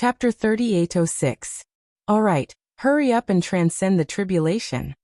Chapter 3806. Alright, hurry up and transcend the tribulation.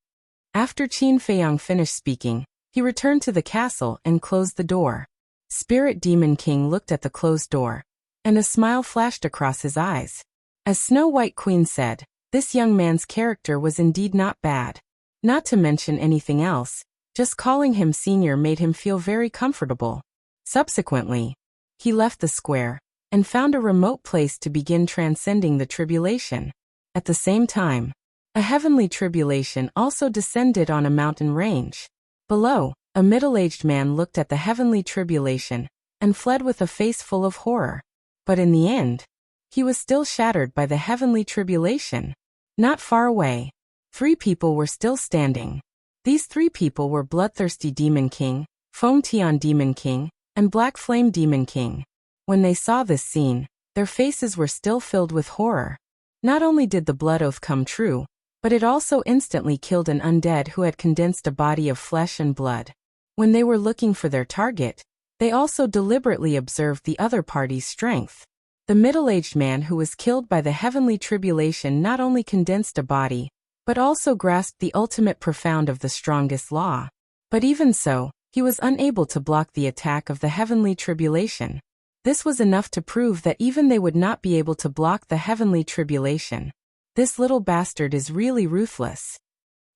After Qin Feiyang finished speaking, he returned to the castle and closed the door. Spirit Demon King looked at the closed door, and a smile flashed across his eyes. As Snow White Queen said, this young man's character was indeed not bad. Not to mention anything else, just calling him senior made him feel very comfortable. Subsequently, he left the square and found a remote place to begin transcending the tribulation. At the same time, a heavenly tribulation also descended on a mountain range. Below, a middle-aged man looked at the heavenly tribulation and fled with a face full of horror. But in the end, he was still shattered by the heavenly tribulation. Not far away, 3 people were still standing. These 3 people were Bloodthirsty Demon King, Foam Tian Demon King, and Black Flame Demon King. When they saw this scene, their faces were still filled with horror. Not only did the blood oath come true, but it also instantly killed an undead who had condensed a body of flesh and blood. When they were looking for their target, they also deliberately observed the other party's strength. The middle-aged man who was killed by the heavenly tribulation not only condensed a body, but also grasped the ultimate profound of the strongest law. But even so, he was unable to block the attack of the heavenly tribulation. This was enough to prove that even they would not be able to block the heavenly tribulation. This little bastard is really ruthless.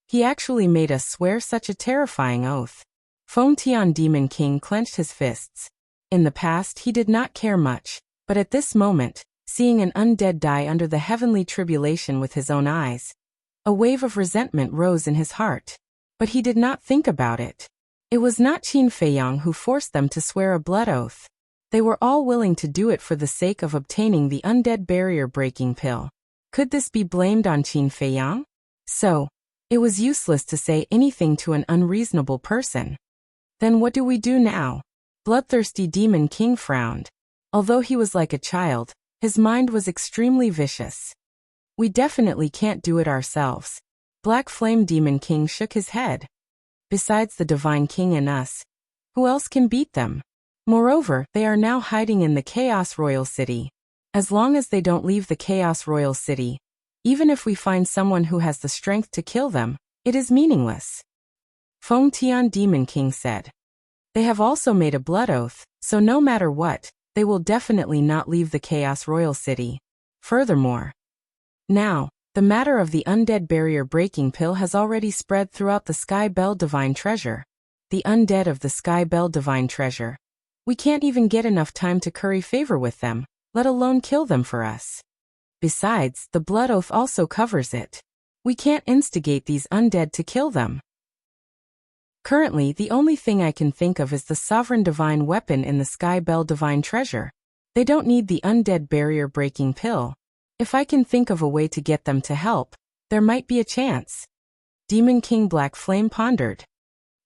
He actually made us swear such a terrifying oath. Foam Tian Demon King clenched his fists. In the past he did not care much, but at this moment, seeing an undead die under the heavenly tribulation with his own eyes, a wave of resentment rose in his heart. But he did not think about it. It was not Qin Feiyang who forced them to swear a blood oath. They were all willing to do it for the sake of obtaining the undead barrier-breaking pill. Could this be blamed on Qin Feiyang? So, it was useless to say anything to an unreasonable person. Then what do we do now? Bloodthirsty Demon King frowned. Although he was like a child, his mind was extremely vicious. We definitely can't do it ourselves. Black Flame Demon King shook his head. Besides the Divine King and us, who else can beat them? Moreover, they are now hiding in the Chaos Royal City. As long as they don't leave the Chaos Royal City, even if we find someone who has the strength to kill them, it is meaningless. Foam Tian Demon King said. They have also made a blood oath, so no matter what, they will definitely not leave the Chaos Royal City. Furthermore, now, the matter of the undead barrier-breaking pill has already spread throughout the Sky Bell Divine Treasure. The undead of the Sky Bell Divine Treasure. We can't even get enough time to curry favor with them, let alone kill them for us. Besides, the blood oath also covers it. We can't instigate these undead to kill them. Currently, the only thing I can think of is the sovereign divine weapon in the Sky Bell Divine Treasure. They don't need the undead barrier-breaking pill. If I can think of a way to get them to help, there might be a chance. Demon King Black Flame pondered.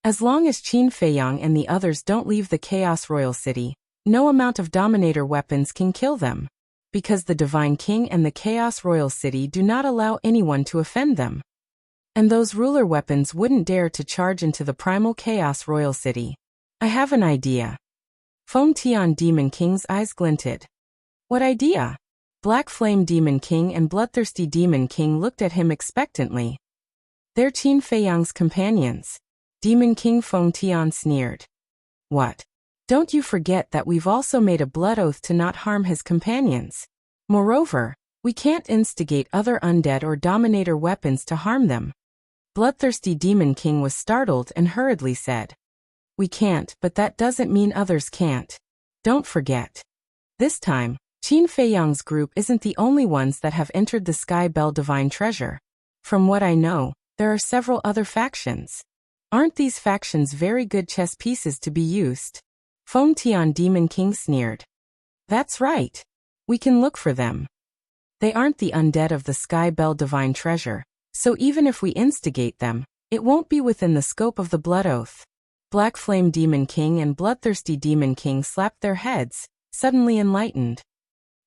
As long as Qin Feiyang and the others don't leave the Chaos Royal City, no amount of Dominator weapons can kill them. Because the Divine King and the Chaos Royal City do not allow anyone to offend them. And those ruler weapons wouldn't dare to charge into the primal Chaos Royal City. I have an idea. Foam Tian Demon King's eyes glinted. What idea? Black Flame Demon King and Bloodthirsty Demon King looked at him expectantly. They're Qin Feiyang's companions. Demon King Foam Tian sneered. What? Don't you forget that we've also made a blood oath to not harm his companions. Moreover, we can't instigate other undead or Dominator weapons to harm them. Bloodthirsty Demon King was startled and hurriedly said. We can't, but that doesn't mean others can't. Don't forget. This time, Qin Feiyang's group isn't the only ones that have entered the Sky Bell Divine Treasure. From what I know, there are several other factions. Aren't these factions very good chess pieces to be used? Foam Tian Demon King sneered. That's right. We can look for them. They aren't the undead of the Sky Bell Divine Treasure, so even if we instigate them, it won't be within the scope of the blood oath. Black Flame Demon King and Bloodthirsty Demon King slapped their heads, suddenly enlightened.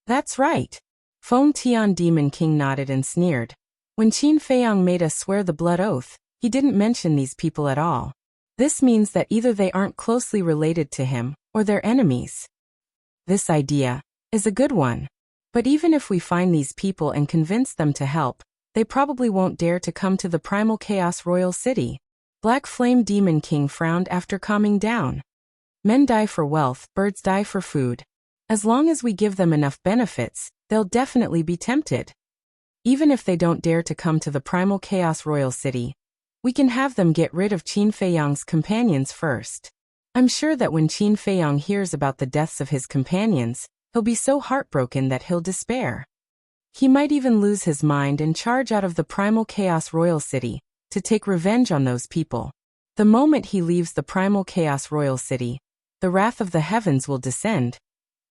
That's right. Foam Tian Demon King nodded and sneered. When Qin Feiyang made us swear the blood oath, he didn't mention these people at all. This means that either they aren't closely related to him, or they're enemies. This idea is a good one. But even if we find these people and convince them to help, they probably won't dare to come to the Primal Chaos Royal City. Black Flame Demon King frowned after calming down. Men die for wealth, birds die for food. As long as we give them enough benefits, they'll definitely be tempted. Even if they don't dare to come to the Primal Chaos Royal City, we can have them get rid of Qin Feiyang's companions first. I'm sure that when Qin Feiyang hears about the deaths of his companions, he'll be so heartbroken that he'll despair. He might even lose his mind and charge out of the Primal Chaos Royal City to take revenge on those people. The moment he leaves the Primal Chaos Royal City, the wrath of the heavens will descend,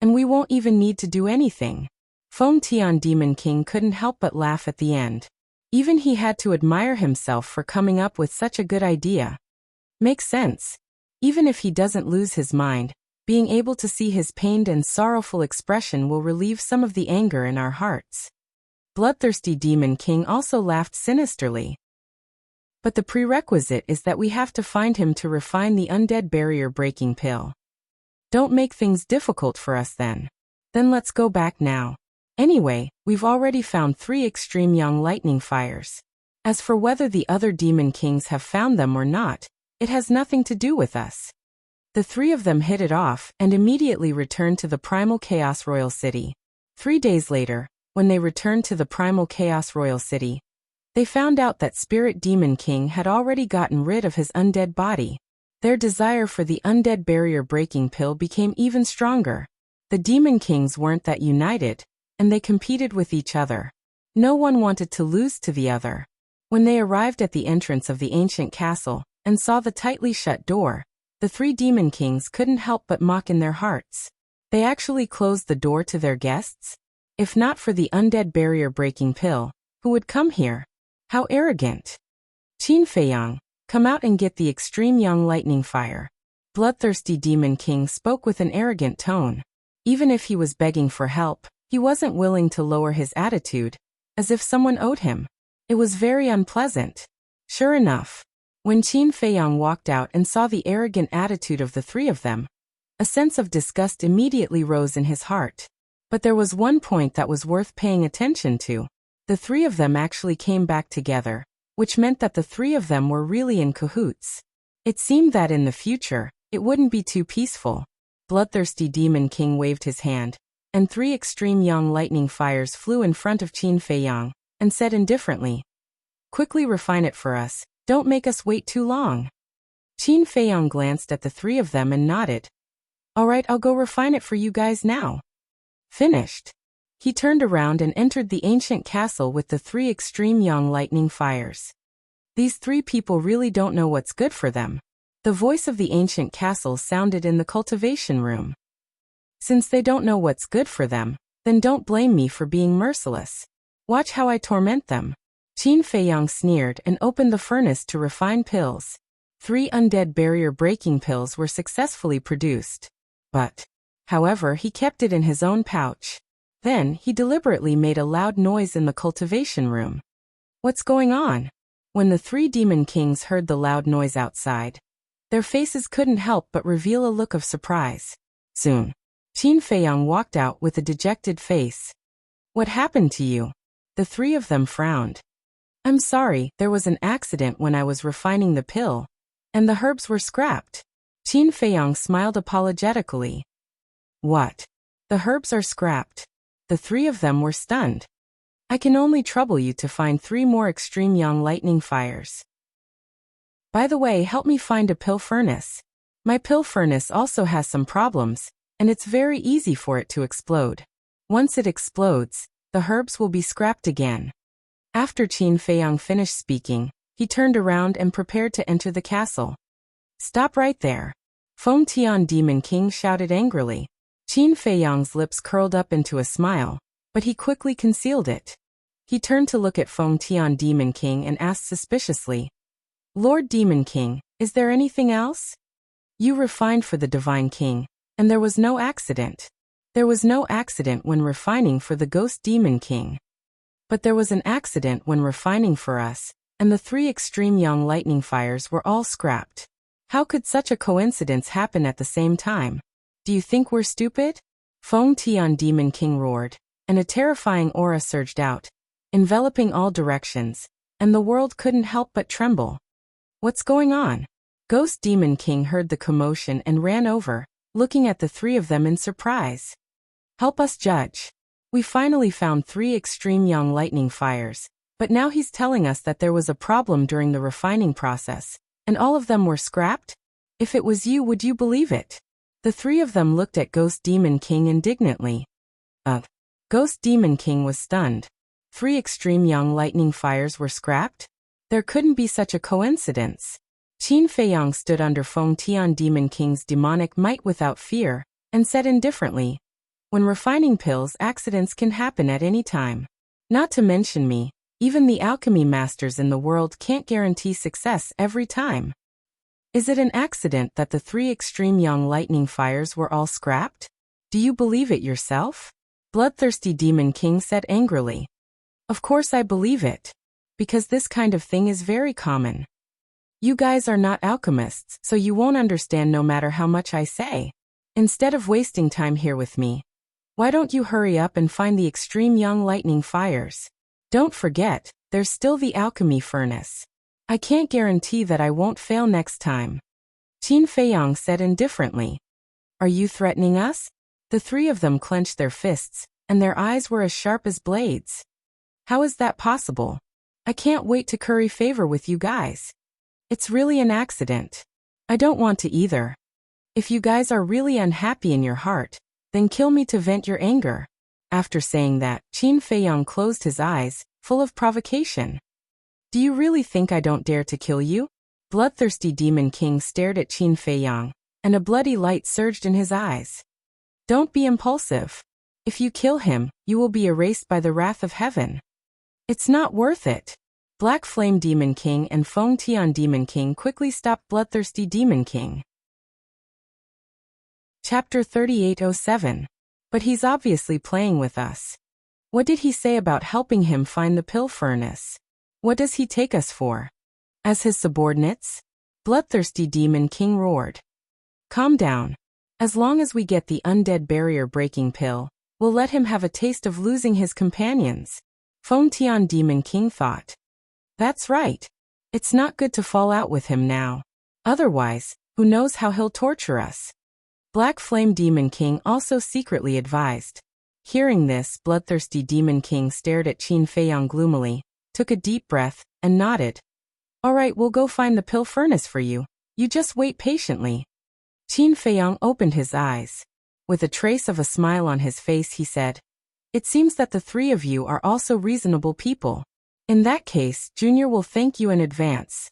and we won't even need to do anything. Feng Tian Demon King couldn't help but laugh at the end. Even he had to admire himself for coming up with such a good idea. Makes sense. Even if he doesn't lose his mind, being able to see his pained and sorrowful expression will relieve some of the anger in our hearts. Bloodthirsty Demon King also laughed sinisterly. But the prerequisite is that we have to find him to refine the undead barrier-breaking pill. Don't make things difficult for us then. Then let's go back now. Anyway, we've already found 3 extreme young lightning fires. As for whether the other demon kings have found them or not, it has nothing to do with us. The 3 of them hit it off and immediately returned to the Primal Chaos Royal City. 3 days later, when they returned to the Primal Chaos Royal City, they found out that Spirit Demon King had already gotten rid of his undead body. Their desire for the undead barrier-breaking pill became even stronger. The Demon Kings weren't that united, and they competed with each other. No one wanted to lose to the other. When they arrived at the entrance of the ancient castle and saw the tightly shut door, the 3 Demon Kings couldn't help but mock in their hearts. They actually closed the door to their guests? If not for the undead barrier-breaking pill, who would come here? How arrogant. Qin Feiyang, come out and get the extreme young lightning fire. Bloodthirsty Demon King spoke with an arrogant tone. Even if he was begging for help, he wasn't willing to lower his attitude, as if someone owed him. It was very unpleasant. Sure enough, when Qin Feiyang walked out and saw the arrogant attitude of the 3 of them, a sense of disgust immediately rose in his heart. But there was one point that was worth paying attention to. The 3 of them actually came back together, which meant that the 3 of them were really in cahoots. It seemed that in the future, it wouldn't be too peaceful. Bloodthirsty Demon King waved his hand, and 3 extreme young lightning fires flew in front of Qin Feiyang, and said indifferently, "Quickly refine it for us, don't make us wait too long." Qin Feiyang glanced at the 3 of them and nodded. "Alright, I'll go refine it for you guys now." Finished. He turned around and entered the ancient castle with the 3 extreme young lightning fires. These 3 people really don't know what's good for them. The voice of the ancient castle sounded in the cultivation room. Since they don't know what's good for them, then don't blame me for being merciless. Watch how I torment them. Qin Feiyang sneered and opened the furnace to refine pills. 3 undead barrier-breaking pills were successfully produced. However, he kept it in his own pouch. Then, he deliberately made a loud noise in the cultivation room. What's going on? When the 3 demon kings heard the loud noise outside, their faces couldn't help but reveal a look of surprise. Soon, Qin Feiyang walked out with a dejected face. "What happened to you?" The 3 of them frowned. "I'm sorry, there was an accident when I was refining the pill, and the herbs were scrapped." Qin Feiyang smiled apologetically. "What? The herbs are scrapped?" The 3 of them were stunned. "I can only trouble you to find 3 more extreme young lightning fires. By the way, help me find a pill furnace. My pill furnace also has some problems, and it's very easy for it to explode. Once it explodes, the herbs will be scrapped again." After Qin Feiyang finished speaking, he turned around and prepared to enter the castle. "Stop right there!" Feng Tian Demon King shouted angrily. Qin Feiyang's lips curled up into a smile, but he quickly concealed it. He turned to look at Feng Tian Demon King and asked suspiciously, "Lord Demon King, is there anything else? You refined for the Divine King, and there was no accident. There was no accident when refining for the Ghost Demon King. But there was an accident when refining for us, and the 3 extreme young lightning fires were all scrapped. How could such a coincidence happen at the same time? Do you think we're stupid?" Feng Tian Demon King roared, and a terrifying aura surged out, enveloping all directions, and the world couldn't help but tremble. What's going on? Ghost Demon King heard the commotion and ran over, looking at the three of them in surprise. Help us judge. We finally found 3 extreme young lightning fires, but now he's telling us that there was a problem during the refining process, and all of them were scrapped? If it was you, would you believe it? The 3 of them looked at Ghost Demon King indignantly. Ghost Demon King was stunned. 3 extreme young lightning fires were scrapped? There couldn't be such a coincidence. Qin Feiyang stood under Feng Tian Demon King's demonic might without fear, and said indifferently, "When refining pills, accidents can happen at any time. Not to mention me, even the alchemy masters in the world can't guarantee success every time. Is it an accident that the 3 extreme young lightning fires were all scrapped? Do you believe it yourself?" Bloodthirsty Demon King said angrily. "Of course I believe it. Because this kind of thing is very common. You guys are not alchemists, so you won't understand no matter how much I say. Instead of wasting time here with me, why don't you hurry up and find the extreme young lightning fires? Don't forget, there's still the alchemy furnace. I can't guarantee that I won't fail next time." Qin Feiyang said indifferently. "Are you threatening us?" The 3 of them clenched their fists, and their eyes were as sharp as blades. "How is that possible? I can't wait to curry favor with you guys. It's really an accident. I don't want to either. If you guys are really unhappy in your heart, then kill me to vent your anger." After saying that, Qin Feiyang closed his eyes, full of provocation. "Do you really think I don't dare to kill you?" Bloodthirsty Demon King stared at Qin Feiyang, and a bloody light surged in his eyes. "Don't be impulsive. If you kill him, you will be erased by the wrath of heaven. It's not worth it." Black Flame Demon King and Feng Tian Demon King quickly stopped Bloodthirsty Demon King. Chapter 3807. But he's obviously playing with us. What did he say about helping him find the pill furnace? What does he take us for? As his subordinates? Bloodthirsty Demon King roared. "Calm down. As long as we get the undead barrier breaking pill, we'll let him have a taste of losing his companions," Feng Tian Demon King thought. "That's right. It's not good to fall out with him now. Otherwise, who knows how he'll torture us." Black Flame Demon King also secretly advised. Hearing this, Bloodthirsty Demon King stared at Qin Feiyang gloomily, took a deep breath, and nodded. "All right, we'll go find the pill furnace for you. You just wait patiently." Qin Feiyang opened his eyes. With a trace of a smile on his face, he said, "It seems that the 3 of you are also reasonable people. In that case, Junior will thank you in advance."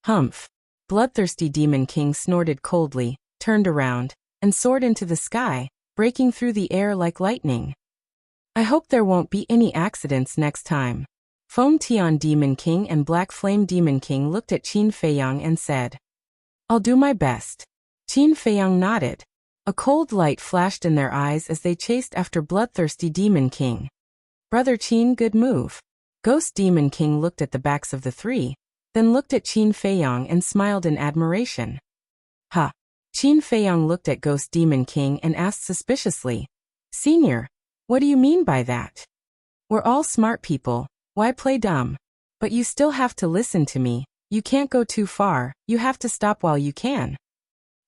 "Humph." Bloodthirsty Demon King snorted coldly, turned around, and soared into the sky, breaking through the air like lightning. "I hope there won't be any accidents next time." Feng Tian Demon King and Black Flame Demon King looked at Qin Feiyang and said, "I'll do my best." Qin Feiyang nodded. A cold light flashed in their eyes as they chased after Bloodthirsty Demon King. "Brother Qin, good move." Ghost Demon King looked at the backs of the 3, then looked at Qin Feiyang and smiled in admiration. "Ha." Qin Feiyang looked at Ghost Demon King and asked suspiciously, "Senior, what do you mean by that? We're all smart people, why play dumb? But you still have to listen to me, you can't go too far, you have to stop while you can."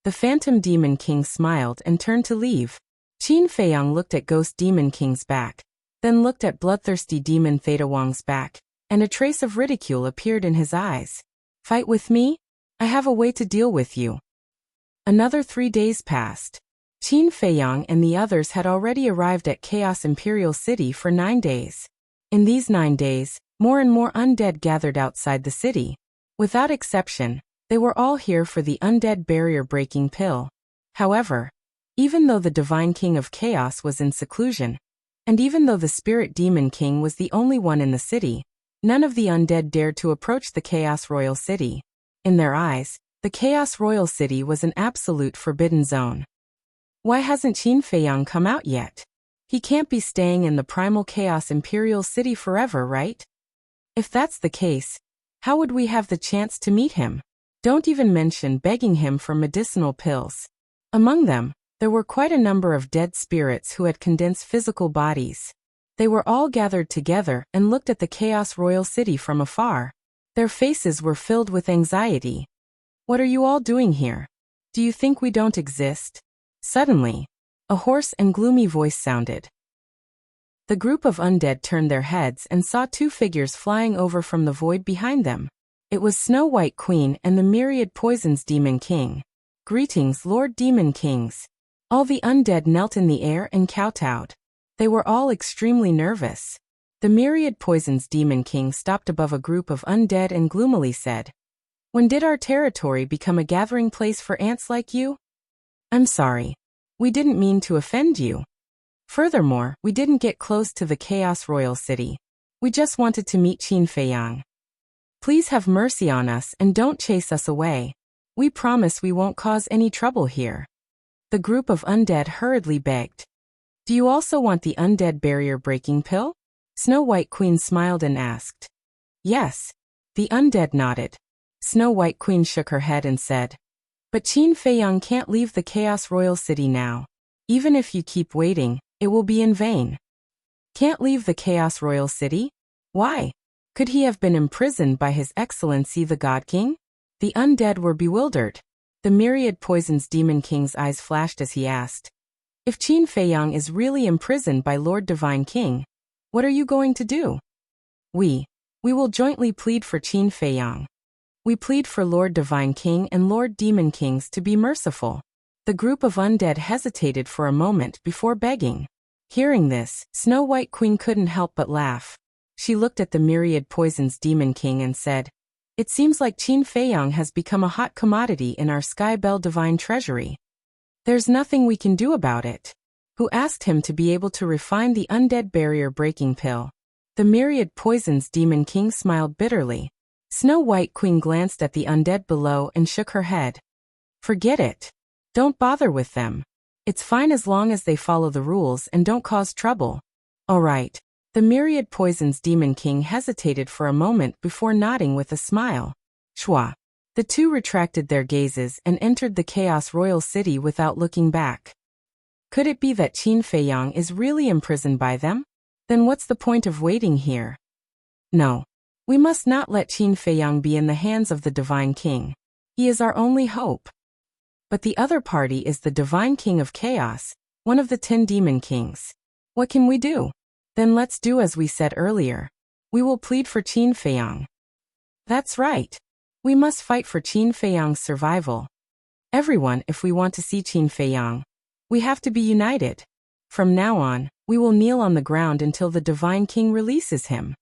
The Phantom Demon King smiled and turned to leave. Qin Feiyang looked at Ghost Demon King's back, then looked at Bloodthirsty Demon Theta Wang's back, and a trace of ridicule appeared in his eyes. "Fight with me? I have a way to deal with you." Another 3 days passed. Qin Feiyang and the others had already arrived at Chaos Imperial City for 9 days. In these 9 days, more and more undead gathered outside the city. Without exception, they were all here for the undead barrier-breaking pill. However, even though the Divine King of Chaos was in seclusion, and even though the Spirit Demon King was the only one in the city, none of the undead dared to approach the Chaos Royal City. In their eyes, the Chaos Royal City was an absolute forbidden zone. Why hasn't Qin Feiyang come out yet? He can't be staying in the Primal Chaos Imperial City forever, right? If that's the case, how would we have the chance to meet him? Don't even mention begging him for medicinal pills. Among them, there were quite a number of dead spirits who had condensed physical bodies. They were all gathered together and looked at the Chaos Royal City from afar. Their faces were filled with anxiety. What are you all doing here? Do you think we don't exist? Suddenly, a hoarse and gloomy voice sounded. The group of undead turned their heads and saw two figures flying over from the void behind them. It was Snow White Queen and the Myriad Poisons Demon King. Greetings, Lord Demon Kings. All the undead knelt in the air and kowtowed. They were all extremely nervous. The Myriad Poisons Demon King stopped above a group of undead and gloomily said, "When did our territory become a gathering place for ants like you? I'm sorry. We didn't mean to offend you. Furthermore, we didn't get close to the Chaos Royal City. We just wanted to meet Qin Feiyang. Please have mercy on us and don't chase us away. We promise we won't cause any trouble here." The group of undead hurriedly begged. "Do you also want the undead barrier breaking pill?" Snow White Queen smiled and asked. "Yes." The undead nodded. Snow White Queen shook her head and said, "But Qin Feiyang can't leave the Chaos Royal City now. Even if you keep waiting, it will be in vain." "Can't leave the Chaos Royal City? Why? Could he have been imprisoned by His Excellency the God King?" The undead were bewildered. The Myriad Poisons Demon King's eyes flashed as he asked, "If Qin Feiyang is really imprisoned by Lord Divine King, what are you going to do?" We will jointly plead for Qin Feiyang. We plead for Lord Divine King and Lord Demon Kings to be merciful." The group of undead hesitated for a moment before begging. Hearing this, Snow White Queen couldn't help but laugh. She looked at the Myriad Poisons Demon King and said, "It seems like Qin Feiyang has become a hot commodity in our Skybell Divine Treasury. There's nothing we can do about it." Who asked him to be able to refine the undead barrier breaking pill? The Myriad Poisons Demon King smiled bitterly. Snow White Queen glanced at the undead below and shook her head. "Forget it. Don't bother with them. It's fine as long as they follow the rules and don't cause trouble." "All right." The Myriad Poisons Demon King hesitated for a moment before nodding with a smile. Shwa. The two retracted their gazes and entered the Chaos Royal City without looking back. Could it be that Qin Feiyang is really imprisoned by them? Then what's the point of waiting here? No. We must not let Qin Feiyang be in the hands of the Divine King. He is our only hope. But the other party is the Divine King of Chaos, one of the 10 Demon Kings. What can we do? Then let's do as we said earlier. We will plead for Qin Feiyang. That's right. We must fight for Qin Feiyang's survival. Everyone, if we want to see Qin Feiyang, we have to be united. From now on, we will kneel on the ground until the Divine King releases him.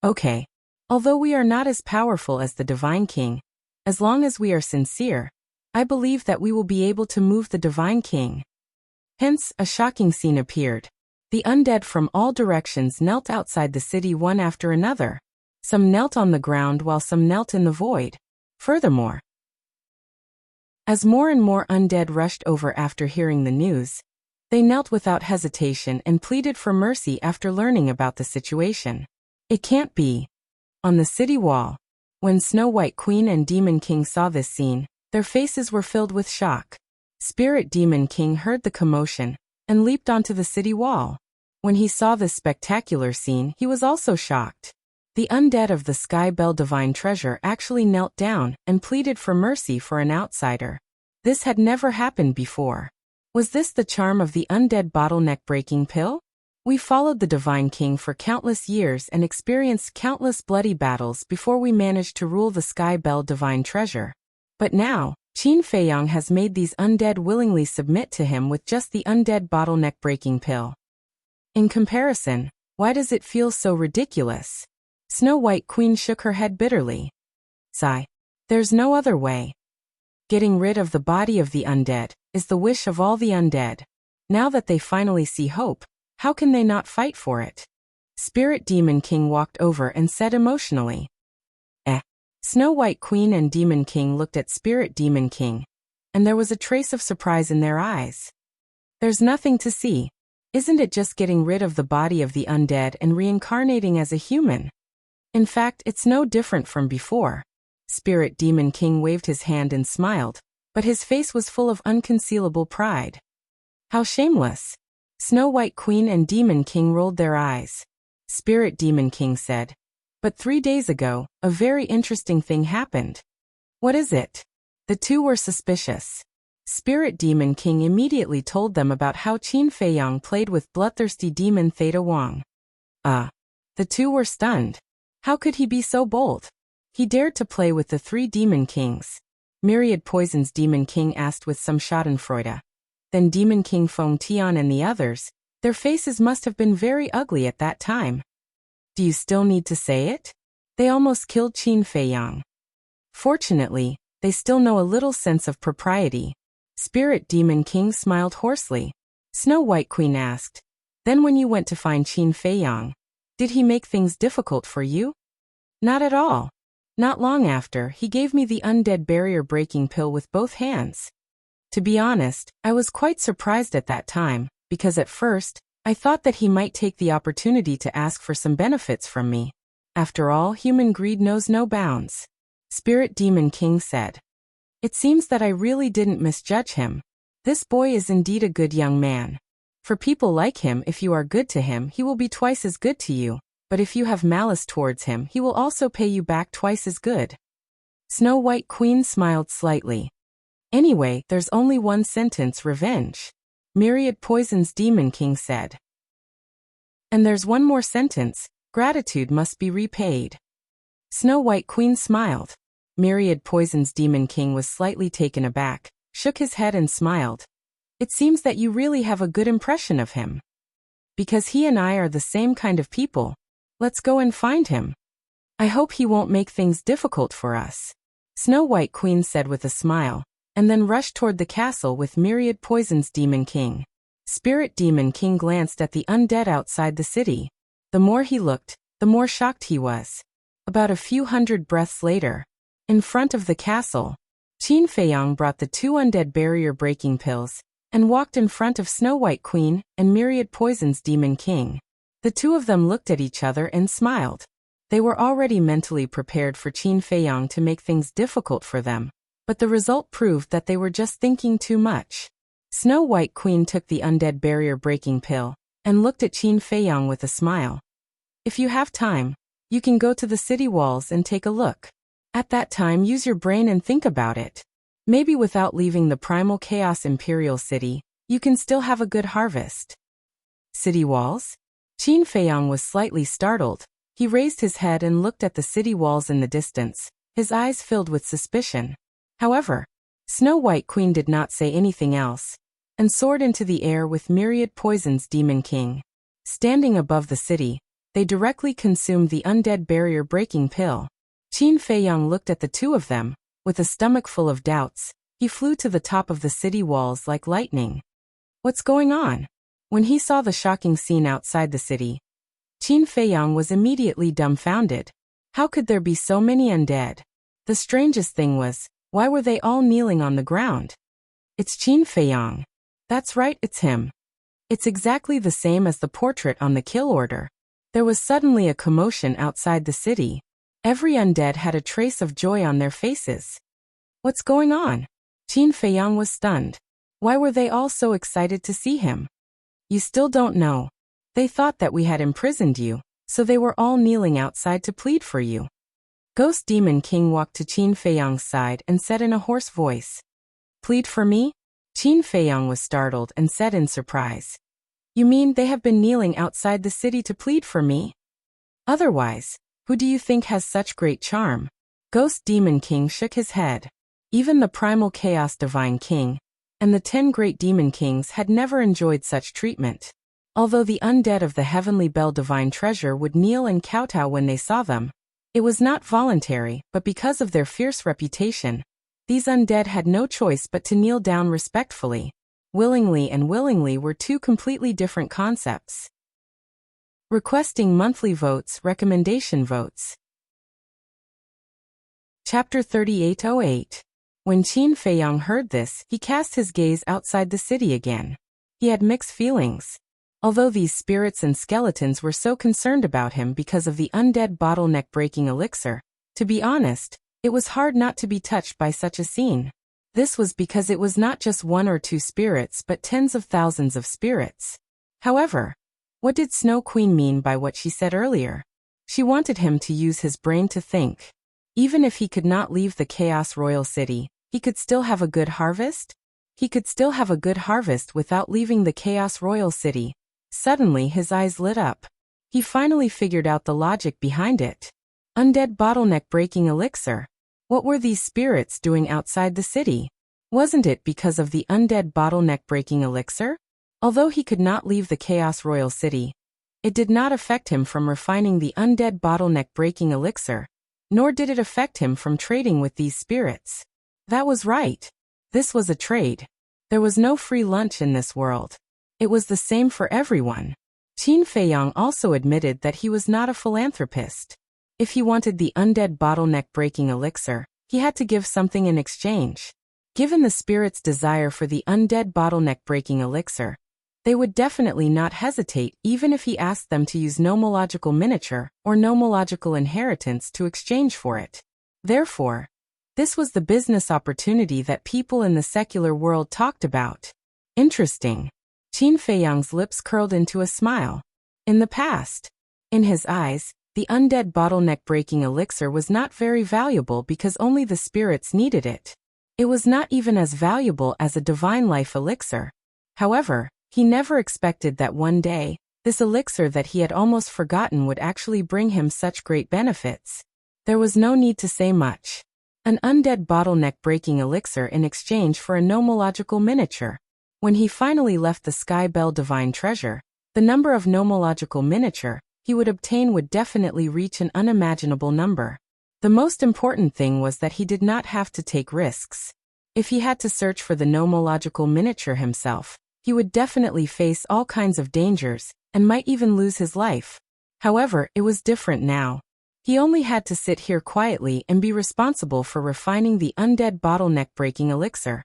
Okay. Although we are not as powerful as the Divine King, as long as we are sincere, I believe that we will be able to move the Divine King. Hence, a shocking scene appeared. The undead from all directions knelt outside the city one after another. Some knelt on the ground while some knelt in the void. Furthermore, as more and more undead rushed over after hearing the news, they knelt without hesitation and pleaded for mercy after learning about the situation. It can't be. On the city wall, when Snow White Queen and Demon King saw this scene, their faces were filled with shock. Spirit Demon King heard the commotion and leaped onto the city wall. When he saw this spectacular scene, he was also shocked. The undead of the Skybell Divine Treasure actually knelt down and pleaded for mercy for an outsider. This had never happened before. Was this the charm of the undead bottleneck breaking pill? We followed the Divine King for countless years and experienced countless bloody battles before we managed to rule the Skybell Divine Treasure. But now, Qin Feiyang has made these undead willingly submit to him with just the undead bottleneck breaking pill. In comparison, why does it feel so ridiculous? Snow White Queen shook her head bitterly. Sigh. There's no other way. Getting rid of the body of the undead is the wish of all the undead. Now that they finally see hope, how can they not fight for it? Spirit Demon King walked over and said emotionally. Snow White Queen and Demon King looked at Spirit Demon King, and there was a trace of surprise in their eyes. There's nothing to see. Isn't it just getting rid of the body of the undead and reincarnating as a human? In fact, it's no different from before. Spirit Demon King waved his hand and smiled, but his face was full of unconcealable pride. How shameless. Snow White Queen and Demon King rolled their eyes. Spirit Demon King said, "But 3 days ago, a very interesting thing happened." "What is it?" The two were suspicious. Spirit Demon King immediately told them about how Qin Feiyang played with bloodthirsty demon Theta Wang. The two were stunned. How could he be so bold? He dared to play with the 3 demon kings. Myriad Poison's Demon King asked with some schadenfreude. Then Demon King Feng Tian and the others, their faces must have been very ugly at that time. Do you still need to say it? They almost killed Qin Feiyang. Fortunately, they still know a little sense of propriety. Spirit Demon King smiled hoarsely. Snow White Queen asked, "Then when you went to find Qin Feiyang, did he make things difficult for you?" "Not at all. Not long after, he gave me the undead barrier-breaking pill with both hands. To be honest, I was quite surprised at that time, because at first, I thought that he might take the opportunity to ask for some benefits from me. After all, human greed knows no bounds." Spirit Demon King said. "It seems that I really didn't misjudge him. This boy is indeed a good young man. For people like him, if you are good to him, he will be twice as good to you, but if you have malice towards him, he will also pay you back twice as good." Snow White Queen smiled slightly. "Anyway, there's only one sentence, revenge," Myriad Poison's Demon King said. "And there's one more sentence, gratitude must be repaid." Snow White Queen smiled. Myriad Poison's Demon King was slightly taken aback, shook his head and smiled. "It seems that you really have a good impression of him. Because he and I are the same kind of people. Let's go and find him. I hope he won't make things difficult for us," Snow White Queen said with a smile, and then rushed toward the castle with Myriad Poison's Demon King. Spirit Demon King glanced at the undead outside the city. The more he looked, the more shocked he was. About a few hundred breaths later, in front of the castle, Qin Feiyang brought the 2 undead barrier-breaking pills and walked in front of Snow White Queen and Myriad Poison's Demon King. The two of them looked at each other and smiled. They were already mentally prepared for Qin Feiyang to make things difficult for them, but the result proved that they were just thinking too much. Snow White Queen took the undead barrier-breaking pill and looked at Qin Feiyang with a smile. "If you have time, you can go to the city walls and take a look. At that time, use your brain and think about it. Maybe without leaving the primal chaos Imperial City, you can still have a good harvest." City walls? Qin Feiyang was slightly startled. He raised his head and looked at the city walls in the distance, his eyes filled with suspicion. However, Snow White Queen did not say anything else, and soared into the air with Myriad Poison's Demon King. Standing above the city, they directly consumed the undead barrier-breaking pill. Qin Feiyang looked at the two of them. With a stomach full of doubts, he flew to the top of the city walls like lightning. What's going on? When he saw the shocking scene outside the city, Qin Feiyang was immediately dumbfounded. How could there be so many undead? The strangest thing was, why were they all kneeling on the ground? It's Qin Feiyang. That's right, it's him. It's exactly the same as the portrait on the kill order. There was suddenly a commotion outside the city. Every undead had a trace of joy on their faces. What's going on? Qin Feiyang was stunned. Why were they all so excited to see him? You still don't know. They thought that we had imprisoned you, so they were all kneeling outside to plead for you. Ghost Demon King walked to Qin Feiyang's side and said in a hoarse voice. Plead for me? Qin Feiyang was startled and said in surprise. You mean they have been kneeling outside the city to plead for me? Otherwise, who do you think has such great charm? Ghost Demon King shook his head. Even the Primal Chaos Divine King and the 10 Great Demon Kings had never enjoyed such treatment. Although the undead of the Heavenly Bell Divine Treasure would kneel and kowtow when they saw them, it was not voluntary, but because of their fierce reputation, these undead had no choice but to kneel down respectfully. Willingly and willingly were two completely different concepts. Requesting monthly votes, recommendation votes. Chapter 3808. When Qin Feiyang heard this, he cast his gaze outside the city again. He had mixed feelings. Although these spirits and skeletons were so concerned about him because of the undead bottleneck-breaking elixir, to be honest, it was hard not to be touched by such a scene. This was because it was not just 1 or 2 spirits but tens of thousands of spirits. However, what did Snow Queen mean by what she said earlier? She wanted him to use his brain to think. Even if he could not leave the Chaos Royal City, he could still have a good harvest? He could still have a good harvest without leaving the Chaos Royal City. Suddenly his eyes lit up. He finally figured out the logic behind it. Undead bottleneck breaking elixir. What were these spirits doing outside the city? Wasn't it because of the undead bottleneck breaking elixir? Although he could not leave the Chaos Royal City, it did not affect him from refining the undead bottleneck breaking elixir, nor did it affect him from trading with these spirits. That was right. This was a trade. There was no free lunch in this world. It was the same for everyone. Qin Feiyang also admitted that he was not a philanthropist. If he wanted the undead bottleneck breaking elixir, he had to give something in exchange. Given the spirit's desire for the undead bottleneck breaking elixir, they would definitely not hesitate even if he asked them to use nomological miniature or nomological inheritance to exchange for it. Therefore, this was the business opportunity that people in the secular world talked about. Interesting. Qin Feiyang's lips curled into a smile. In the past, in his eyes, the undead bottleneck breaking elixir was not very valuable because only the spirits needed it. It was not even as valuable as a divine life elixir. However, he never expected that one day, this elixir that he had almost forgotten would actually bring him such great benefits. There was no need to say much. An undead bottleneck breaking elixir in exchange for a nomological miniature. When he finally left the Sky Bell Divine Treasure, the number of nomological miniature he would obtain would definitely reach an unimaginable number. The most important thing was that he did not have to take risks. If he had to search for the nomological miniature himself, he would definitely face all kinds of dangers, and might even lose his life. However, it was different now. He only had to sit here quietly and be responsible for refining the undead bottleneck breaking elixir.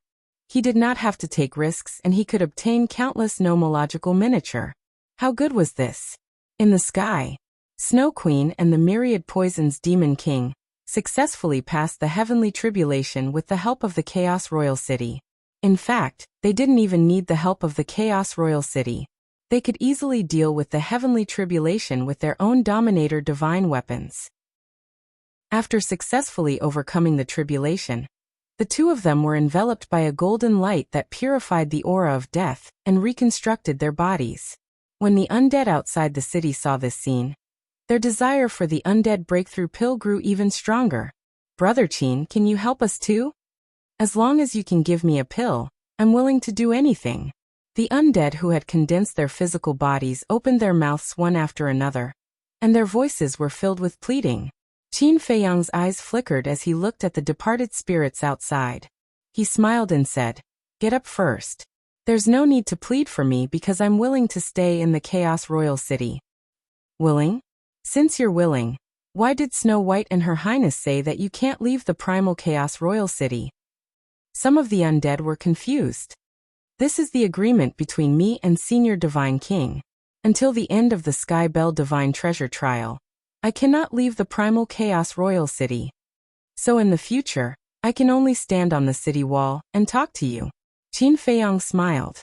He did not have to take risks and he could obtain countless nomological miniature. How good was this? In the sky, Snow Queen and the Myriad Poisons Demon King successfully passed the heavenly tribulation with the help of the Chaos Royal City. In fact, they didn't even need the help of the Chaos Royal City. They could easily deal with the heavenly tribulation with their own Dominator divine weapons. After successfully overcoming the tribulation, the two of them were enveloped by a golden light that purified the aura of death and reconstructed their bodies. When the undead outside the city saw this scene, their desire for the undead breakthrough pill grew even stronger. Brother Qin, can you help us too? As long as you can give me a pill, I'm willing to do anything. The undead who had condensed their physical bodies opened their mouths one after another, and their voices were filled with pleading. Qin Feiyang's eyes flickered as he looked at the departed spirits outside. He smiled and said, "Get up first. There's no need to plead for me because I'm willing to stay in the Chaos Royal City." Willing? Since you're willing, why did Snow White and Her Highness say that you can't leave the primal Chaos Royal City? Some of the undead were confused. This is the agreement between me and Senior Divine King. Until the end of the Sky Bell Divine Treasure Trial, I cannot leave the primal Chaos Royal City. So in the future, I can only stand on the city wall and talk to you. Qin Feiyang smiled.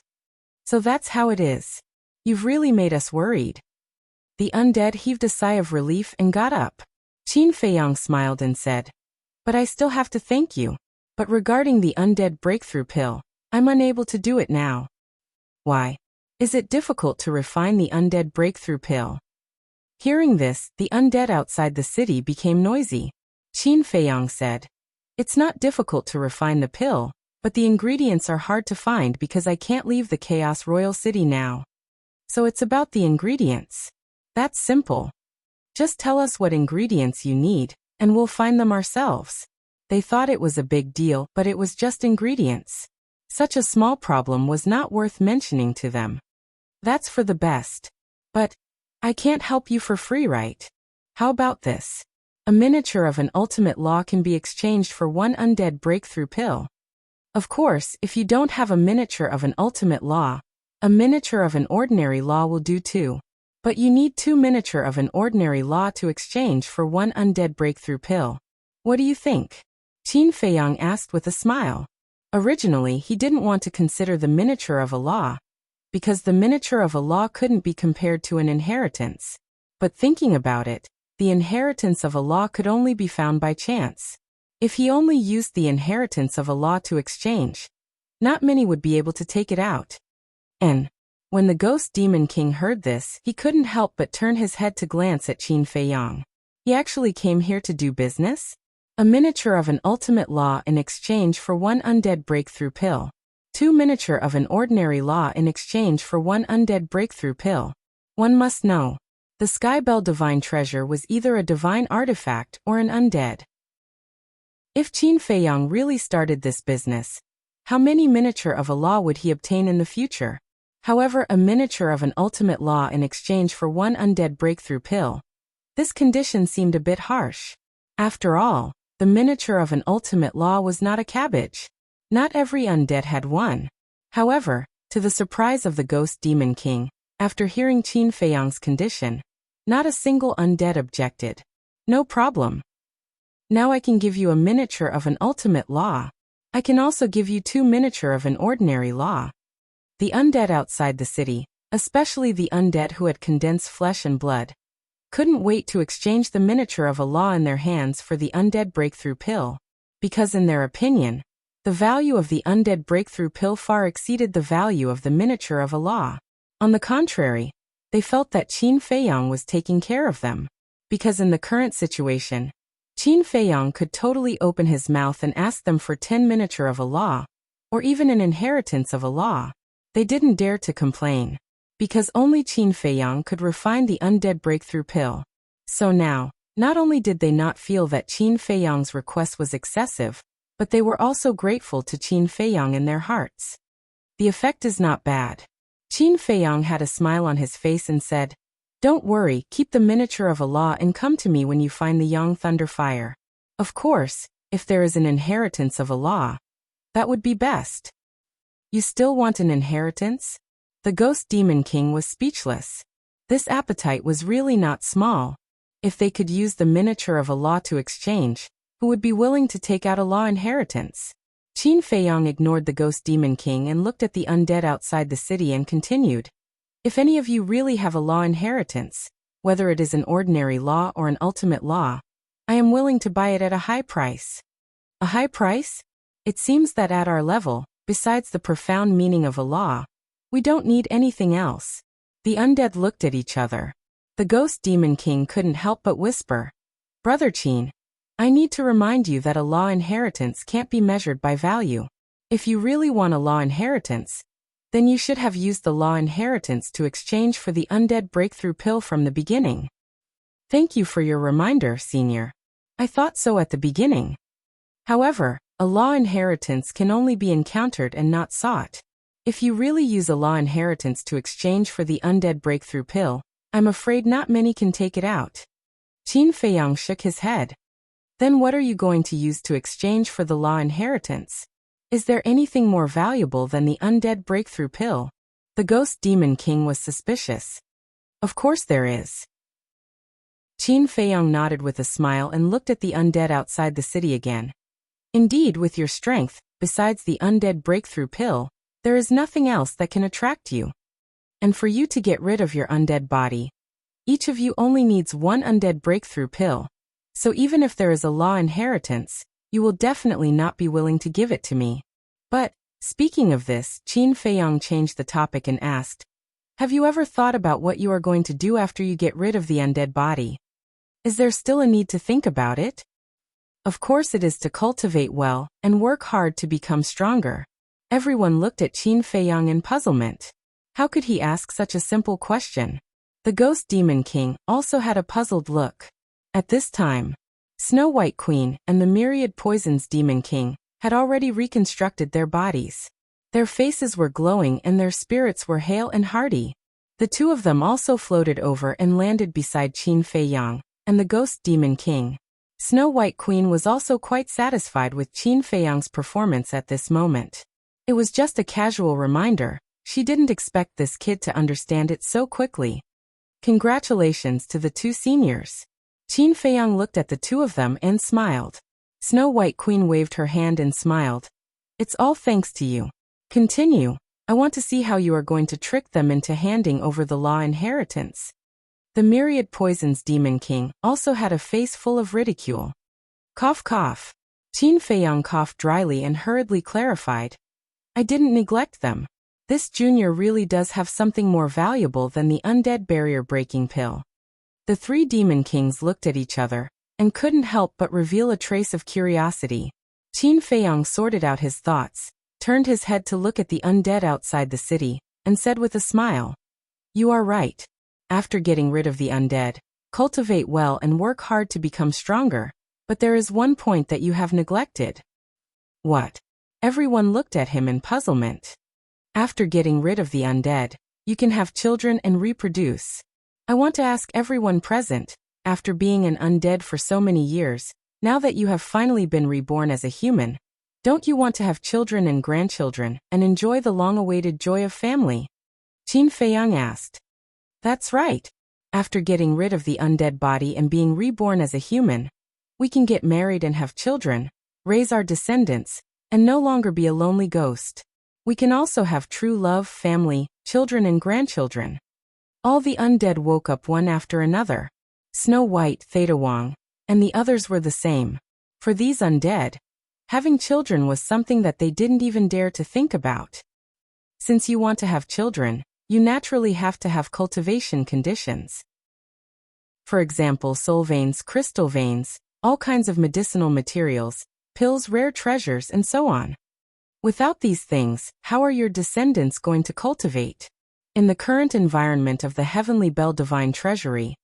So that's how it is. You've really made us worried. The undead heaved a sigh of relief and got up. Qin Feiyang smiled and said, "But I still have to thank you. But regarding the undead breakthrough pill, I'm unable to do it now." "Why? Is it difficult to refine the undead breakthrough pill?" Hearing this, the undead outside the city became noisy. Qin Feiyang said, "It's not difficult to refine the pill, but the ingredients are hard to find because I can't leave the Chaos Royal City now. So it's about the ingredients. That's simple. Just tell us what ingredients you need, and we'll find them ourselves." They thought it was a big deal, but it was just ingredients. Such a small problem was not worth mentioning to them. "That's for the best. But I can't help you for free, right? How about this? A miniature of an ultimate law can be exchanged for one undead breakthrough pill. Of course, if you don't have a miniature of an ultimate law, a miniature of an ordinary law will do too. But you need 2 miniature of an ordinary law to exchange for one undead breakthrough pill. What do you think?" Qin Feiyang asked with a smile. Originally, he didn't want to consider the miniature of a law. because the miniature of a law couldn't be compared to an inheritance. But thinking about it, the inheritance of a law could only be found by chance. If he only used the inheritance of a law to exchange, not many would be able to take it out. And when the Ghost Demon King heard this, he couldn't help but turn his head to glance at Qin Feiyang. He actually came here to do business? A miniature of an ultimate law in exchange for one undead breakthrough pill. 2 miniature of an ordinary law in exchange for one undead breakthrough pill. One must know. The Skybell Divine Treasure was either a divine artifact or an undead. If Qin Feiyang really started this business, how many miniature of a law would he obtain in the future? However, a miniature of an ultimate law in exchange for one undead breakthrough pill. This condition seemed a bit harsh. After all, the miniature of an ultimate law was not a cabbage. Not every undead had one. However, to the surprise of the Ghost Demon King, after hearing Qin Feiyang's condition, not a single undead objected. No problem. Now I can give you a miniature of an ultimate law. I can also give you 2 miniature of an ordinary law. The undead outside the city, especially the undead who had condensed flesh and blood, couldn't wait to exchange the miniature of a law in their hands for the undead breakthrough pill, because in their opinion, the value of the undead breakthrough pill far exceeded the value of the miniature of a law. On the contrary, they felt that Qin Feiyang was taking care of them, because in the current situation, Qin Feiyang could totally open his mouth and ask them for 10 miniature of a law, or even an inheritance of a law. They didn't dare to complain, because only Qin Feiyang could refine the undead breakthrough pill. So now, not only did they not feel that Qin Feiyang's request was excessive, but they were also grateful to Qin Feiyang in their hearts. The effect is not bad. Qin Feiyang had a smile on his face and said, "Don't worry, keep the miniature of a law and come to me when you find the Yang Thunder Fire. Of course, if there is an inheritance of a law, that would be best." You still want an inheritance? The Ghost Demon King was speechless. This appetite was really not small. If they could use the miniature of a law to exchange, who would be willing to take out a law inheritance? Qin Feiyang ignored the Ghost Demon King and looked at the undead outside the city and continued, "If any of you really have a law inheritance, whether it is an ordinary law or an ultimate law, I am willing to buy it at a high price." A high price? It seems that at our level, besides the profound meaning of a law, we don't need anything else. The undead looked at each other. The Ghost Demon King couldn't help but whisper, "Brother Qin, I need to remind you that a law inheritance can't be measured by value. If you really want a law inheritance, then you should have used the law inheritance to exchange for the undead breakthrough pill from the beginning." "Thank you for your reminder, Senior. I thought so at the beginning. However, a law inheritance can only be encountered and not sought. If you really use a law inheritance to exchange for the undead breakthrough pill, I'm afraid not many can take it out." Qin Feiyang shook his head. "Then what are you going to use to exchange for the law inheritance? Is there anything more valuable than the undead breakthrough pill?" The Ghost Demon King was suspicious. "Of course there is." Qin Feiyang nodded with a smile and looked at the undead outside the city again. "Indeed, with your strength, besides the undead breakthrough pill, there is nothing else that can attract you. And for you to get rid of your undead body, each of you only needs one undead breakthrough pill. So even if there is a law inheritance, you will definitely not be willing to give it to me. But, speaking of this," Qin Feiyang changed the topic and asked, "Have you ever thought about what you are going to do after you get rid of the undead body? Is there still a need to think about it?" "Of course it is to cultivate well and work hard to become stronger." Everyone looked at Qin Feiyang in puzzlement. How could he ask such a simple question? The Ghost Demon King also had a puzzled look. At this time, Snow White Queen and the Myriad Poisons Demon King had already reconstructed their bodies. Their faces were glowing and their spirits were hale and hearty. The two of them also floated over and landed beside Qin Feiyang and the Ghost Demon King. Snow White Queen was also quite satisfied with Qin Feiyang's performance at this moment. It was just a casual reminder. She didn't expect this kid to understand it so quickly. Congratulations to the two seniors. Qin Feiyang looked at the two of them and smiled. Snow White Queen waved her hand and smiled. It's all thanks to you. Continue. I want to see how you are going to trick them into handing over the law inheritance. The myriad poisons Demon King also had a face full of ridicule. Cough cough. Qin Feiyang coughed dryly and hurriedly clarified. I didn't neglect them. This junior really does have something more valuable than the undead barrier-breaking pill. The three Demon Kings looked at each other and couldn't help but reveal a trace of curiosity. Qin Feiyang sorted out his thoughts, turned his head to look at the undead outside the city, and said with a smile, You are right. After getting rid of the undead, cultivate well and work hard to become stronger, but there is one point that you have neglected. What? Everyone looked at him in puzzlement. After getting rid of the undead, you can have children and reproduce. I want to ask everyone present, after being an undead for so many years, now that you have finally been reborn as a human, don't you want to have children and grandchildren and enjoy the long-awaited joy of family? Qin Feiyang asked. That's right. After getting rid of the undead body and being reborn as a human, we can get married and have children, raise our descendants, and no longer be a lonely ghost. We can also have true love, family, children and grandchildren. All the undead woke up one after another. Snow White, Theta Wang, and the others were the same. For these undead, having children was something that they didn't even dare to think about. Since you want to have children, you naturally have to have cultivation conditions. For example, soul veins, crystal veins, all kinds of medicinal materials, pills, rare treasures, and so on. Without these things, how are your descendants going to cultivate? In the current environment of the Heavenly Bell Divine Treasury,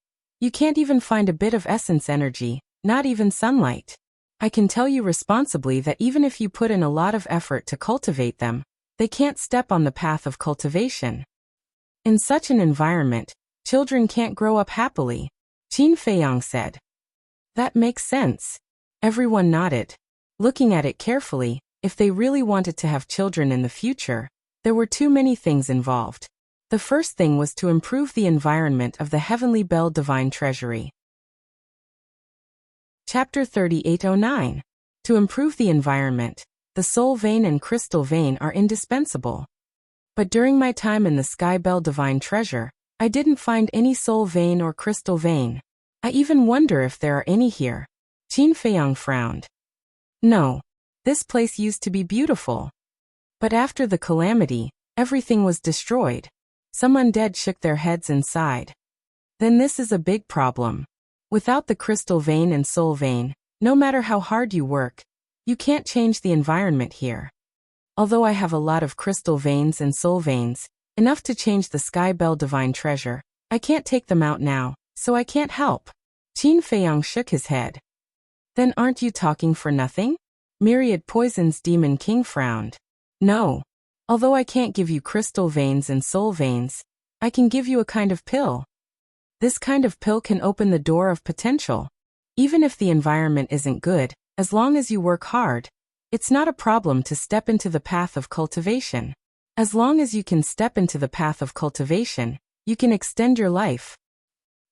you can't even find a bit of essence energy, not even sunlight. I can tell you responsibly that even if you put in a lot of effort to cultivate them, they can't step on the path of cultivation. In such an environment, children can't grow up happily, Qin Feiyang said. That makes sense. Everyone nodded. Looking at it carefully, if they really wanted to have children in the future, there were too many things involved. The first thing was to improve the environment of the Heavenly Bell Divine Treasury. Chapter 3809. To improve the environment, the soul vein and crystal vein are indispensable. But during my time in the Sky Bell Divine Treasure, I didn't find any soul vein or crystal vein. I even wonder if there are any here. Qin Feiyang frowned. No. This place used to be beautiful. But after the calamity, everything was destroyed. Some undead shook their heads and sighed. Then this is a big problem. Without the crystal vein and soul vein, no matter how hard you work, you can't change the environment here. Although I have a lot of crystal veins and soul veins, enough to change the Sky Bell Divine Treasure, I can't take them out now, so I can't help. Qin Feiyang shook his head. Then aren't you talking for nothing? Myriad Poisons Demon King frowned. No. Although I can't give you crystal veins and soul veins, I can give you a kind of pill. This kind of pill can open the door of potential. Even if the environment isn't good, as long as you work hard, it's not a problem to step into the path of cultivation. As long as you can step into the path of cultivation, you can extend your life.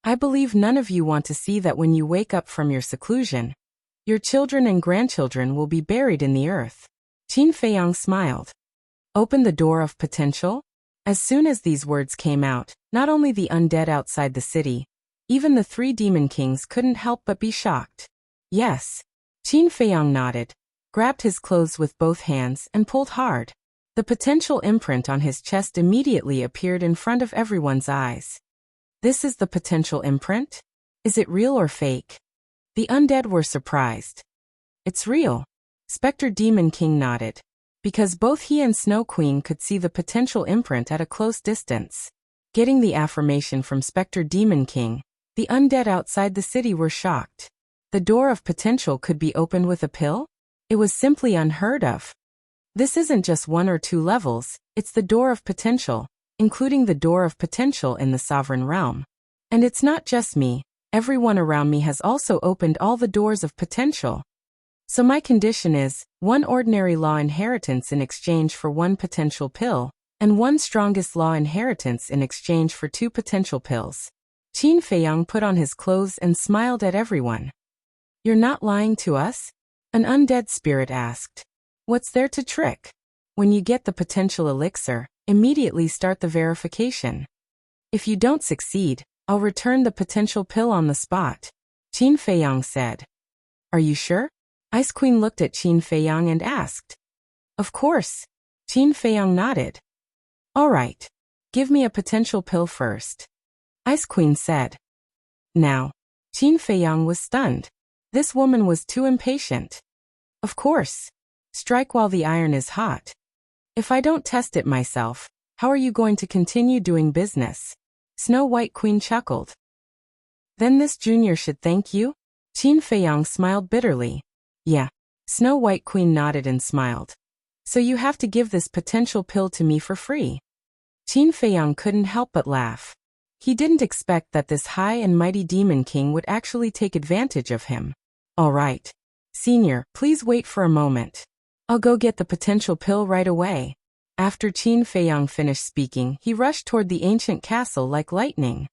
I believe none of you want to see that when you wake up from your seclusion, your children and grandchildren will be buried in the earth. Qin Feiyang smiled. Open the door of potential? As soon as these words came out, not only the undead outside the city, even the three Demon Kings couldn't help but be shocked. Yes. Qin Feiyang nodded, grabbed his clothes with both hands and pulled hard. The potential imprint on his chest immediately appeared in front of everyone's eyes. This is the potential imprint? Is it real or fake? The undead were surprised. It's real. Spectre Demon King nodded, because both he and Snow Queen could see the potential imprint at a close distance. Getting the affirmation from Spectre Demon King, the undead outside the city were shocked. The door of potential could be opened with a pill? It was simply unheard of. This isn't just 1 or 2 levels, it's the door of potential, including the door of potential in the sovereign realm. And it's not just me, everyone around me has also opened all the doors of potential. So my condition is, 1 ordinary law inheritance in exchange for 1 potential pill, and 1 strongest law inheritance in exchange for 2 potential pills. Qin Feiyang put on his clothes and smiled at everyone. You're not lying to us? An undead spirit asked. What's there to trick? When you get the potential elixir, Immediately start the verification. If you don't succeed, I'll return the potential pill on the spot, Qin Feiyang said. Are you sure? Ice Queen looked at Qin Feiyang and asked. Of course. Qin Feiyang nodded. All right. Give me a potential pill first, Ice Queen said. Now, Qin Feiyang was stunned. This woman was too impatient. Of course. Strike while the iron is hot. If I don't test it myself, how are you going to continue doing business? Snow White Queen chuckled. Then this junior should thank you? Qin Feiyang smiled bitterly. Yeah. Snow White Queen nodded and smiled. So you have to give this potential pill to me for free. Qin Feiyang couldn't help but laugh. He didn't expect that this high and mighty Demon King would actually take advantage of him. All right. Senior, please wait for a moment. I'll go get the potential pill right away. After Qin Feiyang finished speaking, he rushed toward the ancient castle like lightning.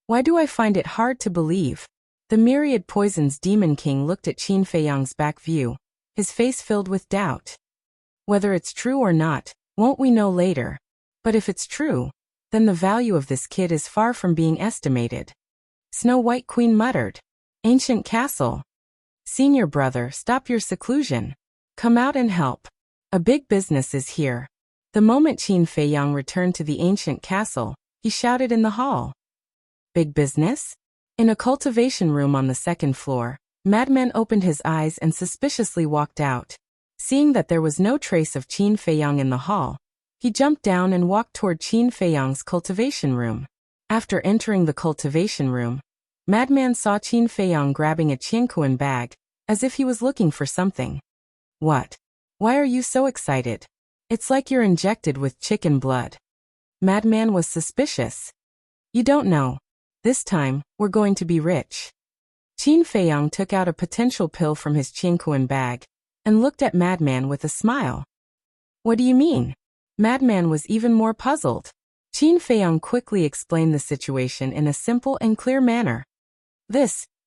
Why do I find it hard to believe? The myriad poisons Demon King looked at Qin Feiyang's back view, his face filled with doubt. Whether it's true or not, won't we know later? But if it's true, then the value of this kid is far from being estimated. Snow White Queen muttered. Ancient castle. Senior brother, stop your seclusion. Come out and help. A big business is here. The moment Qin Feiyang returned to the ancient castle, he shouted in the hall. Big business? In a cultivation room on the second floor, Madman opened his eyes and suspiciously walked out. Seeing that there was no trace of Qin Feiyang in the hall, he jumped down and walked toward Qin Feiyang's cultivation room. After entering the cultivation room, Madman saw Qin Feiyang grabbing a Qianquan bag, as if he was looking for something. What? Why are you so excited? It's like you're injected with chicken blood. Madman was suspicious. You don't know. This time, we're going to be rich. Qin Feiyang took out a potential pill from his Qianquan bag, and looked at Madman with a smile. What do you mean? Madman was even more puzzled. Qin Feiyang quickly explained the situation in a simple and clear manner.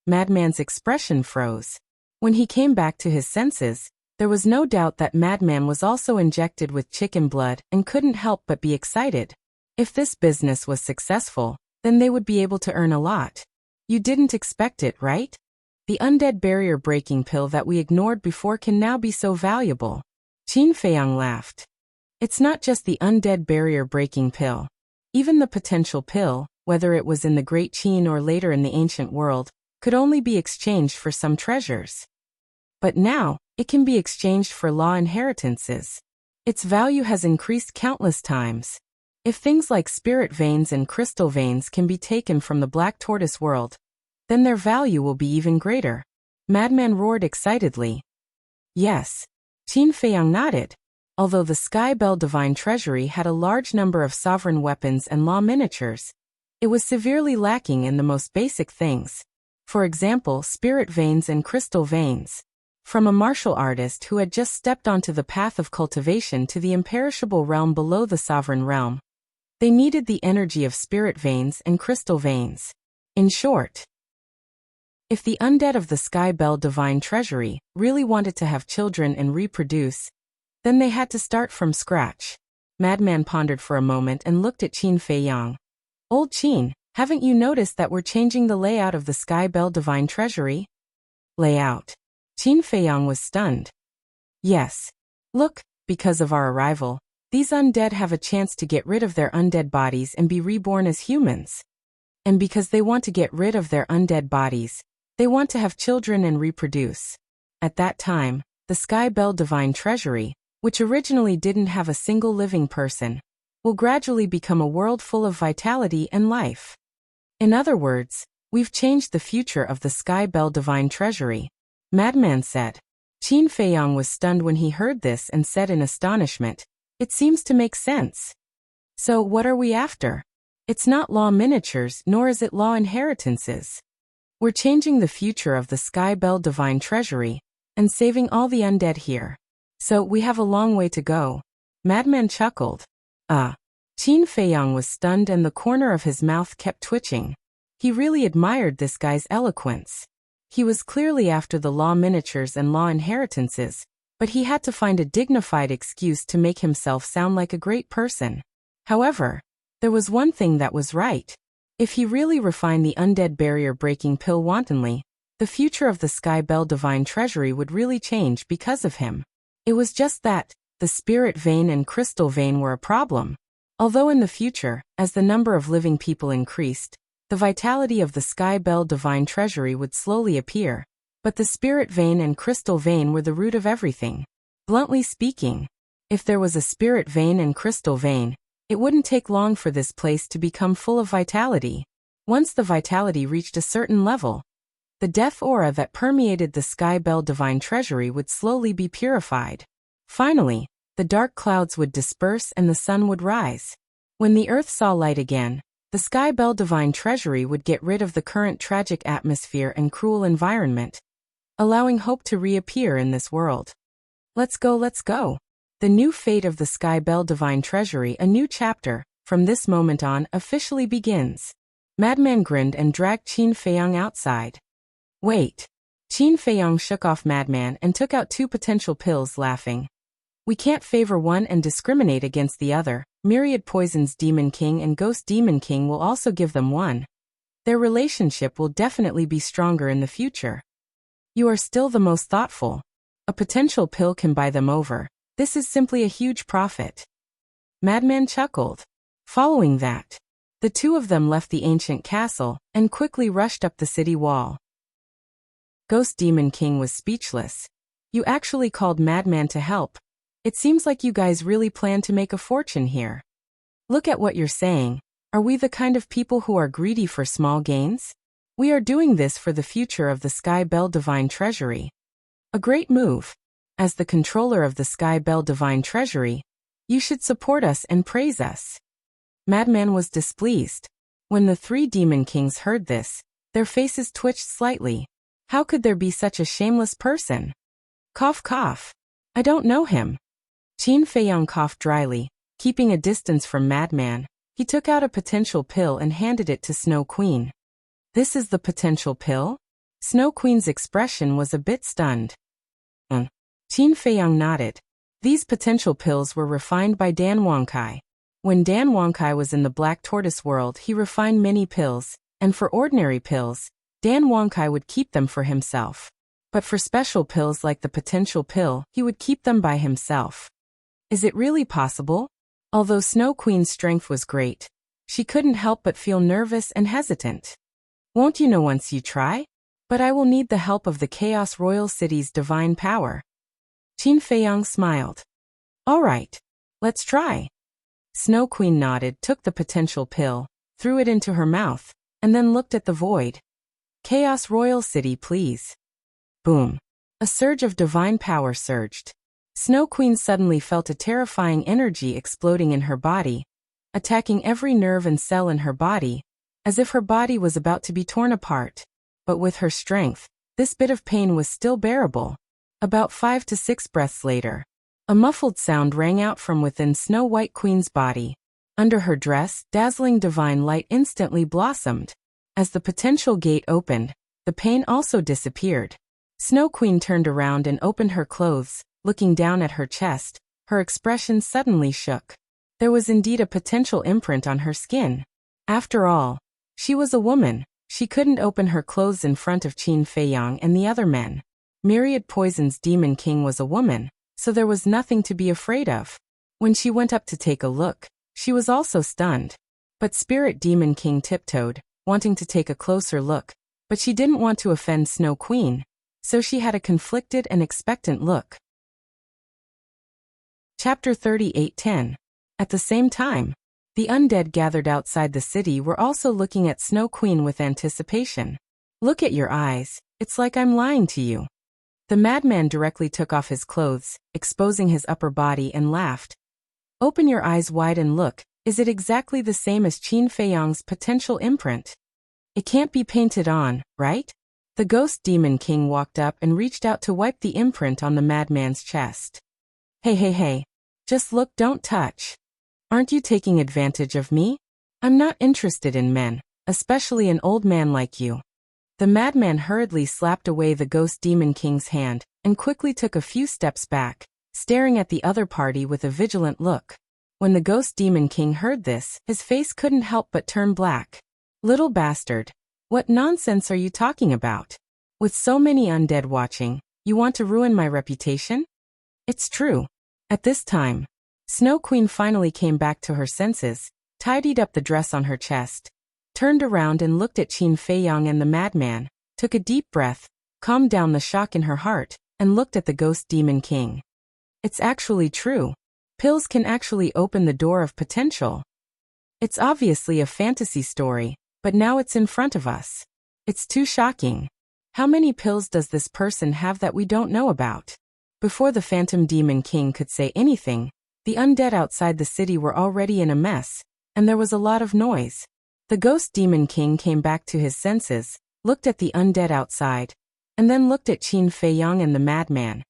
Madman's expression froze. When he came back to his senses, there was no doubt that Madman was also injected with chicken blood and couldn't help but be excited. If this business was successful, then they would be able to earn a lot. You didn't expect it, right? The undead barrier breaking pill that we ignored before can now be so valuable. Qin Feiyang laughed. It's not just the undead barrier breaking pill. Even the potential pill, whether it was in the Great Qin or later in the ancient world, could only be exchanged for some treasures. But now, it can be exchanged for law inheritances. Its value has increased countless times. If things like spirit veins and crystal veins can be taken from the Black Tortoise world, then their value will be even greater. Madman roared excitedly. Yes. Qin Feiyang nodded. Although the Sky Bell Divine Treasury had a large number of sovereign weapons and law miniatures, it was severely lacking in the most basic things. For example, spirit veins and crystal veins. From a martial artist who had just stepped onto the path of cultivation to the imperishable realm below the sovereign realm, they needed the energy of spirit veins and crystal veins. In short, if the undead of the Sky Bell Divine Treasury really wanted to have children and reproduce, then they had to start from scratch. Madman pondered for a moment and looked at Qin Feiyang. Old Qin, haven't you noticed that we're changing the layout of the Sky Bell Divine Treasury? Layout. Qin Feiyang was stunned. Yes. Look, because of our arrival, these undead have a chance to get rid of their undead bodies and be reborn as humans. And because they want to get rid of their undead bodies, they want to have children and reproduce. At that time, the Sky Bell Divine Treasury, which originally didn't have a single living person, will gradually become a world full of vitality and life. In other words, we've changed the future of the Sky Bell Divine Treasury, Madman said. Qin Feiyang was stunned when he heard this and said in astonishment, it seems to make sense. So what are we after? It's not law miniatures nor is it law inheritances. We're changing the future of the Sky Bell Divine Treasury and saving all the undead here. So we have a long way to go. Madman chuckled. Qin Feiyang was stunned and the corner of his mouth kept twitching. He really admired this guy's eloquence. He was clearly after the law miniatures and law inheritances, but he had to find a dignified excuse to make himself sound like a great person. However, there was one thing that was right. If he really refined the undead barrier-breaking pill wantonly, the future of the Sky Bell Divine Treasury would really change because of him. It was just that the spirit vein and crystal vein were a problem. Although in the future, as the number of living people increased, the vitality of the Sky Bell Divine Treasury would slowly appear, but the spirit vein and crystal vein were the root of everything. Bluntly speaking, if there was a spirit vein and crystal vein, it wouldn't take long for this place to become full of vitality. Once the vitality reached a certain level, the death aura that permeated the Sky Bell Divine Treasury would slowly be purified. Finally, the dark clouds would disperse and the sun would rise. When the earth saw light again, the Sky Bell Divine Treasury would get rid of the current tragic atmosphere and cruel environment, allowing hope to reappear in this world. Let's go, let's go. The new fate of the Sky Bell Divine Treasury, a new chapter, from this moment on, officially begins. Madman grinned and dragged Qin Feiyang outside. Wait. Qin Feiyang shook off Madman and took out 2 potential pills, laughing. We can't favor one and discriminate against the other. Myriad Poison's Demon King and Ghost Demon King will also give them one. Their relationship will definitely be stronger in the future. You are still the most thoughtful. A potential pill can buy them over. This is simply a huge profit. Madman chuckled. Following that, the 2 of them left the ancient castle and quickly rushed up the city wall. Ghost Demon King was speechless. You actually called Madman to help. It seems like you guys really plan to make a fortune here. Look at what you're saying. Are we the kind of people who are greedy for small gains? We are doing this for the future of the Sky Bell Divine Treasury. A great move. As the controller of the Sky Bell Divine Treasury, you should support us and praise us. Madman was displeased. When the 3 Demon Kings heard this, their faces twitched slightly. How could there be such a shameless person? Cough cough. I don't know him. Qin Feiyang coughed dryly, keeping a distance from Madman. He took out a potential pill and handed it to Snow Queen. This is the potential pill? Snow Queen's expression was a bit stunned. Qin Feiyang nodded. These potential pills were refined by Dan Wangkai. When Dan Wangkai was in the Black Tortoise world, he refined many pills, and for ordinary pills, Dan Wangkai would keep them for himself. But for special pills like the potential pill, he would keep them by himself. Is it really possible? Although Snow Queen's strength was great, she couldn't help but feel nervous and hesitant. Won't you know once you try? But I will need the help of the Chaos Royal City's divine power. Qin Feiyang smiled. All right, let's try. Snow Queen nodded, took the potential pill, threw it into her mouth, and then looked at the void. Chaos Royal City, please. Boom. A surge of divine power surged. Snow Queen suddenly felt a terrifying energy exploding in her body, attacking every nerve and cell in her body, as if her body was about to be torn apart. But with her strength, this bit of pain was still bearable. About 5 to 6 breaths later, a muffled sound rang out from within Snow White Queen's body. Under her dress, dazzling divine light instantly blossomed. As the potential gate opened, the pain also disappeared. Snow Queen turned around and opened her clothes. Looking down at her chest, her expression suddenly shook. There was indeed a potential imprint on her skin. After all, she was a woman. She couldn't open her clothes in front of Qin Feiyang and the other men. Myriad Poison's Demon King was a woman, so there was nothing to be afraid of. When she went up to take a look, she was also stunned. But Spirit Demon King tiptoed, wanting to take a closer look, but she didn't want to offend Snow Queen, so she had a conflicted and expectant look. Chapter 38:10. At the same time, the undead gathered outside the city were also looking at Snow Queen with anticipation. Look at your eyes, it's like I'm lying to you. The madman directly took off his clothes, exposing his upper body, and laughed. Open your eyes wide and look, is it exactly the same as Qin Feiyang's potential imprint? It can't be painted on, right? The Ghost Demon King walked up and reached out to wipe the imprint on the madman's chest. Hey, just look, don't touch. Aren't you taking advantage of me? I'm not interested in men, especially an old man like you. The madman hurriedly slapped away the Ghost Demon King's hand and quickly took a few steps back, staring at the other party with a vigilant look. When the Ghost Demon King heard this, his face couldn't help but turn black. Little bastard. What nonsense are you talking about? With so many undead watching, you want to ruin my reputation? It's true. At this time, Snow Queen finally came back to her senses, tidied up the dress on her chest, turned around and looked at Qin Feiyang and the madman, took a deep breath, calmed down the shock in her heart, and looked at the Ghost Demon King. It's actually true. Pills can actually open the door of potential. It's obviously a fantasy story, but now it's in front of us. It's too shocking. How many pills does this person have that we don't know about? Before the Phantom Demon King could say anything, the undead outside the city were already in a mess, and there was a lot of noise. The Ghost Demon King came back to his senses, looked at the undead outside, and then looked at Qin Feiyang and the madman,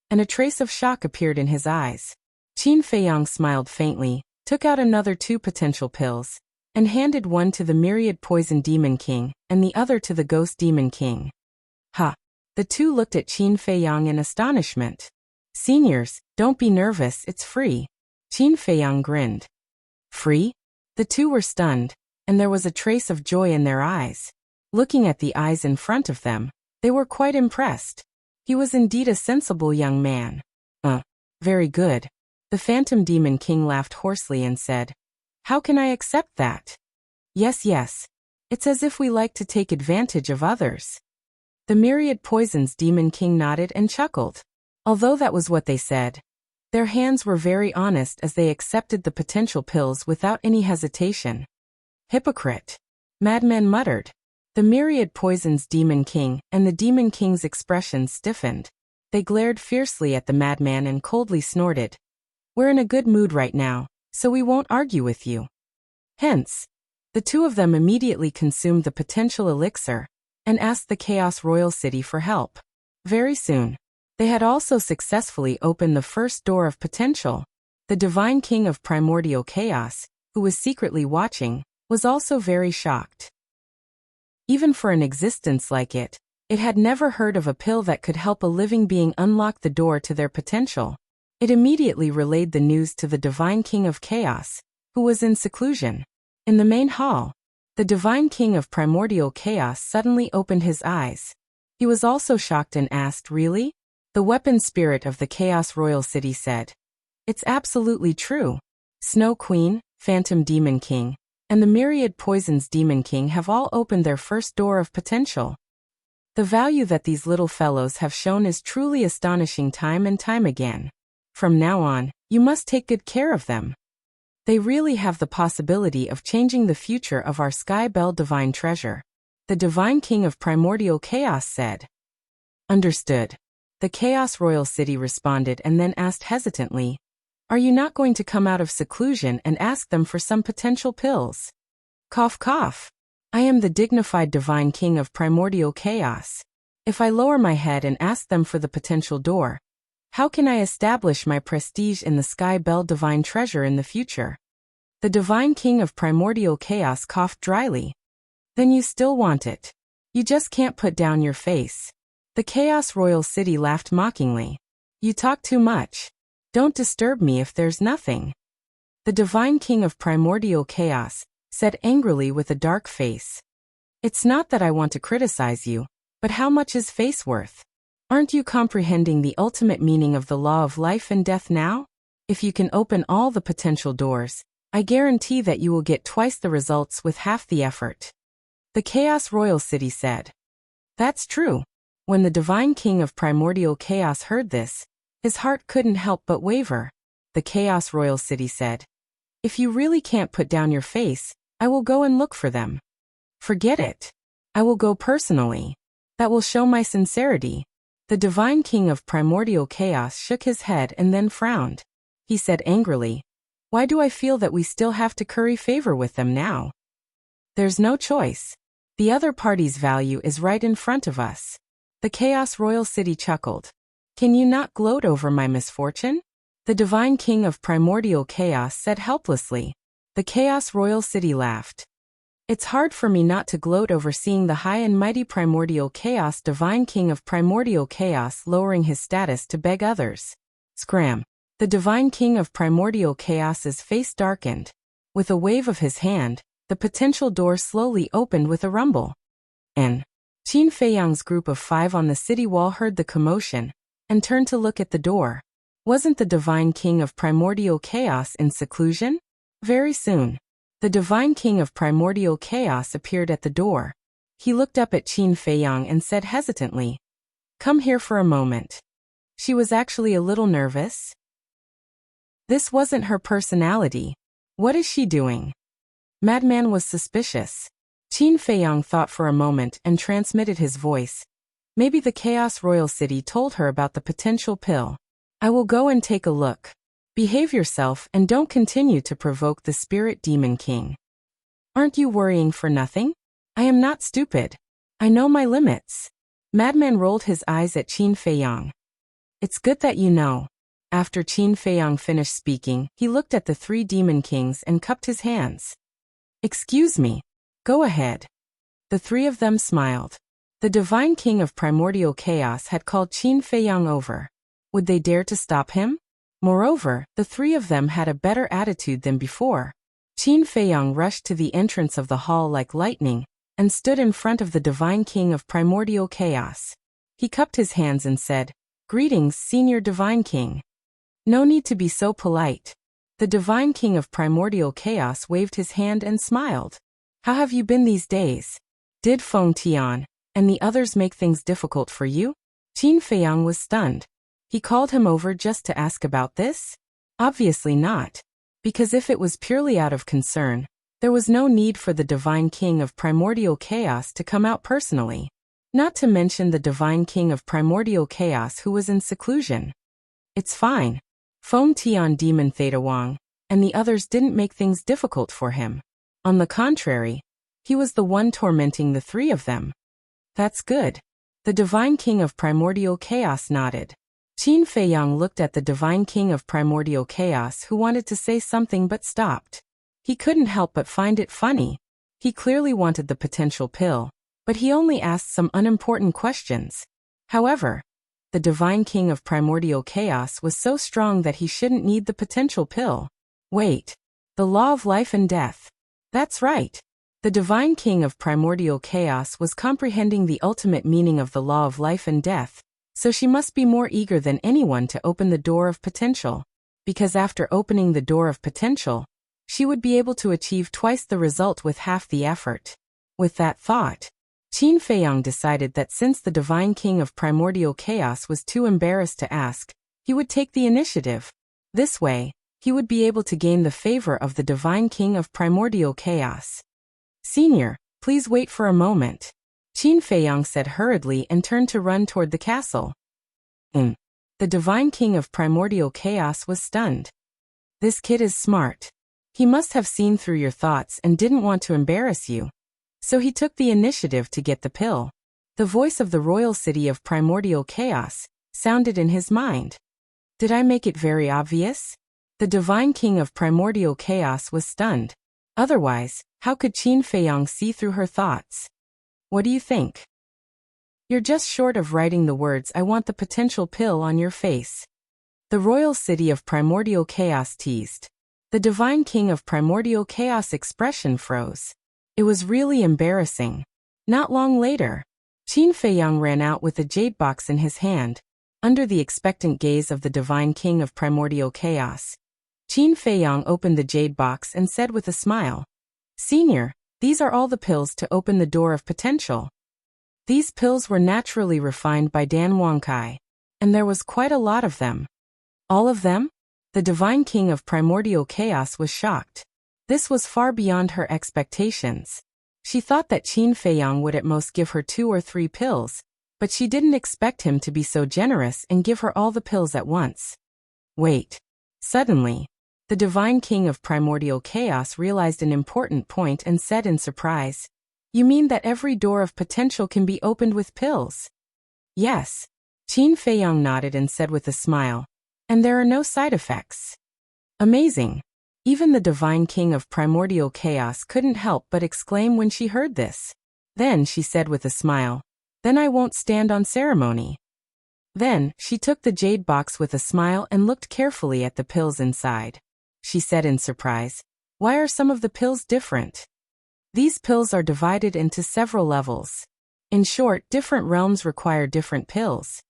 and a trace of shock appeared in his eyes. Qin Feiyang smiled faintly, took out another 2 potential pills, and handed one to the Myriad Poison Demon King and the other to the Ghost Demon King. Ha! The 2 looked at Qin Feiyang in astonishment. Seniors, don't be nervous, it's free. Qin Feiyang grinned. Free? The 2 were stunned, and there was a trace of joy in their eyes. Looking at the eyes in front of them, they were quite impressed. He was indeed a sensible young man. Very good. The Phantom Demon King laughed hoarsely and said, How can I accept that? Yes. It's as if we like to take advantage of others. The Myriad Poisons Demon King nodded and chuckled. Although that was what they said, their hands were very honest as they accepted the potential pills without any hesitation. Hypocrite. Madman muttered. The Myriad Poisons Demon King and the Demon King's expressions stiffened. They glared fiercely at the madman and coldly snorted. We're in a good mood right now, so we won't argue with you. Hence, the 2 of them immediately consumed the potential elixir and asked the Chaos Royal City for help. Very soon, they had also successfully opened the first door of potential. The Divine King of Primordial Chaos, who was secretly watching, was also very shocked. Even for an existence like it had never heard of a pill that could help a living being unlock the door to their potential. It immediately relayed the news to the Divine King of Chaos, who was in seclusion. In the main hall, the Divine King of Primordial Chaos suddenly opened his eyes. He was also shocked and asked, Really? The weapon spirit of the Chaos Royal City said. It's absolutely true. Snow Queen, Phantom Demon King, and the Myriad Poisons Demon King have all opened their first door of potential. The value that these little fellows have shown is truly astonishing time and time again. From now on, you must take good care of them. They really have the possibility of changing the future of our Sky Bell Divine Treasure. The Divine King of Primordial Chaos said. Understood. The Chaos Royal City responded and then asked hesitantly, Are you not going to come out of seclusion and ask them for some potential pills? Cough cough. I am the dignified Divine King of Primordial Chaos. If I lower my head and ask them for the potential door, how can I establish my prestige in the Sky Bell Divine Treasure in the future? The Divine King of Primordial Chaos coughed dryly. Then you still want it. You just can't put down your face. The Chaos Royal City laughed mockingly. You talk too much. Don't disturb me if there's nothing. The Divine King of Primordial Chaos said angrily with a dark face. It's not that I want to criticize you, but how much is face worth? Aren't you comprehending the ultimate meaning of the law of life and death now? If you can open all the potential doors, I guarantee that you will get twice the results with half the effort. The Chaos Royal City said. That's true. When the Divine King of Primordial Chaos heard this, his heart couldn't help but waver. The Chaos Royal City said. If you really can't put down your face, I will go and look for them. Forget it. I will go personally. That will show my sincerity. The Divine King of Primordial Chaos shook his head and then frowned. He said angrily, Why do I feel that we still have to curry favor with them now? There's no choice. The other party's value is right in front of us. The Chaos Royal City chuckled. Can you not gloat over my misfortune? The Divine King of Primordial Chaos said helplessly. The Chaos Royal City laughed. It's hard for me not to gloat over seeing the high and mighty primordial chaos divine king of primordial chaos lowering his status to beg others. Scram. The divine king of primordial chaos's face darkened. With a wave of his hand, the potential door slowly opened with a rumble. And Qin Feiyang's group of 5 on the city wall heard the commotion and turned to look at the door. Wasn't the divine king of primordial chaos in seclusion? Very soon, the divine king of primordial chaos appeared at the door. He looked up at Qin Feiyang and said hesitantly, "Come here for a moment." She was actually a little nervous. This wasn't her personality. What is she doing? Madman was suspicious. Qin Feiyang thought for a moment and transmitted his voice. Maybe the Chaos Royal City told her about the potential pill. I will go and take a look. Behave yourself and don't continue to provoke the Spirit Demon King. Aren't you worrying for nothing? I am not stupid. I know my limits. Madman rolled his eyes at Qin Feiyang. It's good that you know. After Qin Feiyang finished speaking, he looked at the 3 demon kings and cupped his hands. Excuse me. Go ahead. The 3 of them smiled. The divine king of primordial chaos had called Qin Feiyang over. Would they dare to stop him? Moreover, the 3 of them had a better attitude than before. Qin Feiyang rushed to the entrance of the hall like lightning and stood in front of the divine king of primordial chaos. He cupped his hands and said, "Greetings, senior divine king." No need to be so polite. The divine king of primordial chaos waved his hand and smiled. How have you been these days? Did Feng Tian and the others make things difficult for you? Qin Feiyang was stunned. He called him over just to ask about this? Obviously not. Because if it was purely out of concern, there was no need for the divine king of primordial chaos to come out personally. Not to mention the divine king of primordial chaos who was in seclusion. It's fine. Feng Tian Demon Theta Wang and the others didn't make things difficult for him. On the contrary, he was the one tormenting the 3 of them. That's good. The divine king of primordial chaos nodded. Qin Feiyang looked at the divine king of primordial chaos who wanted to say something but stopped. He couldn't help but find it funny. He clearly wanted the potential pill, but he only asked some unimportant questions. However, the divine king of primordial chaos was so strong that he shouldn't need the potential pill. Wait. The law of life and death. That's right. The divine king of primordial chaos was comprehending the ultimate meaning of the law of life and death, so she must be more eager than anyone to open the door of potential. Because after opening the door of potential, she would be able to achieve twice the result with half the effort. With that thought, Qin Feiyang decided that since the divine king of primordial chaos was too embarrassed to ask, he would take the initiative. This way, he would be able to gain the favor of the divine king of primordial chaos. Senior, please wait for a moment. Qin Feiyang said hurriedly and turned to run toward the castle. The divine king of primordial chaos was stunned. This kid is smart. He must have seen through your thoughts and didn't want to embarrass you. So he took the initiative to get the pill. The voice of the royal city of primordial chaos sounded in his mind. Did I make it very obvious? The divine king of primordial chaos was stunned. Otherwise, how could Qin Feiyang see through her thoughts? What do you think? You're just short of writing the words "I want the potential pill" on your face. The royal city of primordial chaos teased. The divine king of primordial chaos expression froze. It was really embarrassing. Not long later, Qin Feiyang ran out with a jade box in his hand, under the expectant gaze of the divine king of primordial chaos. Qin Feiyang opened the jade box and said with a smile, "Senior, these are all the pills to open the door of potential." These pills were naturally refined by Dan Wangkai, and there was quite a lot of them. All of them? The divine king of primordial chaos was shocked. This was far beyond her expectations. She thought that Qin Feiyang would at most give her 2 or 3 pills, but she didn't expect him to be so generous and give her all the pills at once. Wait. Suddenly, the divine king of primordial chaos realized an important point and said in surprise, "You mean that every door of potential can be opened with pills?" "Yes." Qin Feiyang nodded and said with a smile, "And there are no side effects." "Amazing. Even the divine king of primordial chaos couldn't help but exclaim when she heard this. Then she said with a smile, "Then I won't stand on ceremony." Then, she took the jade box with a smile and looked carefully at the pills inside. She said in surprise, "Why are some of the pills different?" These pills are divided into several levels. In short, different realms require different pills.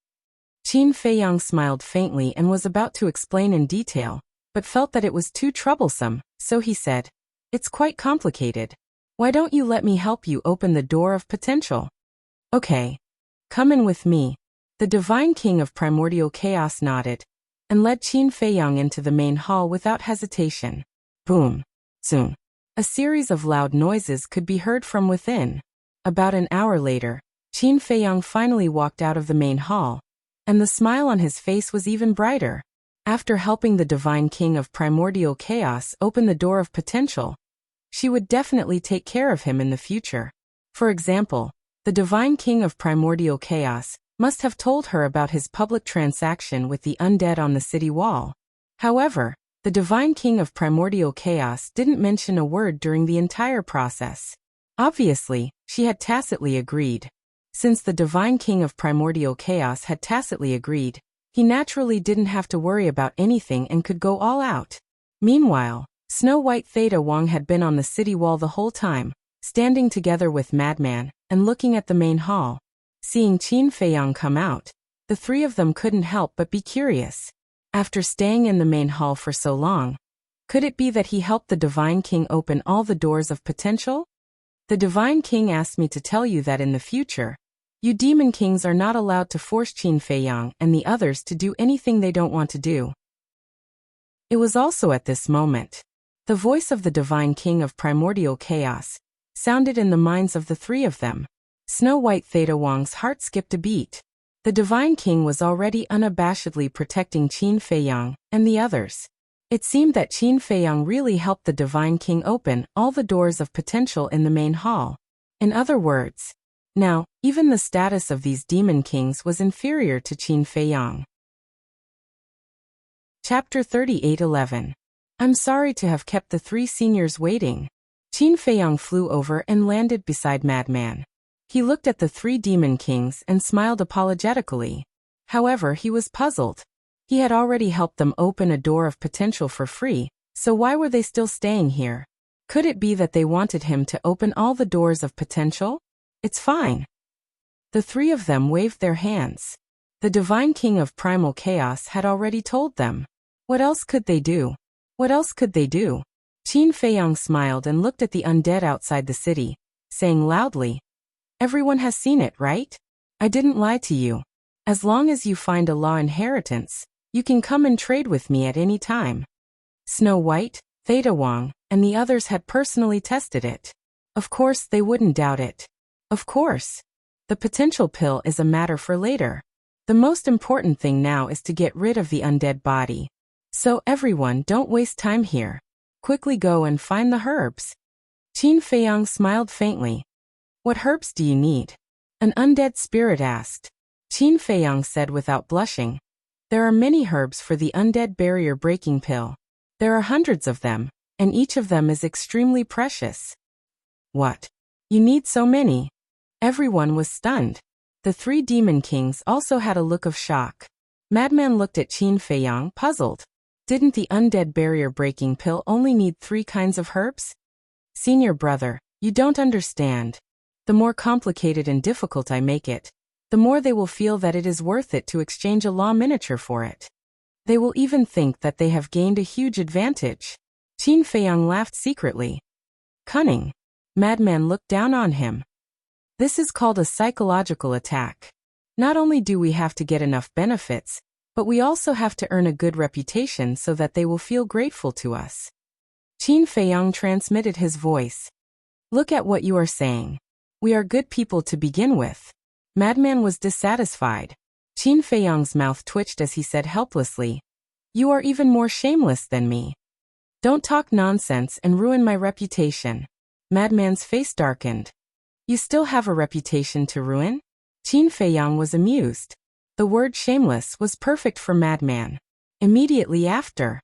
Qin Feiyang smiled faintly and was about to explain in detail, but felt that it was too troublesome, so he said, "It's quite complicated. Why don't you let me help you open the door of potential?" "Okay. Come in with me." The divine king of primordial chaos nodded, and led Qin Feiyang into the main hall without hesitation. Boom. Soon. A series of loud noises could be heard from within. About an hour later, Qin Feiyang finally walked out of the main hall, and the smile on his face was even brighter. After helping the divine king of primordial chaos open the door of potential, she would definitely take care of him in the future. For example, the divine king of primordial chaos must have told her about his public transaction with the undead on the city wall. However, the divine king of primordial chaos didn't mention a word during the entire process. Obviously, she had tacitly agreed. Since the divine king of primordial chaos had tacitly agreed, he naturally didn't have to worry about anything and could go all out. Meanwhile, Snow White Theta Wong had been on the city wall the whole time, standing together with Madman, and looking at the main hall. Seeing Qin Feiyang come out, the three of them couldn't help but be curious. After staying in the main hall for so long, could it be that he helped the divine king open all the doors of potential? The divine king asked me to tell you that in the future, you demon kings are not allowed to force Qin Feiyang and the others to do anything they don't want to do. It was also at this moment. The voice of the divine king of primordial chaos sounded in the minds of the three of them. Snow White Theta Wong's heart skipped a beat. The divine king was already unabashedly protecting Qin Feiyang and the others. It seemed that Qin Feiyang really helped the divine king open all the doors of potential in the main hall. In other words, now, even the status of these demon kings was inferior to Qin Feiyang. Chapter 38:11. I'm sorry to have kept the three seniors waiting. Qin Feiyang flew over and landed beside Madman. He looked at the three demon kings and smiled apologetically. However, he was puzzled. He had already helped them open a door of potential for free, so why were they still staying here? Could it be that they wanted him to open all the doors of potential? It's fine. The three of them waved their hands. The divine king of primal chaos had already told them. What else could they do? What else could they do? Qin Feiyang smiled and looked at the undead outside the city, saying loudly, "Everyone has seen it, right? I didn't lie to you. As long as you find a law inheritance, you can come and trade with me at any time." Snow White, Theta Wong, and the others had personally tested it. Of course, they wouldn't doubt it. Of course. The potential pill is a matter for later. The most important thing now is to get rid of the undead body. So everyone, don't waste time here. Quickly go and find the herbs. Qin Feiyang smiled faintly. What herbs do you need? An undead spirit asked. Qin Feiyang said without blushing. There are many herbs for the undead barrier breaking pill. There are hundreds of them, and each of them is extremely precious. What? You need so many? Everyone was stunned. The three demon kings also had a look of shock. Madman looked at Qin Feiyang, puzzled. Didn't the undead barrier breaking pill only need 3 kinds of herbs? Senior brother, you don't understand. The more complicated and difficult I make it, the more they will feel that it is worth it to exchange a law miniature for it. They will even think that they have gained a huge advantage. Qin Feiyang laughed secretly. Cunning. Madman looked down on him. This is called a psychological attack. Not only do we have to get enough benefits, but we also have to earn a good reputation so that they will feel grateful to us. Qin Feiyang transmitted his voice. Look at what you are saying. We are good people to begin with. Madman was dissatisfied. Qin Feiyang's mouth twitched as he said helplessly, You are even more shameless than me. Don't talk nonsense and ruin my reputation. Madman's face darkened. You still have a reputation to ruin? Qin Feiyang was amused. The word shameless was perfect for Madman. Immediately after,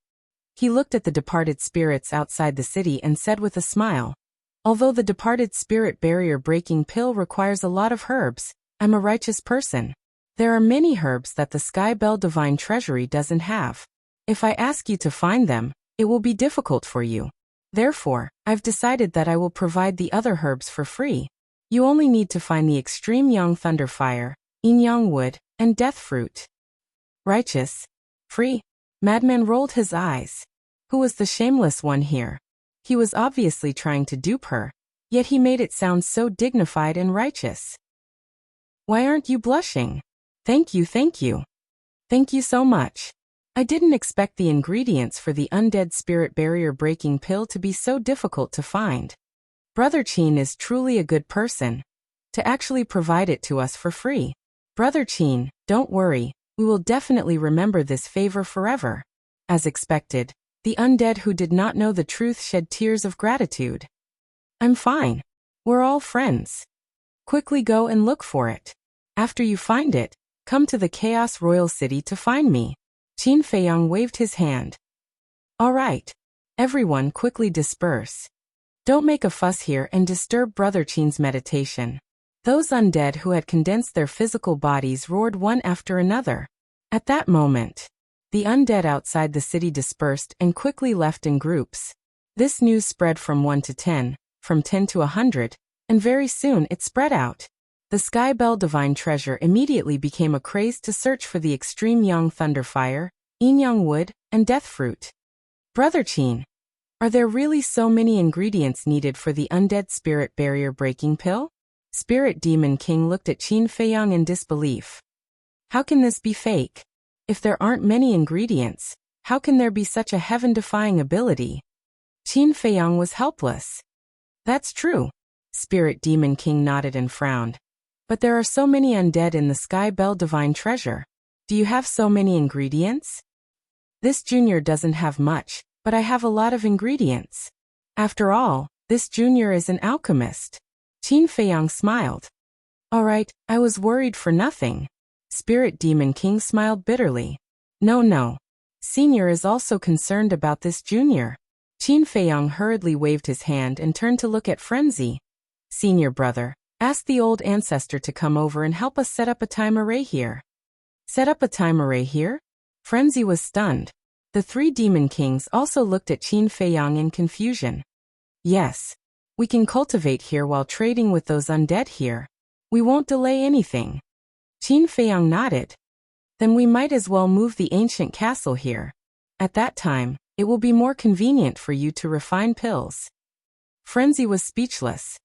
He looked at the departed spirits outside the city and said with a smile, "Although the departed spirit barrier-breaking pill requires a lot of herbs, I'm a righteous person. There are many herbs that the Sky Bell Divine Treasury doesn't have. If I ask you to find them, it will be difficult for you. Therefore, I've decided that I will provide the other herbs for free. You only need to find the extreme young thunder fire, yin yang wood, and death fruit." Righteous? Free? Madman rolled his eyes. Who was the shameless one here? He was obviously trying to dupe her, yet he made it sound so dignified and righteous. "Why aren't you blushing? Thank you, thank you. Thank you so much. I didn't expect the ingredients for the undead spirit barrier-breaking pill to be so difficult to find. Brother Qin is truly a good person to actually provide it to us for free. Brother Qin, don't worry, we will definitely remember this favor forever." As expected, the undead who did not know the truth shed tears of gratitude. "I'm fine. We're all friends. Quickly go and look for it. After you find it, come to the Chaos Royal City to find me." Qin Feiyang waved his hand. "All right. Everyone quickly disperse. Don't make a fuss here and disturb Brother Qin's meditation." Those undead who had condensed their physical bodies roared one after another. At that moment, the undead outside the city dispersed and quickly left in groups. This news spread from 1 to 10, from 10 to 100, and very soon it spread out. The Sky Bell Divine Treasure immediately became a craze to search for the extreme young thunder fire, yin yang wood, and death fruit. "Brother Qin, are there really so many ingredients needed for the undead spirit barrier-breaking pill?" Spirit Demon King looked at Qin Feiyang in disbelief. "How can this be fake? If there aren't many ingredients, how can there be such a heaven-defying ability?" Qin Feiyang was helpless. "That's true." Spirit Demon King nodded and frowned. "But there are so many undead in the Sky Bell Divine Treasure. Do you have so many ingredients?" "This junior doesn't have much, but I have a lot of ingredients. After all, this junior is an alchemist." Qin Feiyang smiled. "All right, I was worried for nothing." Spirit Demon King smiled bitterly. No. Senior is also concerned about this junior." Qin Feiyang hurriedly waved his hand and turned to look at Frenzy. "Senior brother, ask the old ancestor to come over and help us set up a time array here." "Set up a time array here?" Frenzy was stunned. The three Demon Kings also looked at Qin Feiyang in confusion. "Yes. We can cultivate here while trading with those undead here. We won't delay anything." Qin Feiyang nodded. "Then we might as well move the ancient castle here. At that time, it will be more convenient for you to refine pills." Frenzy was speechless.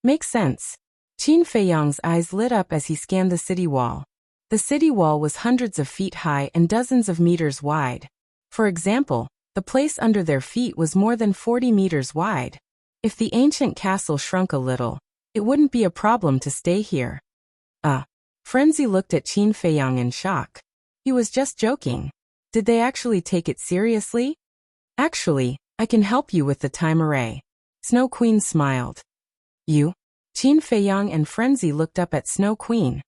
"Makes sense." Qin Feiyang's eyes lit up as he scanned the city wall. The city wall was hundreds of feet high and dozens of meters wide. For example, the place under their feet was more than 40 meters wide. If the ancient castle shrunk a little, it wouldn't be a problem to stay here. Frenzy looked at Qin Feiyang in shock. He was just joking. Did they actually take it seriously? "Actually, I can help you with the time array." Snow Queen smiled. "You?" Qin Feiyang and Frenzy looked up at Snow Queen.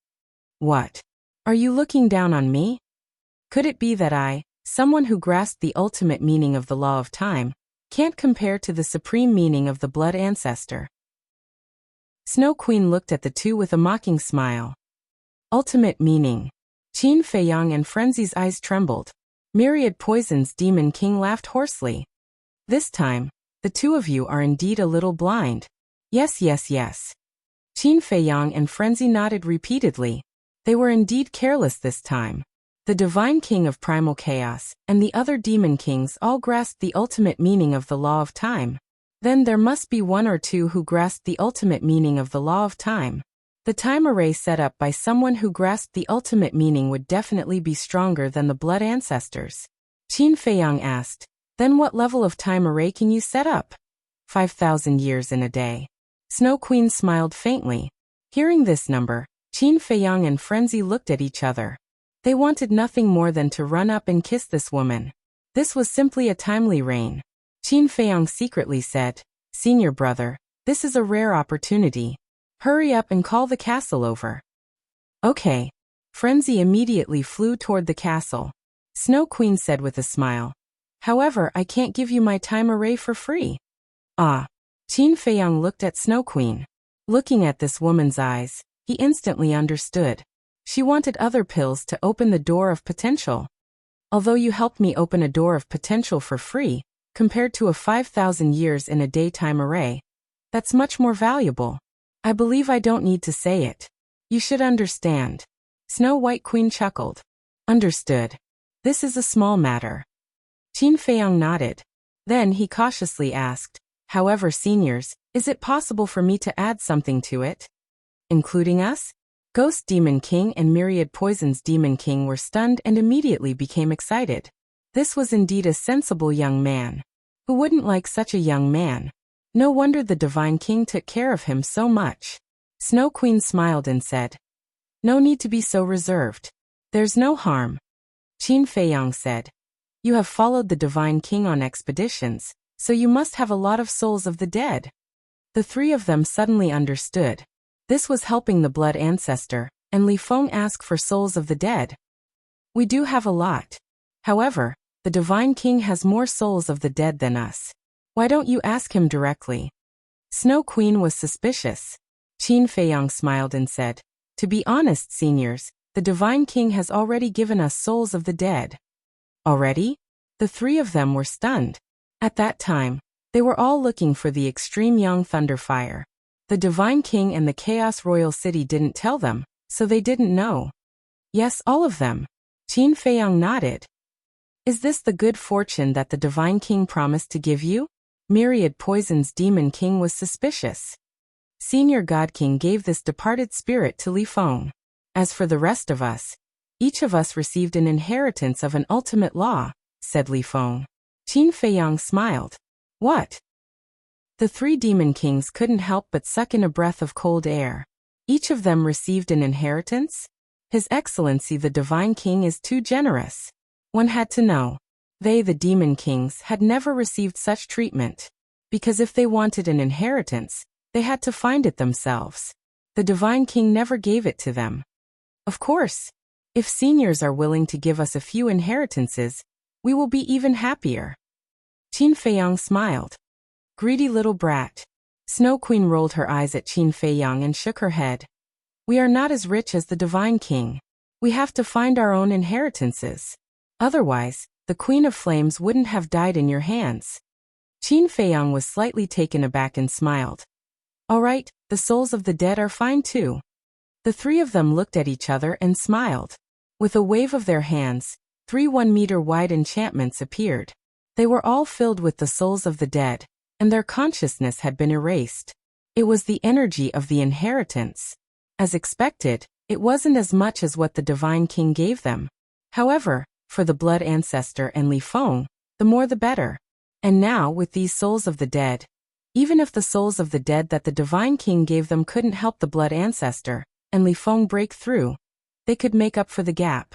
"What? Are you looking down on me? Could it be that I, someone who grasped the ultimate meaning of the law of time, can't compare to the supreme meaning of the blood ancestor?" Snow Queen looked at the two with a mocking smile. "Ultimate meaning." Qin Feiyang and Frenzy's eyes trembled. Myriad Poison's Demon King laughed hoarsely. "This time, the two of you are indeed a little blind." Yes. Qin Feiyang and Frenzy nodded repeatedly. They were indeed careless this time. The Divine King of Primal Chaos and the other Demon Kings all grasped the ultimate meaning of the law of time. Then there must be one or two who grasped the ultimate meaning of the law of time. The time array set up by someone who grasped the ultimate meaning would definitely be stronger than the blood ancestors. Qin Feiyang asked, "Then what level of time array can you set up?" 5,000 years in a day. Snow Queen smiled faintly. Hearing this number, Qin Feiyang and Frenzy looked at each other. They wanted nothing more than to run up and kiss this woman. This was simply a timely reign. Qin Feiyang secretly said, "Senior brother, this is a rare opportunity. Hurry up and call the castle over." "Okay." Frenzy immediately flew toward the castle. Snow Queen said with a smile, However, I can't give you my time array for free. Ah. Qin Feiyang looked at Snow Queen. Looking at this woman's eyes, he instantly understood. She wanted other pills to open the door of potential. Although you helped me open a door of potential for free, compared to a 5,000 years in a daytime array, that's much more valuable. I believe I don't need to say it. You should understand. Snow White Queen chuckled. Understood. This is a small matter. Qin Feiyang nodded. Then he cautiously asked, however, seniors, is it possible for me to add something to it? Including us? Ghost Demon King and Myriad Poisons Demon King were stunned and immediately became excited. This was indeed a sensible young man. Who wouldn't like such a young man? No wonder the Divine King took care of him so much. Snow Queen smiled and said, no need to be so reserved. There's no harm. Qin Feiyang said, you have followed the Divine King on expeditions, so you must have a lot of souls of the dead. The three of them suddenly understood. This was helping the blood ancestor, and Li Feng asked for souls of the dead. We do have a lot. However, the Divine King has more souls of the dead than us. Why don't you ask him directly? Snow Queen was suspicious. Qin Feiyang smiled and said, to be honest, seniors, the Divine King has already given us souls of the dead. Already? The three of them were stunned. At that time, they were all looking for the extreme young Thunderfire. The Divine King and the Chaos Royal City didn't tell them, so they didn't know. Yes, all of them. Qin Feiyang nodded. Is this the good fortune that the Divine King promised to give you? Myriad Poisons Demon King was suspicious. Senior God King gave this departed spirit to Li Feng. As for the rest of us, each of us received an inheritance of an ultimate law, said Li Feng. Qin Feiyang smiled. What? The three demon kings couldn't help but suck in a breath of cold air. Each of them received an inheritance? His Excellency the Divine King is too generous. One had to know. They, the demon kings, had never received such treatment. Because if they wanted an inheritance, they had to find it themselves. The Divine King never gave it to them. Of course. If seniors are willing to give us a few inheritances, we will be even happier. Qin Feiyang smiled. Greedy little brat. Snow Queen rolled her eyes at Qin Feiyang and shook her head. We are not as rich as the Divine King. We have to find our own inheritances. Otherwise, the Queen of Flames wouldn't have died in your hands. Qin Feiyang was slightly taken aback and smiled. All right, the souls of the dead are fine too. The three of them looked at each other and smiled. With a wave of their hands, 3 1-meter-wide enchantments appeared. They were all filled with the souls of the dead, and their consciousness had been erased. It was the energy of the inheritance. As expected, it wasn't as much as what the Divine King gave them. However, for the Blood Ancestor and Li Feng, the more the better. And now, with these souls of the dead, even if the souls of the dead that the Divine King gave them couldn't help the Blood Ancestor and Li Feng break through, they could make up for the gap.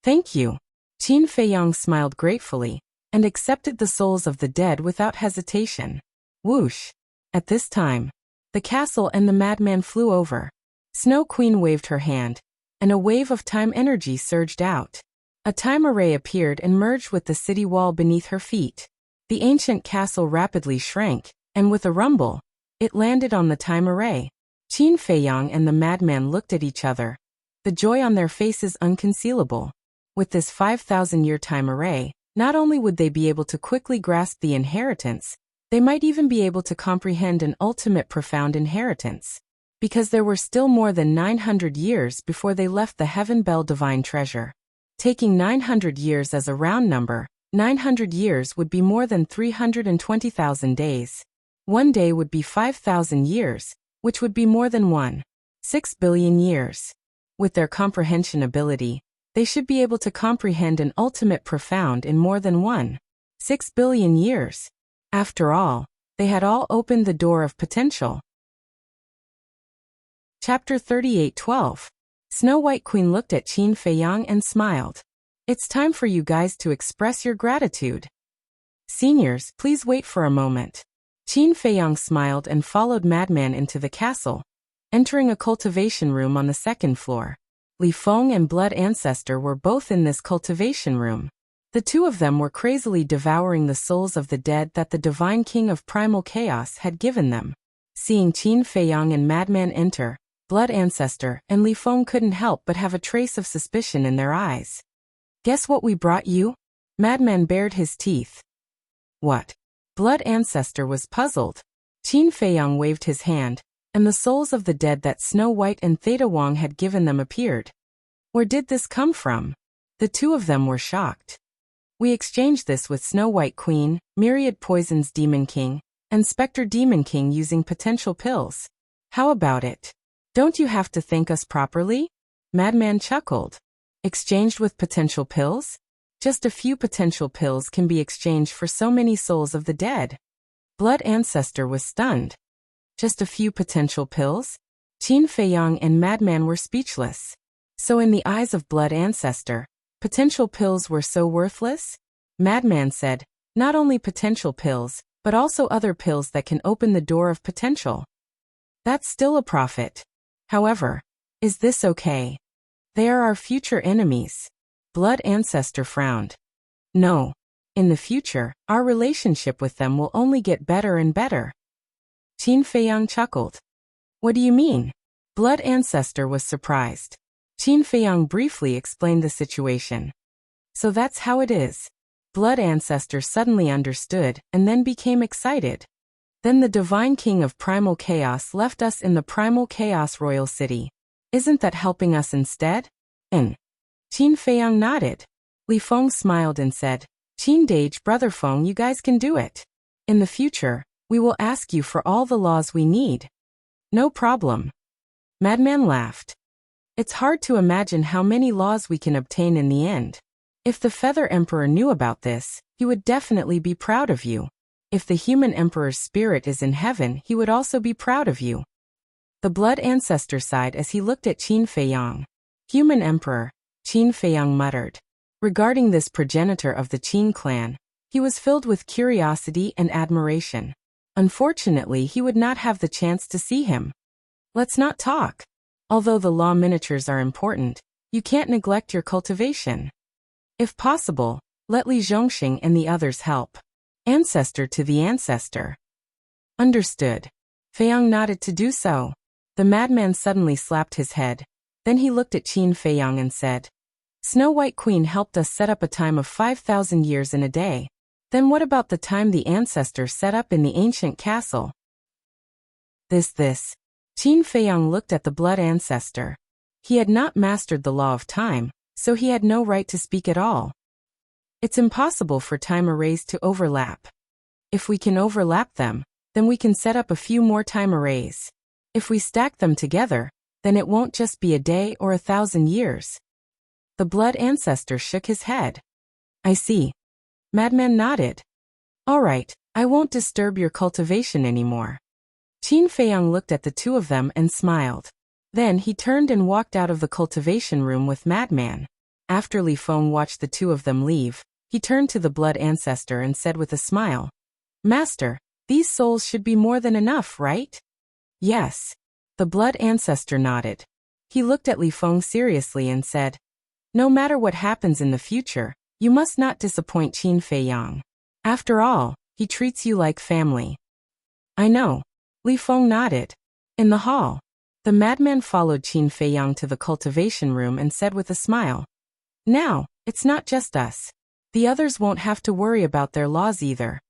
Thank you. Qin Feiyang smiled gratefully and accepted the souls of the dead without hesitation. Whoosh! At this time, the castle and the madman flew over. Snow Queen waved her hand, and a wave of time energy surged out. A time array appeared and merged with the city wall beneath her feet. The ancient castle rapidly shrank, and with a rumble, it landed on the time array. Qin Feiyang and the madman looked at each other. The joy on their faces unconcealable. With this 5,000-year time array, not only would they be able to quickly grasp the inheritance, they might even be able to comprehend an ultimate profound inheritance. Because there were still more than 900 years before they left the Heaven Bell Divine Treasure. Taking 900 years as a round number, 900 years would be more than 320,000 days. One day would be 5,000 years, which would be more than 6 billion years. With their comprehension ability, they should be able to comprehend an ultimate profound in more than 6 billion years. After all, they had all opened the door of potential. Chapter 38:12. Snow White Queen looked at Qin Feiyang and smiled. It's time for you guys to express your gratitude. Seniors, please wait for a moment. Qin Feiyang smiled and followed Madman into the castle, entering a cultivation room on the second floor. Li Feng and Blood Ancestor were both in this cultivation room. The two of them were crazily devouring the souls of the dead that the Divine King of Primal Chaos had given them. Seeing Qin Feiyang and Madman enter, Blood Ancestor and Li Feng couldn't help but have a trace of suspicion in their eyes. "Guess what we brought you?" Madman bared his teeth. "What?" Blood Ancestor was puzzled. Qin Feiyang waved his hand, and the souls of the dead that Snow White and Theta Wong had given them appeared. Where did this come from? The two of them were shocked. "We exchanged this with Snow White Queen, Myriad Poisons Demon King, and Spectre Demon King using potential pills. How about it? Don't you have to thank us properly?" Madman chuckled. "Exchanged with potential pills? Just a few potential pills can be exchanged for so many souls of the dead." Blood Ancestor was stunned. Just a few potential pills? Qin Feiyang and Madman were speechless. So in the eyes of Blood Ancestor, potential pills were so worthless? Madman said, "Not only potential pills, but also other pills that can open the door of potential. That's still a profit. However, is this okay? They are our future enemies." Blood Ancestor frowned. "No. In the future, our relationship with them will only get better and better." Qin Feiyang chuckled. "What do you mean?" Blood Ancestor was surprised. Qin Feiyang briefly explained the situation. "So that's how it is." Blood Ancestor suddenly understood and then became excited. "Then the Divine King of Primal Chaos left us in the Primal Chaos Royal City. Isn't that helping us instead?" "And?" Qin Feiyang nodded. Li Feng smiled and said, "Qin Dage, Brother Feng, you guys can do it. In the future, we will ask you for all the laws we need." "No problem." Madman laughed. "It's hard to imagine how many laws we can obtain in the end. If the Feather Emperor knew about this, he would definitely be proud of you. If the Human Emperor's spirit is in heaven, he would also be proud of you." The Blood Ancestor sighed as he looked at Qin Feiyang. "Human Emperor," Qin Feiyang muttered. Regarding this progenitor of the Qin clan, he was filled with curiosity and admiration. Unfortunately, he would not have the chance to see him. "Let's not talk. Although the law miniatures are important, you can't neglect your cultivation. If possible, let Li Zhongxing and the others help. Ancestor to the ancestor." "Understood." Feiyang nodded to do so. The madman suddenly slapped his head. Then he looked at Qin Feiyang and said, "Snow White Queen helped us set up a time of 5,000 years in a day. Then what about the time the ancestor set up in the ancient castle?" This. Qin Feiyang looked at the Blood Ancestor. He had not mastered the law of time, so he had no right to speak at all. "It's impossible for time arrays to overlap. If we can overlap them, then we can set up a few more time arrays. If we stack them together, then it won't just be a day or 1,000 years." The Blood Ancestor shook his head. "I see." Madman nodded. "All right, I won't disturb your cultivation anymore." Qin Feiyang looked at the two of them and smiled. Then he turned and walked out of the cultivation room with Madman. After Li Feng watched the two of them leave, he turned to the Blood Ancestor and said with a smile, "Master, these souls should be more than enough, right?" "Yes." The Blood Ancestor nodded. He looked at Li Feng seriously and said, "No matter what happens in the future, you must not disappoint Qin Feiyang. After all, he treats you like family." "I know." Li Feng nodded. In the hall, the madman followed Qin Feiyang to the cultivation room and said with a smile, "Now, it's not just us. The others won't have to worry about their laws either."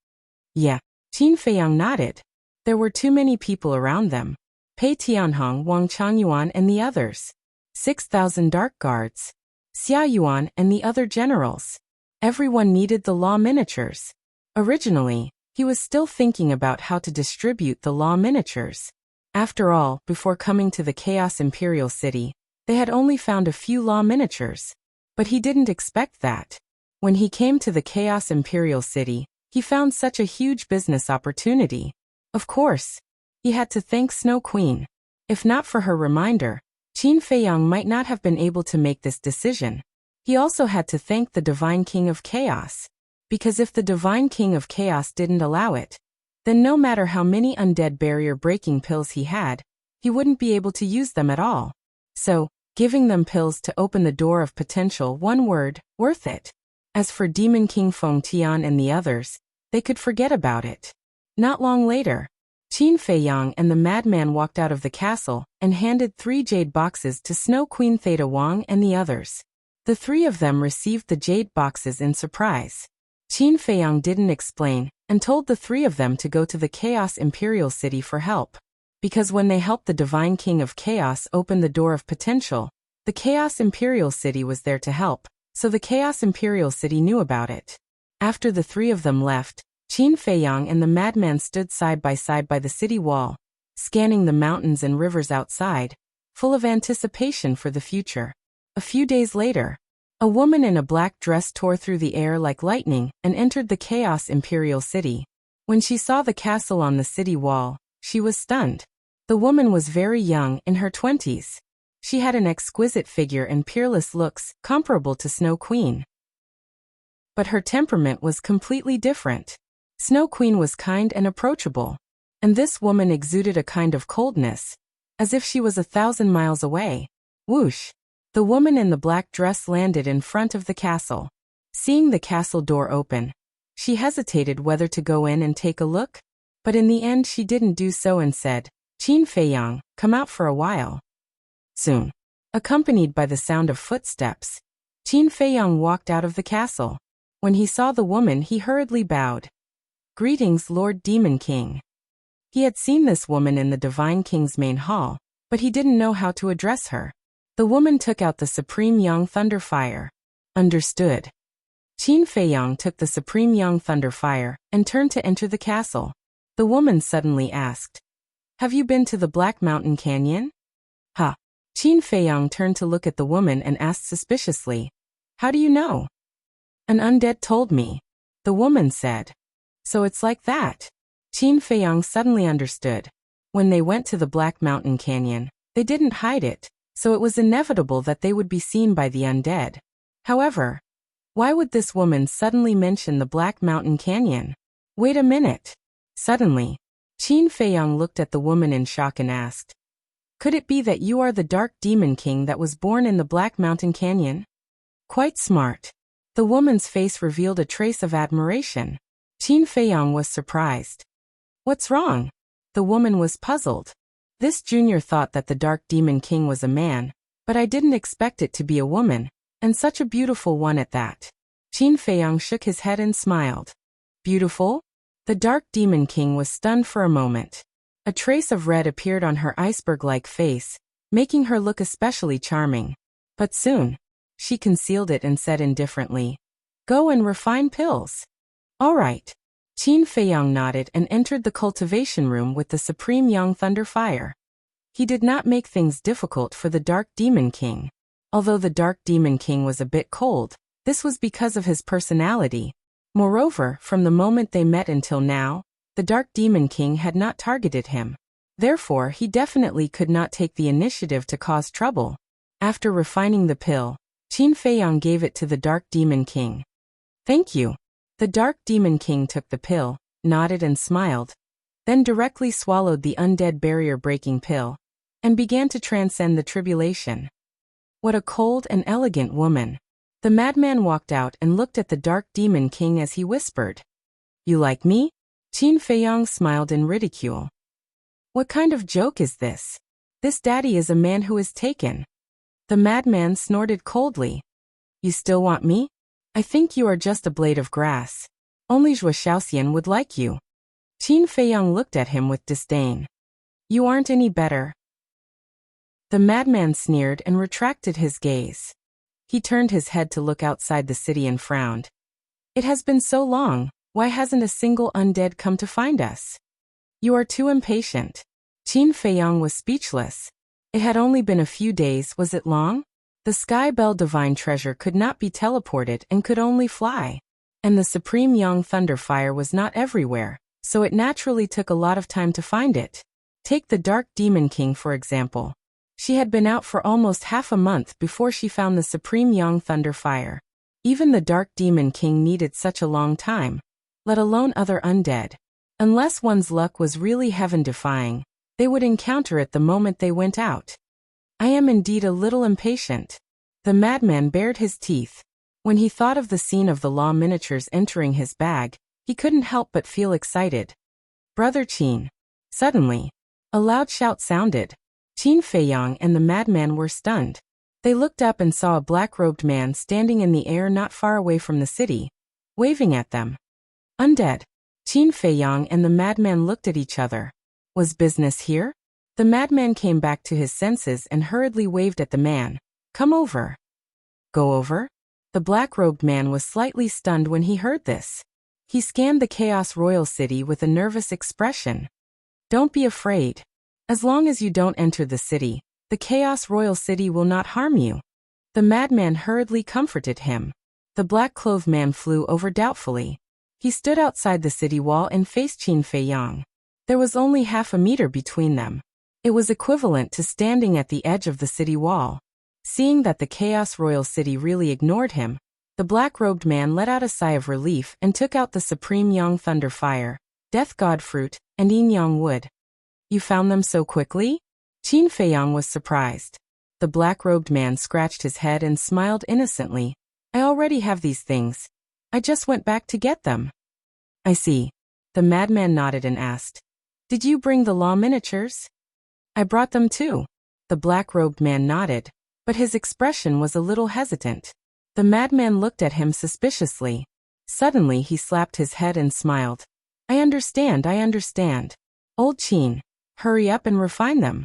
"Yeah." Qin Feiyang nodded. There were too many people around them. Pei Tianhong, Wang Changyuan and the others. 6,000 dark guards. Xia Yuan and the other generals. Everyone needed the law miniatures. Originally, he was still thinking about how to distribute the law miniatures. After all, before coming to the Chaos Imperial City, they had only found a few law miniatures. But he didn't expect that. When he came to the Chaos Imperial City, he found such a huge business opportunity. Of course, he had to thank Snow Queen. If not for her reminder, Qin Feiyang might not have been able to make this decision. He also had to thank the Divine King of Chaos. Because if the Divine King of Chaos didn't allow it, then no matter how many undead barrier-breaking pills he had, he wouldn't be able to use them at all. So, giving them pills to open the door of potential, one word, worth it. As for Demon King Feng Tian and the others, they could forget about it. Not long later, Qin Feiyang and the madman walked out of the castle and handed 3 jade boxes to Snow Queen Theta Wang and the others. The 3 of them received the jade boxes in surprise. Qin Feiyang didn't explain and told the 3 of them to go to the Chaos Imperial City for help. Because when they helped the Divine King of Chaos open the door of potential, the Chaos Imperial City was there to help, so the Chaos Imperial City knew about it. After the 3 of them left, Qin Feiyang and the madman stood side by the city wall, scanning the mountains and rivers outside, full of anticipation for the future. A few days later, a woman in a black dress tore through the air like lightning and entered the Chaos Imperial City. When she saw the castle on the city wall, she was stunned. The woman was very young, in her 20s. She had an exquisite figure and peerless looks, comparable to Snow Queen. But her temperament was completely different. Snow Queen was kind and approachable, and this woman exuded a kind of coldness, as if she was 1,000 miles away. Whoosh! The woman in the black dress landed in front of the castle. Seeing the castle door open, she hesitated whether to go in and take a look, but in the end she didn't do so and said, "Qin Feiyang, come out for a while." Soon, accompanied by the sound of footsteps, Qin Feiyang walked out of the castle. When he saw the woman, he hurriedly bowed. "Greetings, Lord Demon King." He had seen this woman in the Divine King's main hall, but he didn't know how to address her. The woman took out the Supreme Yang Thunder Fire. Understood. Qin Feiyang took the Supreme Yang Thunder Fire and turned to enter the castle. The woman suddenly asked, "Have you been to the Black Mountain Canyon?" "Huh." Qin Feiyang turned to look at the woman and asked suspiciously, "How do you know?" "An undead told me," the woman said. "So it's like that." Qin Feiyang suddenly understood. When they went to the Black Mountain Canyon, they didn't hide it, so it was inevitable that they would be seen by the undead. However, why would this woman suddenly mention the Black Mountain Canyon? Wait a minute. Suddenly, Qin Feiyang looked at the woman in shock and asked, "Could it be that you are the Dark Demon King that was born in the Black Mountain Canyon?" Quite smart. The woman's face revealed a trace of admiration. Qin Feiyang was surprised. "What's wrong?" The woman was puzzled. This junior thought that the Dark Demon King was a man, but I didn't expect it to be a woman, and such a beautiful one at that. Qin Feiyang shook his head and smiled. "Beautiful?" The Dark Demon King was stunned for a moment. A trace of red appeared on her iceberg-like face, making her look especially charming. But soon, she concealed it and said indifferently, "Go and refine pills." "All right." Qin Feiyang nodded and entered the cultivation room with the Supreme Yang Thunder Fire. He did not make things difficult for the Dark Demon King. Although the Dark Demon King was a bit cold, this was because of his personality. Moreover, from the moment they met until now, the Dark Demon King had not targeted him. Therefore, he definitely could not take the initiative to cause trouble. After refining the pill, Qin Feiyang gave it to the Dark Demon King. "Thank you." The Dark Demon King took the pill, nodded and smiled, then directly swallowed the undead barrier-breaking pill, and began to transcend the tribulation. What a cold and elegant woman. The madman walked out and looked at the Dark Demon King as he whispered, "You like me?" Qin Feiyang smiled in ridicule. "What kind of joke is this? This daddy is a man who is taken." The madman snorted coldly. "You still want me? I think you are just a blade of grass. Only Zhuo Shaoxian would like you." Qin Feiyang looked at him with disdain. "You aren't any better." The madman sneered and retracted his gaze. He turned his head to look outside the city and frowned. "It has been so long, why hasn't a single undead come to find us?" "You are too impatient." Qin Feiyang was speechless. It had only been a few days, was it long? The Sky Bell Divine Treasure could not be teleported and could only fly. And the Supreme Yang Thunder Fire was not everywhere, so it naturally took a lot of time to find it. Take the Dark Demon King for example. She had been out for almost half a month before she found the Supreme Yang Thunder Fire. Even the Dark Demon King needed such a long time, let alone other undead. Unless one's luck was really heaven-defying, they would encounter it the moment they went out. "I am indeed a little impatient." The madman bared his teeth. When he thought of the scene of the law miniatures entering his bag, he couldn't help but feel excited. Brother Qin. Suddenly, a loud shout sounded. Qin Feiyang and the madman were stunned. They looked up and saw a black-robed man standing in the air not far away from the city, waving at them. Undead. Qin Feiyang and the madman looked at each other. Was business here? The madman came back to his senses and hurriedly waved at the man. Come over. Go over? The black-robed man was slightly stunned when he heard this. He scanned the Chaos Royal City with a nervous expression. Don't be afraid. As long as you don't enter the city, the Chaos Royal City will not harm you. The madman hurriedly comforted him. The black-clothed man flew over doubtfully. He stood outside the city wall and faced Qin Feiyang. There was only half a meter between them. It was equivalent to standing at the edge of the city wall. Seeing that the Chaos Royal City really ignored him, the black-robed man let out a sigh of relief and took out the Supreme Yang Thunder Fire, Death God Fruit, and Yin Yang Wood. You found them so quickly? Qin Feiyang was surprised. The black-robed man scratched his head and smiled innocently. I already have these things. I just went back to get them. I see. The madman nodded and asked, Did you bring the law miniatures? I brought them too. The black-robed man nodded, but his expression was a little hesitant. The madman looked at him suspiciously. Suddenly he slapped his head and smiled. I understand. Old Qin, hurry up and refine them.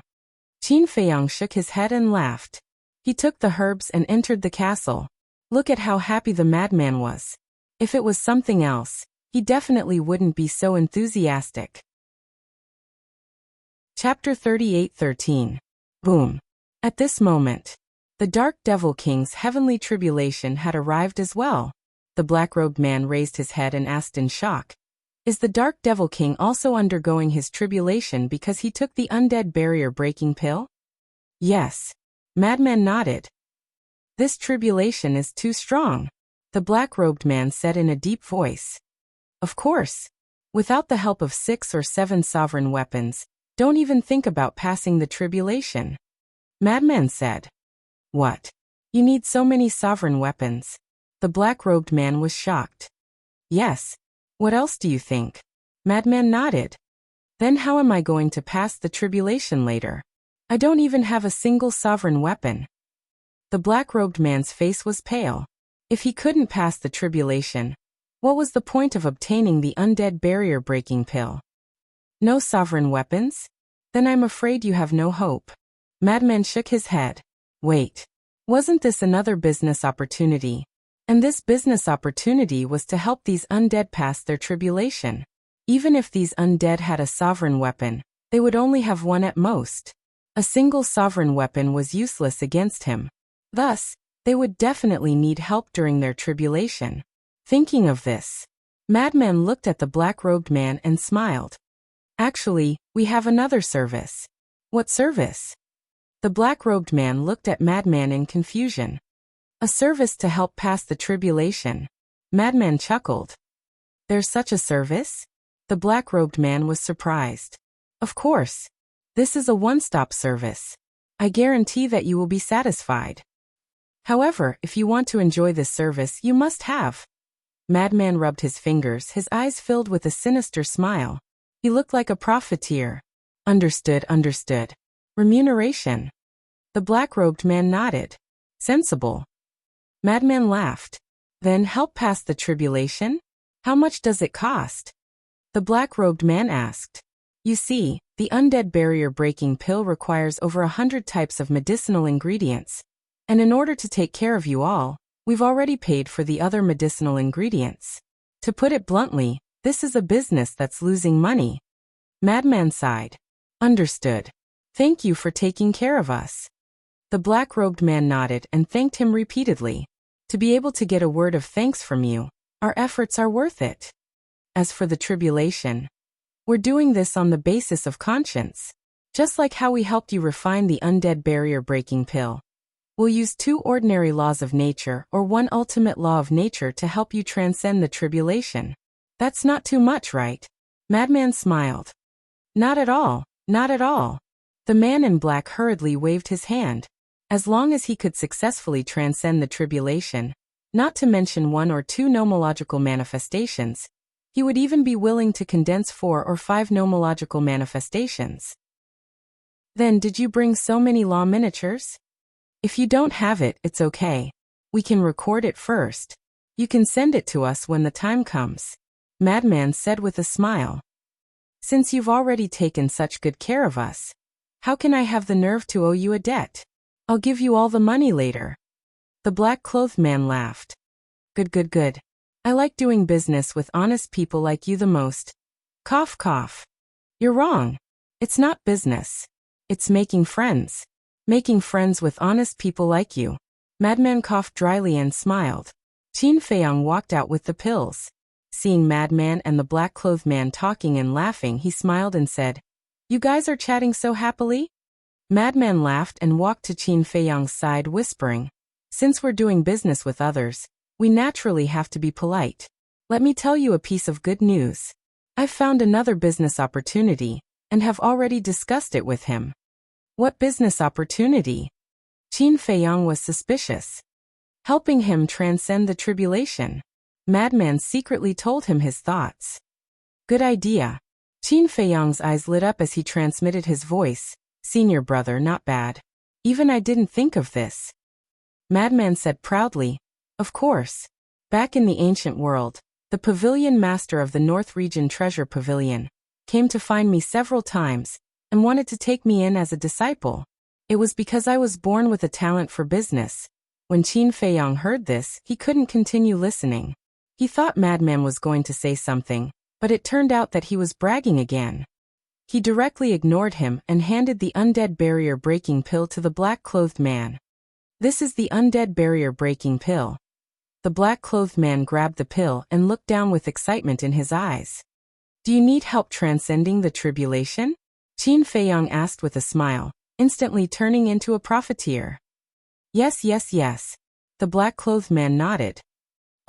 Qin Feiyang shook his head and laughed. He took the herbs and entered the castle. Look at how happy the madman was. If it was something else, he definitely wouldn't be so enthusiastic. Chapter 38:13. Boom. At this moment, the Dark Devil King's heavenly tribulation had arrived as well. The black-robed man raised his head and asked in shock, Is the Dark Devil King also undergoing his tribulation because he took the undead barrier-breaking pill? Yes. Madman nodded. This tribulation is too strong, the black-robed man said in a deep voice. Of course. Without the help of 6 or 7 sovereign weapons, don't even think about passing the tribulation. Madman said. What? You need so many sovereign weapons? The black-robed man was shocked. Yes. What else do you think? Madman nodded. Then how am I going to pass the tribulation later? I don't even have a single sovereign weapon. The black-robed man's face was pale. If he couldn't pass the tribulation, what was the point of obtaining the undead barrier-breaking pill? No sovereign weapons? Then I'm afraid you have no hope. Madman shook his head. Wait. Wasn't this another business opportunity? And this business opportunity was to help these undead pass their tribulation. Even if these undead had a sovereign weapon, they would only have one at most. A single sovereign weapon was useless against him. Thus, they would definitely need help during their tribulation. Thinking of this, Madman looked at the black-robed man and smiled. Actually, we have another service. What service? The black-robed man looked at Madman in confusion. A service to help pass the tribulation. Madman chuckled. There's such a service? The black-robed man was surprised. Of course. This is a one-stop service. I guarantee that you will be satisfied. However, if you want to enjoy this service, you must have. Madman rubbed his fingers, his eyes filled with a sinister smile. He looked like a profiteer. Understood. Remuneration. The black-robed man nodded. Sensible. Madman laughed. Then help pass the tribulation? How much does it cost? The black-robed man asked. You see, the undead barrier-breaking pill requires over 100 types of medicinal ingredients. And in order to take care of you all, we've already paid for the other medicinal ingredients. To put it bluntly, this is a business that's losing money. Madman sighed. Understood. Thank you for taking care of us. The black-robed man nodded and thanked him repeatedly. To be able to get a word of thanks from you, our efforts are worth it. As for the tribulation, we're doing this on the basis of conscience. Just like how we helped you refine the undead barrier-breaking pill. We'll use 2 ordinary laws of nature or 1 ultimate law of nature to help you transcend the tribulation. That's not too much, right? Madman smiled. Not at all. The man in black hurriedly waved his hand. As long as he could successfully transcend the tribulation, not to mention 1 or 2 nomological manifestations. He would even be willing to condense 4 or 5 nomological manifestations. Then did you bring so many law miniatures? If you don't have it, it's okay. We can record it first. You can send it to us when the time comes. Madman said with a smile. Since you've already taken such good care of us, how can I have the nerve to owe you a debt? I'll give you all the money later. The black-clothed man laughed. Good. I like doing business with honest people like you the most. Cough, cough. You're wrong. It's not business. It's making friends. Making friends with honest people like you. Madman coughed dryly and smiled. Qin Feiyang walked out with the pills. Seeing Madman and the black-clothed man talking and laughing, he smiled and said, You guys are chatting so happily? Madman laughed and walked to Qin Feiyang's side, whispering, Since we're doing business with others, we naturally have to be polite. Let me tell you a piece of good news. I've found another business opportunity, and have already discussed it with him. What business opportunity? Qin Feiyang was suspicious. Helping him transcend the tribulation. Madman secretly told him his thoughts. Good idea. Qin Feiyang's eyes lit up as he transmitted his voice. Senior brother, not bad. Even I didn't think of this. Madman said proudly, Of course. Back in the ancient world, the pavilion master of the North Region Treasure Pavilion came to find me several times and wanted to take me in as a disciple. It was because I was born with a talent for business. When Qin Feiyang heard this, he couldn't continue listening. He thought Madman was going to say something, but it turned out that he was bragging again. He directly ignored him and handed the undead barrier-breaking pill to the black-clothed man. This is the undead barrier-breaking pill. The black-clothed man grabbed the pill and looked down with excitement in his eyes. Do you need help transcending the tribulation? Qin Feiyang asked with a smile, instantly turning into a profiteer. Yes. The black-clothed man nodded.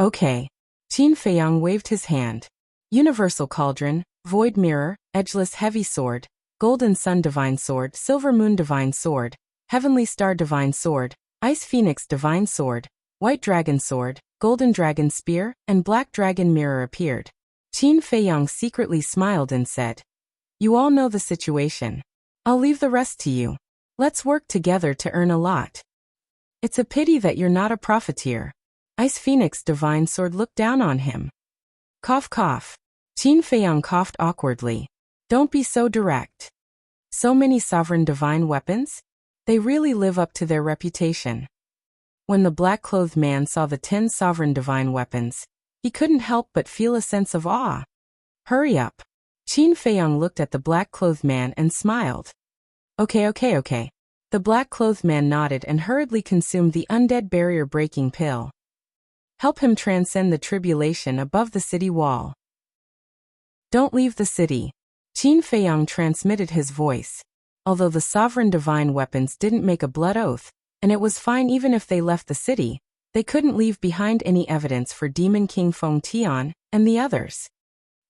Okay. Qin Feiyang waved his hand. Universal Cauldron, Void Mirror, Edgeless Heavy Sword, Golden Sun Divine Sword, Silver Moon Divine Sword, Heavenly Star Divine Sword, Ice Phoenix Divine Sword, White Dragon Sword, Golden Dragon Spear, and Black Dragon Mirror appeared. Qin Feiyang secretly smiled and said, You all know the situation. I'll leave the rest to you. Let's work together to earn a lot. It's a pity that you're not a profiteer. Ice Phoenix Divine Sword looked down on him. Cough, cough. Qin Feiyang coughed awkwardly. Don't be so direct. So many sovereign divine weapons? They really live up to their reputation. When the black-clothed man saw the 10 sovereign divine weapons, he couldn't help but feel a sense of awe. Hurry up. Qin Feiyang looked at the black-clothed man and smiled. Okay. The black-clothed man nodded and hurriedly consumed the undead barrier-breaking pill. Help him transcend the tribulation above the city wall. Don't leave the city. Qin Feiyang transmitted his voice. Although the sovereign divine weapons didn't make a blood oath, and it was fine even if they left the city, they couldn't leave behind any evidence for Demon King Feng Tian and the others.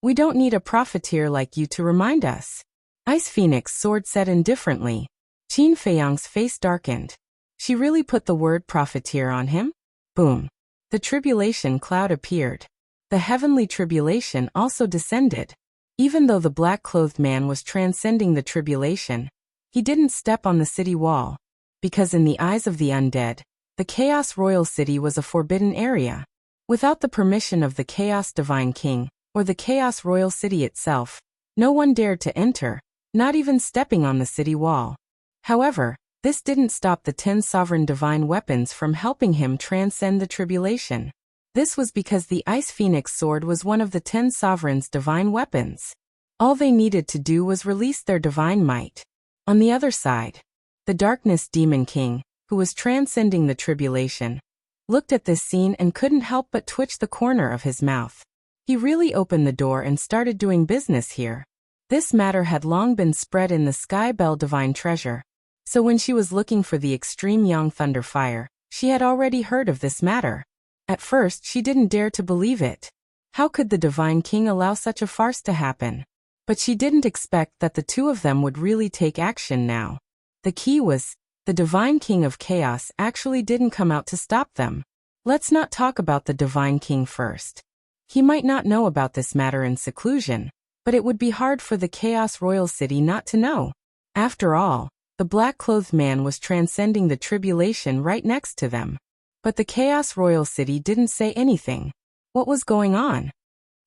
We don't need a profiteer like you to remind us. Ice Phoenix Sword said indifferently. Qin Feiyang's face darkened. She really put the word profiteer on him? Boom. The tribulation cloud appeared. The heavenly tribulation also descended. Even though the black-clothed man was transcending the tribulation, he didn't step on the city wall, because in the eyes of the undead, the Chaos Royal City was a forbidden area. Without the permission of the Chaos Divine King, or the Chaos Royal City itself, no one dared to enter, not even stepping on the city wall. However, this didn't stop the 10 sovereign divine weapons from helping him transcend the tribulation. This was because the Ice Phoenix Sword was one of the 10 sovereigns' divine weapons. All they needed to do was release their divine might. On the other side, the Darkness Demon King, who was transcending the tribulation, looked at this scene and couldn't help but twitch the corner of his mouth. He really opened the door and started doing business here. This matter had long been spread in the Sky Bell Divine Treasure. So when she was looking for the extreme Yang Thunder Fire, she had already heard of this matter. At first, she didn't dare to believe it. How could the Divine King allow such a farce to happen? But she didn't expect that the two of them would really take action now. The key was, the Divine King of Chaos actually didn't come out to stop them. Let's not talk about the Divine King first. He might not know about this matter in seclusion, but it would be hard for the Chaos Royal City not to know. After all, the black-clothed man was transcending the tribulation right next to them. But the Chaos Royal City didn't say anything. What was going on?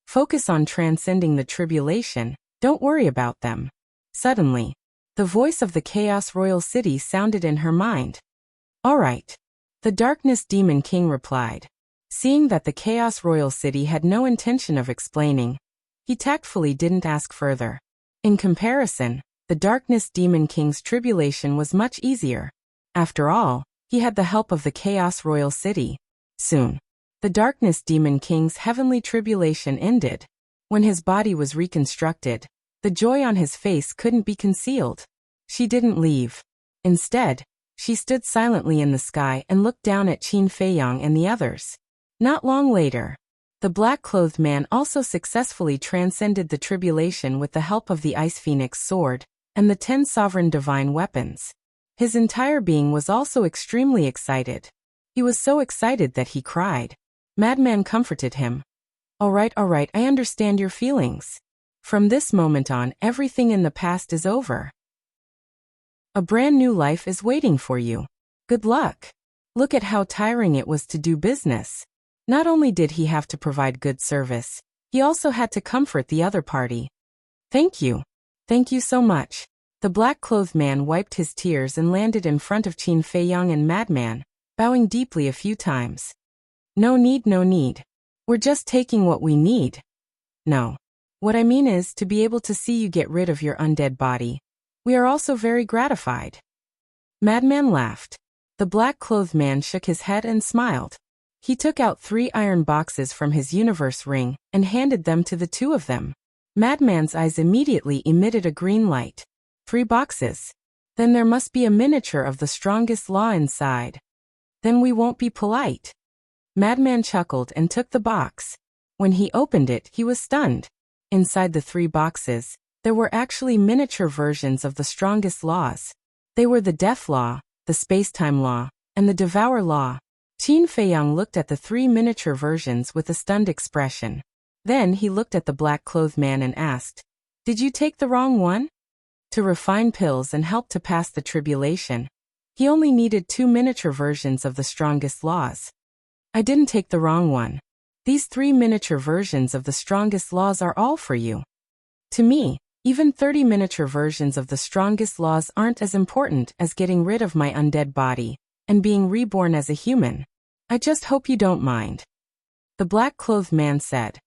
Focus on transcending the tribulation, don't worry about them. Suddenly, the voice of the Chaos Royal City sounded in her mind. All right. The Darkness Demon King replied. Seeing that the Chaos Royal City had no intention of explaining, he tactfully didn't ask further. In comparison, the Darkness Demon King's tribulation was much easier. After all, he had the help of the Chaos Royal City. Soon, the Darkness Demon King's heavenly tribulation ended. When his body was reconstructed, the joy on his face couldn't be concealed. She didn't leave. Instead, she stood silently in the sky and looked down at Qin Feiyang and the others. Not long later, the black-clothed man also successfully transcended the tribulation with the help of the Ice Phoenix sword and the 10 sovereign divine weapons. His entire being was also extremely excited. He was so excited that he cried. Madman comforted him. All right, I understand your feelings. From this moment on, everything in the past is over. A brand new life is waiting for you. Good luck. Look at how tiring it was to do business. Not only did he have to provide good service, he also had to comfort the other party. Thank you. Thank you so much. The black-clothed man wiped his tears and landed in front of Qin Feiyang and Madman, bowing deeply a few times. No need. We're just taking what we need. No. What I mean is to be able to see you get rid of your undead body. We are also very gratified. Madman laughed. The black-clothed man shook his head and smiled. He took out 3 iron boxes from his universe ring and handed them to the two of them. Madman's eyes immediately emitted a green light. 3 boxes. Then there must be a miniature of the strongest law inside. Then we won't be polite. Madman chuckled and took the box. When he opened it, he was stunned. Inside the 3 boxes, there were actually miniature versions of the strongest laws. They were the Death Law, the Space-Time Law, and the Devour Law. Qin Feiyang looked at the 3 miniature versions with a stunned expression. Then he looked at the black-clothed man and asked, "Did you take the wrong one?" To refine pills and help to pass the tribulation, he only needed 2 miniature versions of the strongest laws. I didn't take the wrong one. These 3 miniature versions of the strongest laws are all for you. To me, even 30 miniature versions of the strongest laws aren't as important as getting rid of my undead body and being reborn as a human. I just hope you don't mind. The black-clothed man said.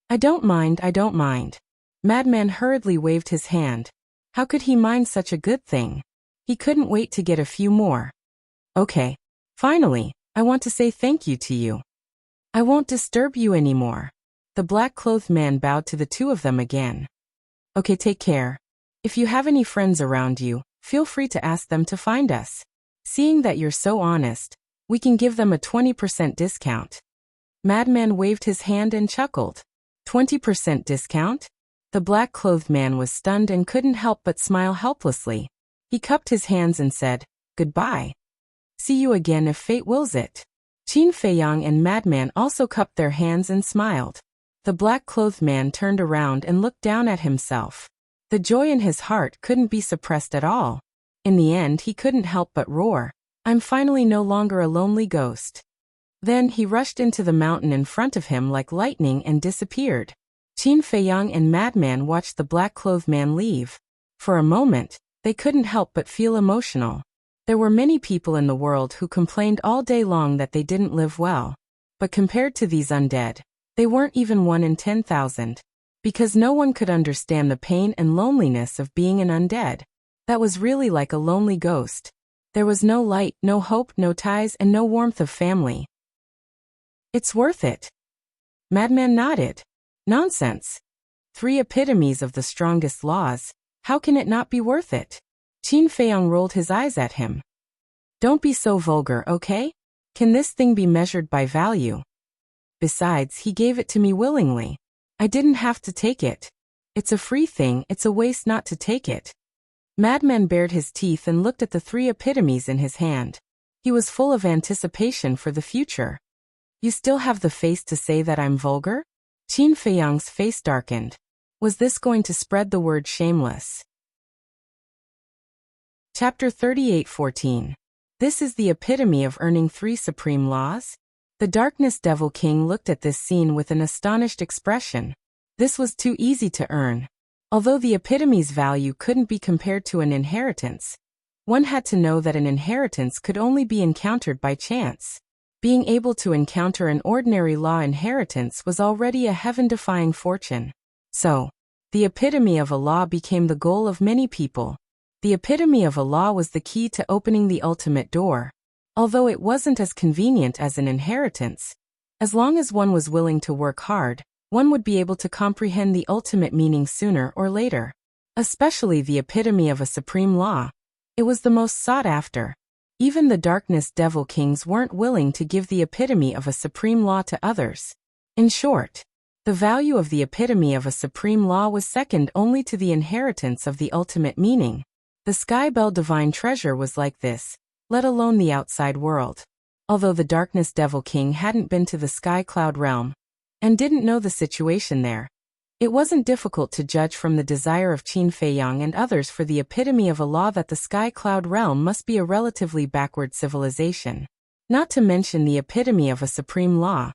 I don't mind. Madman hurriedly waved his hand. How could he mind such a good thing? He couldn't wait to get a few more. Okay. Finally, I want to say thank you to you. I won't disturb you anymore. The black-clothed man bowed to the two of them again. Okay, take care. If you have any friends around you, feel free to ask them to find us. Seeing that you're so honest, we can give them a 20% discount. Madman waved his hand and chuckled. 20% discount? The black-clothed man was stunned and couldn't help but smile helplessly. He cupped his hands and said, "Goodbye. See you again if fate wills it." Qin Feiyang and Madman also cupped their hands and smiled. The black-clothed man turned around and looked down at himself. The joy in his heart couldn't be suppressed at all. In the end, he couldn't help but roar, "I'm finally no longer a lonely ghost." Then he rushed into the mountain in front of him like lightning and disappeared. Qin Feiyang and Madman watched the black-clothed man leave. For a moment, they couldn't help but feel emotional. There were many people in the world who complained all day long that they didn't live well. But compared to these undead, they weren't even 1 in 10,000. Because no one could understand the pain and loneliness of being an undead. That was really like a lonely ghost. There was no light, no hope, no ties, and no warmth of family. It's worth it. Madman nodded. Nonsense. 3 epitomes of the strongest laws. How can it not be worth it? Qin Feiyang rolled his eyes at him. Don't be so vulgar, okay? Can this thing be measured by value? Besides, he gave it to me willingly. I didn't have to take it. It's a free thing, it's a waste not to take it. Madman bared his teeth and looked at the 3 epitomes in his hand. He was full of anticipation for the future. You still have the face to say that I'm vulgar? Qin Feiyang's face darkened. Was this going to spread the word shameless? Chapter 38:14. This is the epitome of earning 3 supreme laws? The Darkness Devil King looked at this scene with an astonished expression. This was too easy to earn. Although the epitome's value couldn't be compared to an inheritance, one had to know that an inheritance could only be encountered by chance. Being able to encounter an ordinary law inheritance was already a heaven-defying fortune. So, the epitome of a law became the goal of many people. The epitome of a law was the key to opening the ultimate door. Although it wasn't as convenient as an inheritance, as long as one was willing to work hard, one would be able to comprehend the ultimate meaning sooner or later. Especially the epitome of a supreme law. It was the most sought after. Even the Darkness Devil Kings weren't willing to give the epitome of a supreme law to others. In short, the value of the epitome of a supreme law was second only to the inheritance of the ultimate meaning. The Sky Bell Divine Treasure was like this, let alone the outside world. Although the Darkness Devil King hadn't been to the Sky Cloud realm and didn't know the situation there, it wasn't difficult to judge from the desire of Qin Feiyang and others for the epitome of a law that the Sky Cloud realm must be a relatively backward civilization. Not to mention the epitome of a supreme law.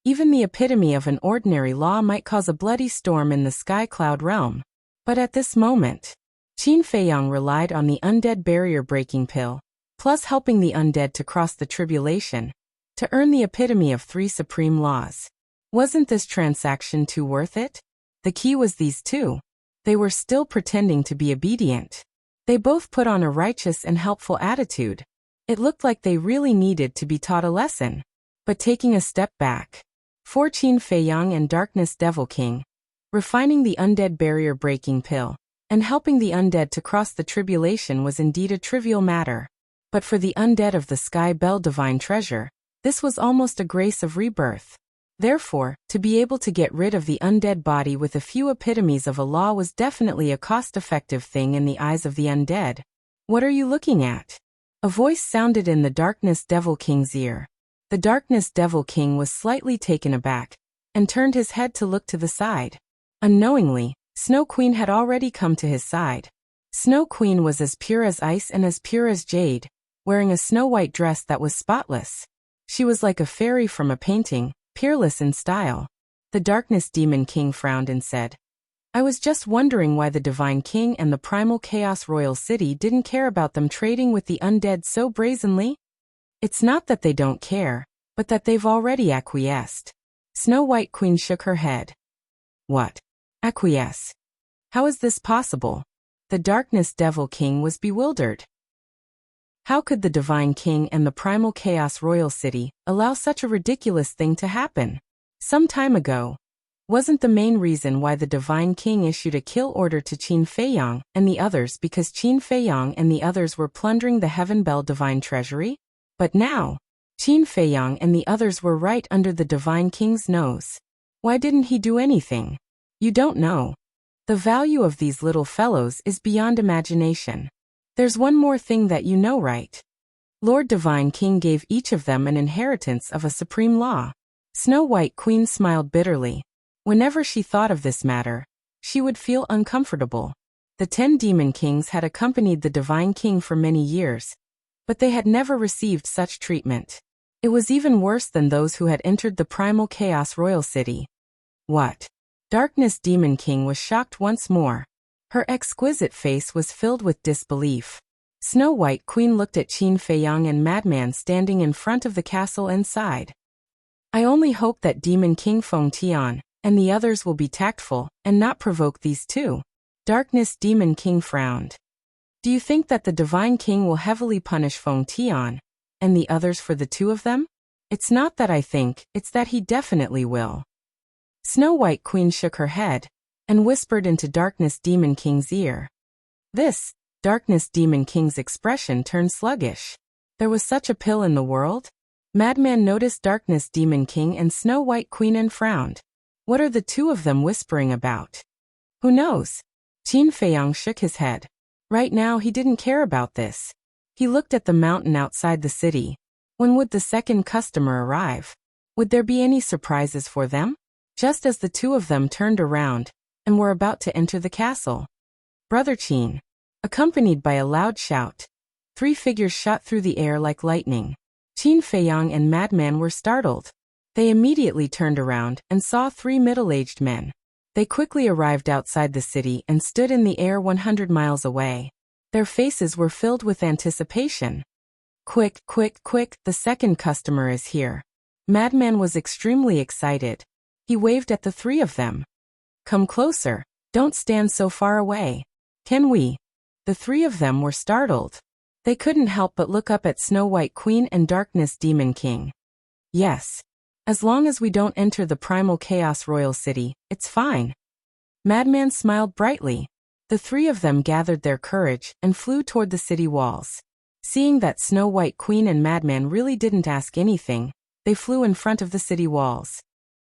Even the epitome of an ordinary law might cause a bloody storm in the Sky Cloud realm. But at this moment, Qin Feiyang relied on the undead barrier-breaking pill, plus helping the undead to cross the tribulation, to earn the epitome of 3 supreme laws. Wasn't this transaction too worth it? The key was these two. They were still pretending to be obedient. They both put on a righteous and helpful attitude. It looked like they really needed to be taught a lesson. But taking a step back, for Qin Feiyang and Darkness Devil King, refining the undead barrier-breaking pill, and helping the undead to cross the tribulation was indeed a trivial matter. But for the undead of the Sky Bell Divine Treasure, this was almost a grace of rebirth. Therefore, to be able to get rid of the undead body with a few epitomes of a law was definitely a cost-effective thing in the eyes of the undead. What are you looking at? A voice sounded in the Darkness Devil King's ear. The Darkness Devil King was slightly taken aback, and turned his head to look to the side. Unknowingly, Snow Queen had already come to his side. Snow Queen was as pure as ice and as pure as jade, wearing a snow-white dress that was spotless. She was like a fairy from a painting, peerless in style. The Darkness Demon King frowned and said, I was just wondering why the Divine King and the Primal Chaos Royal City didn't care about them trading with the undead so brazenly. It's not that they don't care, but that they've already acquiesced. Snow White Queen shook her head. What? Acquiesce? How is this possible? The Darkness Devil King was bewildered. How could the Divine King and the Primal Chaos Royal City allow such a ridiculous thing to happen? Some time ago, wasn't the main reason why the Divine King issued a kill order to Qin Feiyang and the others because Qin Feiyang and the others were plundering the Heaven Bell Divine Treasury? But now, Qin Feiyang and the others were right under the Divine King's nose. Why didn't he do anything? You don't know. The value of these little fellows is beyond imagination. There's one more thing that you know, right? Lord Divine King gave each of them an inheritance of a supreme law. Snow White Queen smiled bitterly. Whenever she thought of this matter, she would feel uncomfortable. The 10 Demon Kings had accompanied the Divine King for many years, but they had never received such treatment. It was even worse than those who had entered the Primal Chaos Royal City. What? Darkness Demon King was shocked once more. Her exquisite face was filled with disbelief. Snow White Queen looked at Qin Feiyang and Madman standing in front of the castle and sighed. I only hope that Demon King Feng Tian and the others will be tactful and not provoke these two. Darkness Demon King frowned. Do you think that the Divine King will heavily punish Feng Tian and the others for the two of them? It's not that I think, it's that he definitely will. Snow White Queen shook her head and whispered into Darkness Demon King's ear. This, Darkness Demon King's expression turned sluggish. There was such a pill in the world? Madman noticed Darkness Demon King and Snow White Queen and frowned. What are the two of them whispering about? Who knows? Qin Feiyang shook his head. Right now he didn't care about this. He looked at the mountain outside the city. When would the second customer arrive? Would there be any surprises for them? Just as the two of them turned around and were about to enter the castle, Brother Qin, accompanied by a loud shout, 3 figures shot through the air like lightning. Qin Feiyang and Madman were startled. They immediately turned around and saw 3 middle-aged men. They quickly arrived outside the city and stood in the air 100 miles away. Their faces were filled with anticipation. Quick, quick, quick, the second customer is here. Madman was extremely excited. He waved at the 3 of them. Come closer. Don't stand so far away. Can we? The 3 of them were startled. They couldn't help but look up at Snow White Queen and Darkness Demon King. Yes. As long as we don't enter the Primal Chaos Royal City, it's fine. Madman smiled brightly. The 3 of them gathered their courage and flew toward the city walls. Seeing that Snow White Queen and Madman really didn't ask anything, they flew in front of the city walls.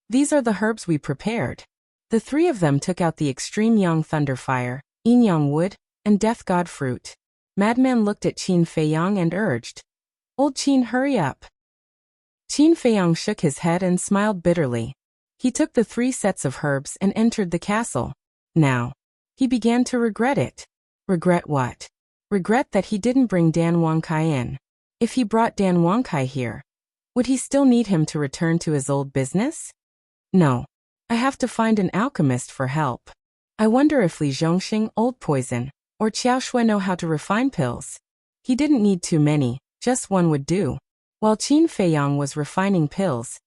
These are the herbs we prepared. The 3 of them took out the Extreme Yang Thunder Fire, Yin Yang Wood, and Death God Fruit. Madman looked at Qin Feiyang and urged, Old Qin, hurry up. Qin Feiyang shook his head and smiled bitterly. He took the 3 sets of herbs and entered the castle. Now, he began to regret it. Regret what? Regret that he didn't bring Dan Wangkai in. If he brought Dan Wangkai here, would he still need him to return to his old business? No. I have to find an alchemist for help. I wonder if Li Zhongxing, Old Poison, or Qiao Shui know how to refine pills. He didn't need too many, just 1 would do. While Qin Feiyang was refining pills,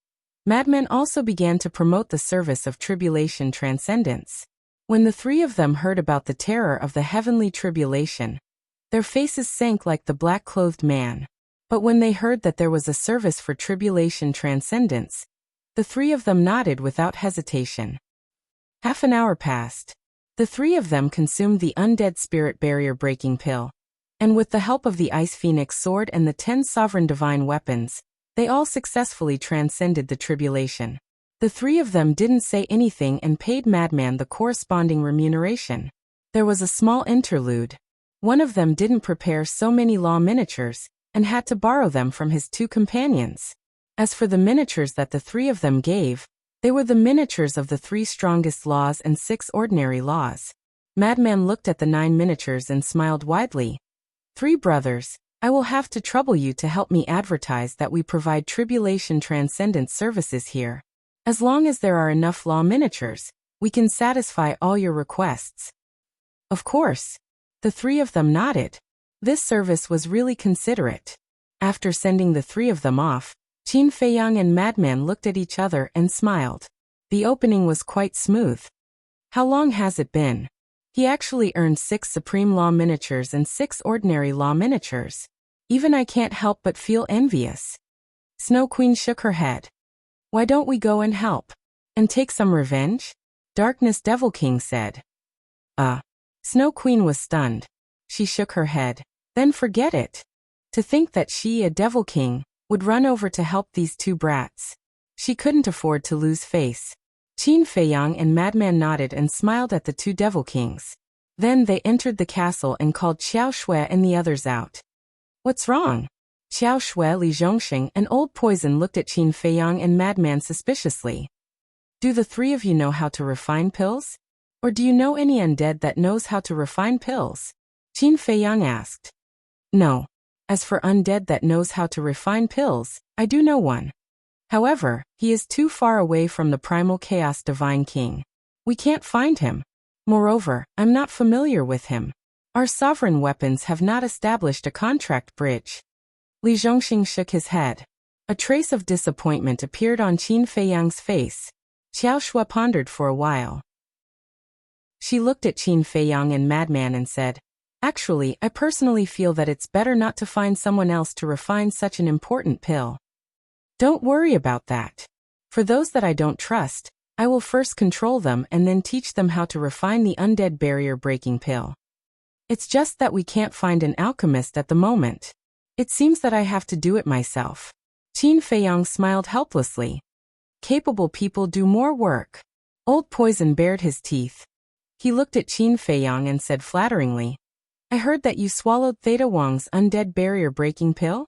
Madman also began to promote the service of tribulation transcendence. When the 3 of them heard about the terror of the heavenly tribulation, their faces sank like the black-clothed man. But when they heard that there was a service for tribulation transcendence, the 3 of them nodded without hesitation. Half an hour passed. The 3 of them consumed the undead spirit barrier-breaking pill, and with the help of the Ice Phoenix sword and the 10 sovereign divine weapons, they all successfully transcended the tribulation. The 3 of them didn't say anything and paid Madman the corresponding remuneration. There was a small interlude. One of them didn't prepare so many law miniatures, and had to borrow them from his 2 companions. As for the miniatures that the 3 of them gave, they were the miniatures of the 3 strongest laws and 6 ordinary laws. Madman looked at the 9 miniatures and smiled widely. 3 brothers, I will have to trouble you to help me advertise that we provide tribulation transcendence services here. As long as there are enough law miniatures, we can satisfy all your requests. Of course. The 3 of them nodded. This service was really considerate. After sending the 3 of them off, Qin Feiyang and Madman looked at each other and smiled. The opening was quite smooth. How long has it been? He actually earned 6 Supreme Law miniatures and 6 Ordinary Law miniatures. Even I can't help but feel envious. Snow Queen shook her head. Why don't we go and help? And take some revenge? Darkness Devil King said. Snow Queen was stunned. She shook her head. Then forget it. To think that she, a Devil King, would run over to help these 2 brats. She couldn't afford to lose face. Qin Feiyang and Madman nodded and smiled at the 2 Devil Kings. Then they entered the castle and called Qiao Shui and the others out. What's wrong? Qiao Shui, Li Zhongxing, and Old Poison looked at Qin Feiyang and Madman suspiciously. Do the 3 of you know how to refine pills? Or do you know any undead that knows how to refine pills? Qin Feiyang asked. No. As for undead that knows how to refine pills, I do know one. However, he is too far away from the Primal Chaos Divine King. We can't find him. Moreover, I'm not familiar with him. Our sovereign weapons have not established a contract bridge. Li Zhongxing shook his head. A trace of disappointment appeared on Qin Feiyang's face. Qiao Shui pondered for a while. She looked at Qin Feiyang and Madman and said, Actually, I personally feel that it's better not to find someone else to refine such an important pill. Don't worry about that. For those that I don't trust, I will first control them and then teach them how to refine the undead barrier-breaking pill. It's just that we can't find an alchemist at the moment. It seems that I have to do it myself. Qin Feiyang smiled helplessly. Capable people do more work. Old Poison bared his teeth. He looked at Qin Feiyang and said flatteringly, I heard that you swallowed Theta Wang's undead barrier-breaking pill?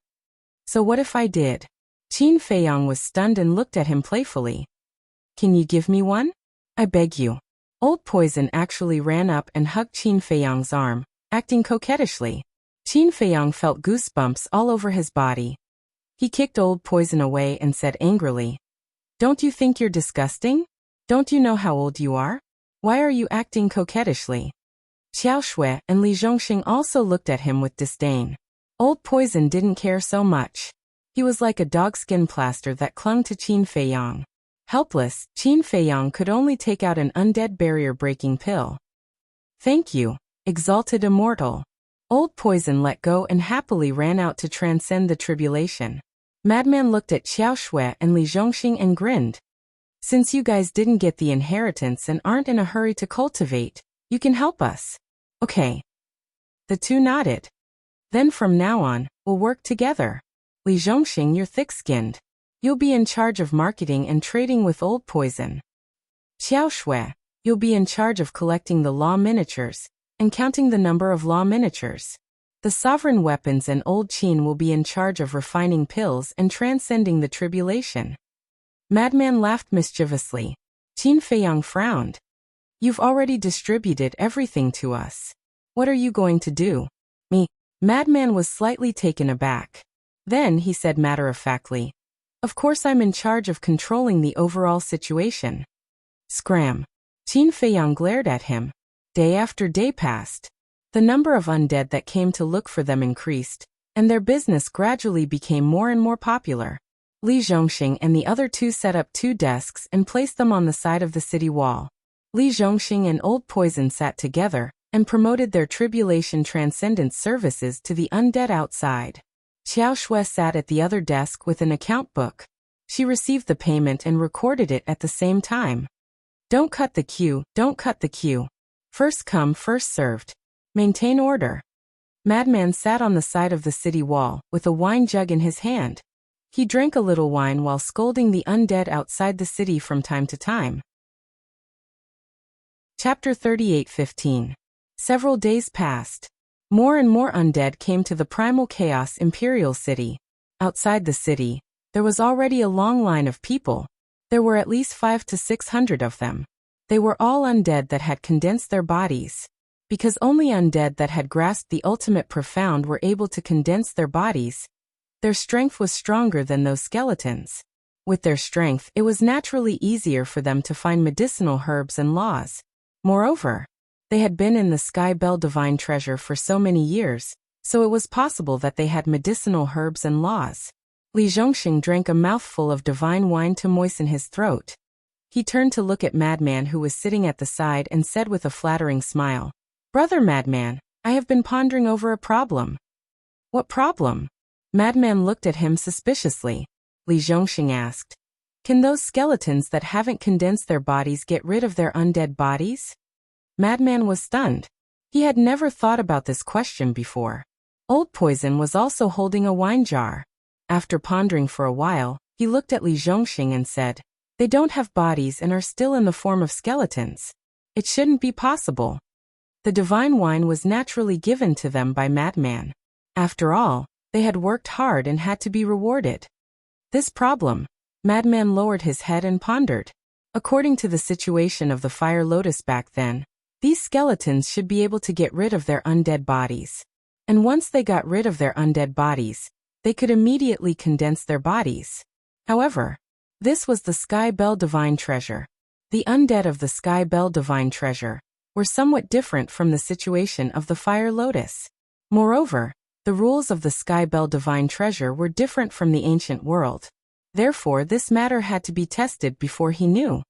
So what if I did? Qin Feiyang was stunned and looked at him playfully. Can you give me one? I beg you. Old Poison actually ran up and hugged Qin Feiyang's arm, acting coquettishly. Qin Feiyang felt goosebumps all over his body. He kicked Old Poison away and said angrily, Don't you think you're disgusting? Don't you know how old you are? Why are you acting coquettishly? Xiao Shui and Li Zhongxing also looked at him with disdain. Old Poison didn't care so much. He was like a dogskin plaster that clung to Qin Feiyang. Helpless, Qin Feiyang could only take out an undead barrier-breaking pill. Thank you, exalted immortal. Old Poison let go and happily ran out to transcend the tribulation. Madman looked at Xiao Shui and Li Zhongxing and grinned. Since you guys didn't get the inheritance and aren't in a hurry to cultivate, you can help us. Okay. The two nodded. Then from now on, we'll work together. Li Zhongxing, you're thick-skinned. You'll be in charge of marketing and trading with Old Poison. Xiao Shui, you'll be in charge of collecting the law miniatures and counting the number of law miniatures. The sovereign weapons and Old Qin will be in charge of refining pills and transcending the tribulation. Madman laughed mischievously. Qin Feiyang frowned. You've already distributed everything to us. What are you going to do? Me. Madman was slightly taken aback. Then he said matter-of-factly, Of course I'm in charge of controlling the overall situation. Scram. Qin Feiyang glared at him. Day after day passed. The number of undead that came to look for them increased, and their business gradually became more and more popular. Li Zhongxing and the other two set up 2 desks and placed them on the side of the city wall. Li Zhongxing and Old Poison sat together and promoted their tribulation transcendence services to the undead outside. Xiao Shui sat at the other desk with an account book. She received the payment and recorded it at the same time. Don't cut the queue, don't cut the queue. First come, first served. Maintain order. Madman sat on the side of the city wall with a wine jug in his hand. He drank a little wine while scolding the undead outside the city from time to time. Chapter 38:15. Several days passed. More and more undead came to the Primal Chaos Imperial City. Outside the city, there was already a long line of people. There were at least 500 to 600 of them. They were all undead that had condensed their bodies. Because only undead that had grasped the ultimate profound were able to condense their bodies, their strength was stronger than those skeletons. With their strength, it was naturally easier for them to find medicinal herbs and laws. Moreover, they had been in the Sky Bell Divine Treasure for so many years, so it was possible that they had medicinal herbs and laws. Li Zhongxing drank a mouthful of divine wine to moisten his throat. He turned to look at Madman who was sitting at the side and said with a flattering smile, Brother Madman, I have been pondering over a problem. What problem? Madman looked at him suspiciously. Li Zhongxing asked, Can those skeletons that haven't condensed their bodies get rid of their undead bodies? Madman was stunned. He had never thought about this question before. Old Poison was also holding a wine jar. After pondering for a while, he looked at Li Zhongxing and said, They don't have bodies and are still in the form of skeletons. It shouldn't be possible. The divine wine was naturally given to them by Madman. After all, they had worked hard and had to be rewarded. This problem, Madman lowered his head and pondered. According to the situation of the Fire Lotus back then, these skeletons should be able to get rid of their undead bodies. And once they got rid of their undead bodies, they could immediately condense their bodies. However, this was the Sky Bell Divine Treasure. The undead of the Sky Bell Divine Treasure were somewhat different from the situation of the Fire Lotus. Moreover, the rules of the Sky Bell Divine Treasure were different from the ancient world. Therefore, this matter had to be tested before he knew.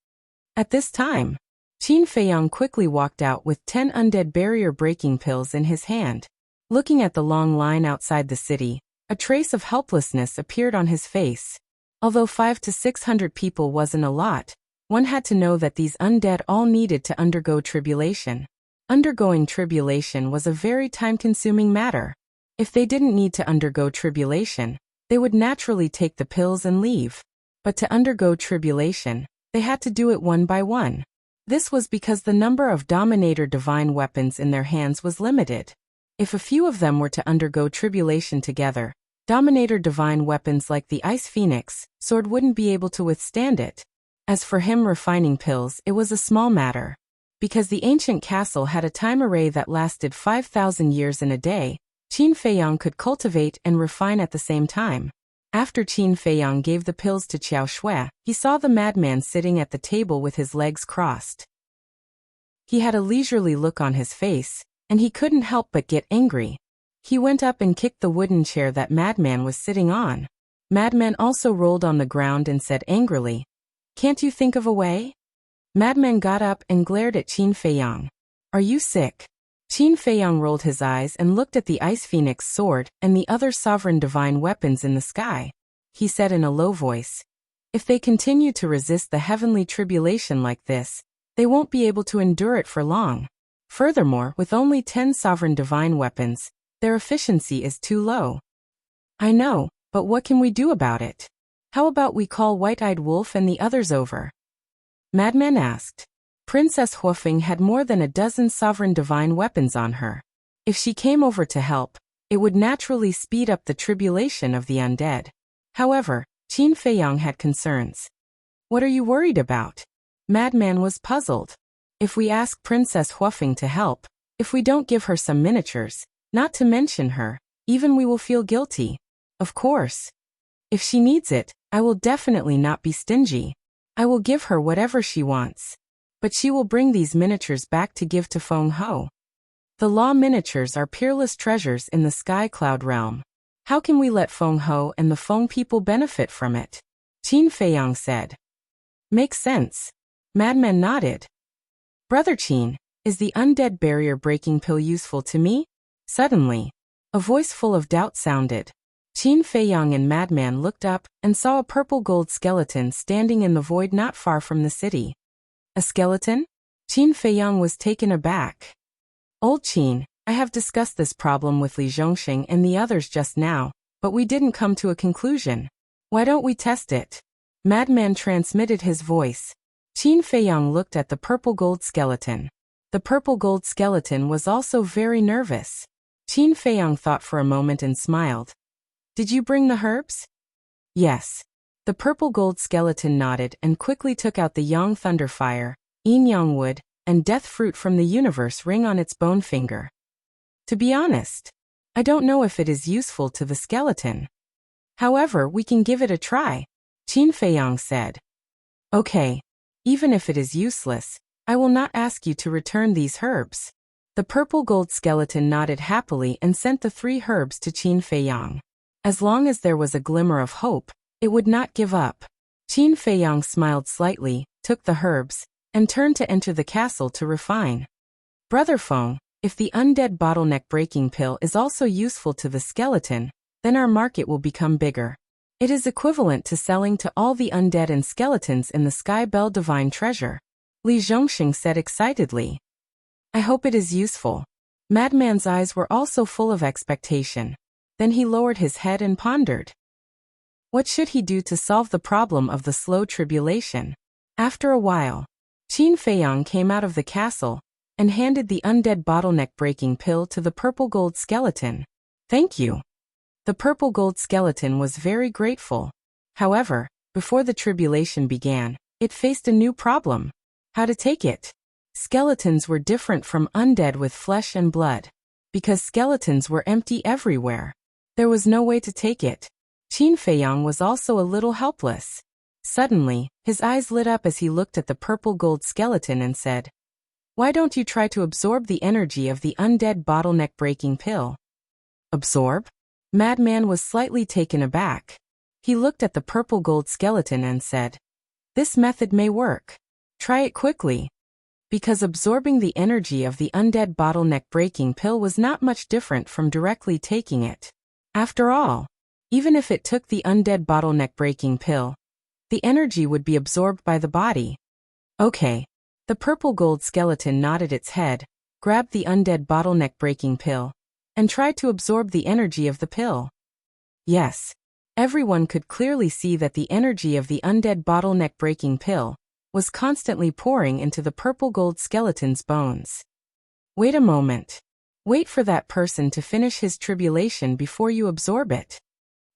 At this time, Qin Feiyang quickly walked out with 10 undead barrier-breaking pills in his hand. Looking at the long line outside the city, a trace of helplessness appeared on his face. Although 500 to 600 people wasn't a lot, one had to know that these undead all needed to undergo tribulation. Undergoing tribulation was a very time-consuming matter. If they didn't need to undergo tribulation, they would naturally take the pills and leave. But to undergo tribulation, they had to do it one by one. This was because the number of Dominator divine weapons in their hands was limited. If a few of them were to undergo tribulation together, Dominator divine weapons like the Ice Phoenix sword wouldn't be able to withstand it. As for him refining pills, it was a small matter. Because the ancient castle had a time array that lasted 5,000 years in a day, Qin Feiyang could cultivate and refine at the same time. After Qin Feiyang gave the pills to Qiao Shui, he saw the madman sitting at the table with his legs crossed. He had a leisurely look on his face, and he couldn't help but get angry. He went up and kicked the wooden chair that madman was sitting on. Madman also rolled on the ground and said angrily, "Can't you think of a way?" Madman got up and glared at Qin Feiyang. "Are you sick?" Qin Feiyang rolled his eyes and looked at the Ice Phoenix sword and the other sovereign divine weapons in the sky. He said in a low voice, "If they continue to resist the heavenly tribulation like this, they won't be able to endure it for long. Furthermore, with only 10 sovereign divine weapons, their efficiency is too low." "I know, but what can we do about it? How about we call White-Eyed Wolf and the others over?" Madman asked. Princess Huofeng had more than a dozen sovereign divine weapons on her. If she came over to help, it would naturally speed up the tribulation of the undead. However, Qin Feiyang had concerns. "What are you worried about?" Madman was puzzled. "If we ask Princess Huofeng to help, if we don't give her some miniatures, not to mention her, even we will feel guilty. Of course. If she needs it, I will definitely not be stingy. I will give her whatever she wants. But she will bring these miniatures back to give to Feng Ho. The law miniatures are peerless treasures in the sky cloud realm. How can we let Feng Ho and the Feng people benefit from it?" Qin Feiyang said. "Makes sense." Madman nodded. "Brother Qin, is the undead barrier breaking pill useful to me?" Suddenly, a voice full of doubt sounded. Qin Feiyang and Madman looked up and saw a purple gold skeleton standing in the void not far from the city. "A skeleton?" Qin Feiyang was taken aback. "Old Qin, I have discussed this problem with Li Zhongxing and the others just now, but we didn't come to a conclusion. Why don't we test it?" Madman transmitted his voice. Qin Feiyang looked at the purple gold skeleton. The purple gold skeleton was also very nervous. Qin Feiyang thought for a moment and smiled. "Did you bring the herbs?" "Yes." The purple gold skeleton nodded and quickly took out the Yang Thunderfire, Yin Yang Wood, and Death Fruit from the universe ring on its bone finger. "To be honest, I don't know if it is useful to the skeleton. However, we can give it a try," Qin Feiyang said. "Okay. Even if it is useless, I will not ask you to return these herbs." The purple gold skeleton nodded happily and sent the 3 herbs to Qin Feiyang. As long as there was a glimmer of hope, it would not give up. Qin Feiyang smiled slightly, took the herbs, and turned to enter the castle to refine. "Brother Feng, if the undead bottleneck breaking pill is also useful to the skeleton, then our market will become bigger. It is equivalent to selling to all the undead and skeletons in the Sky Bell Divine Treasure," Li Zhongxing said excitedly. "I hope it is useful." Madman's eyes were also full of expectation. Then he lowered his head and pondered. What should he do to solve the problem of the slow tribulation? After a while, Qin Feiyang came out of the castle and handed the undead bottleneck breaking pill to the purple gold skeleton. "Thank you." The purple gold skeleton was very grateful. However, before the tribulation began, it faced a new problem. How to take it? Skeletons were different from undead with flesh and blood. Because skeletons were empty everywhere, there was no way to take it. Qin Feiyang was also a little helpless. Suddenly, his eyes lit up as he looked at the purple gold skeleton and said, "Why don't you try to absorb the energy of the undead bottleneck breaking pill?" "Absorb?" Madman was slightly taken aback. He looked at the purple gold skeleton and said, "This method may work. Try it quickly." Because absorbing the energy of the undead bottleneck breaking pill was not much different from directly taking it. After all, even if it took the undead bottleneck breaking pill, the energy would be absorbed by the body. Okay. The purple gold skeleton nodded its head, grabbed the undead bottleneck breaking pill, and tried to absorb the energy of the pill. Yes. Everyone could clearly see that the energy of the undead bottleneck breaking pill was constantly pouring into the purple gold skeleton's bones. Wait a moment. Wait for that person to finish his tribulation before you absorb it.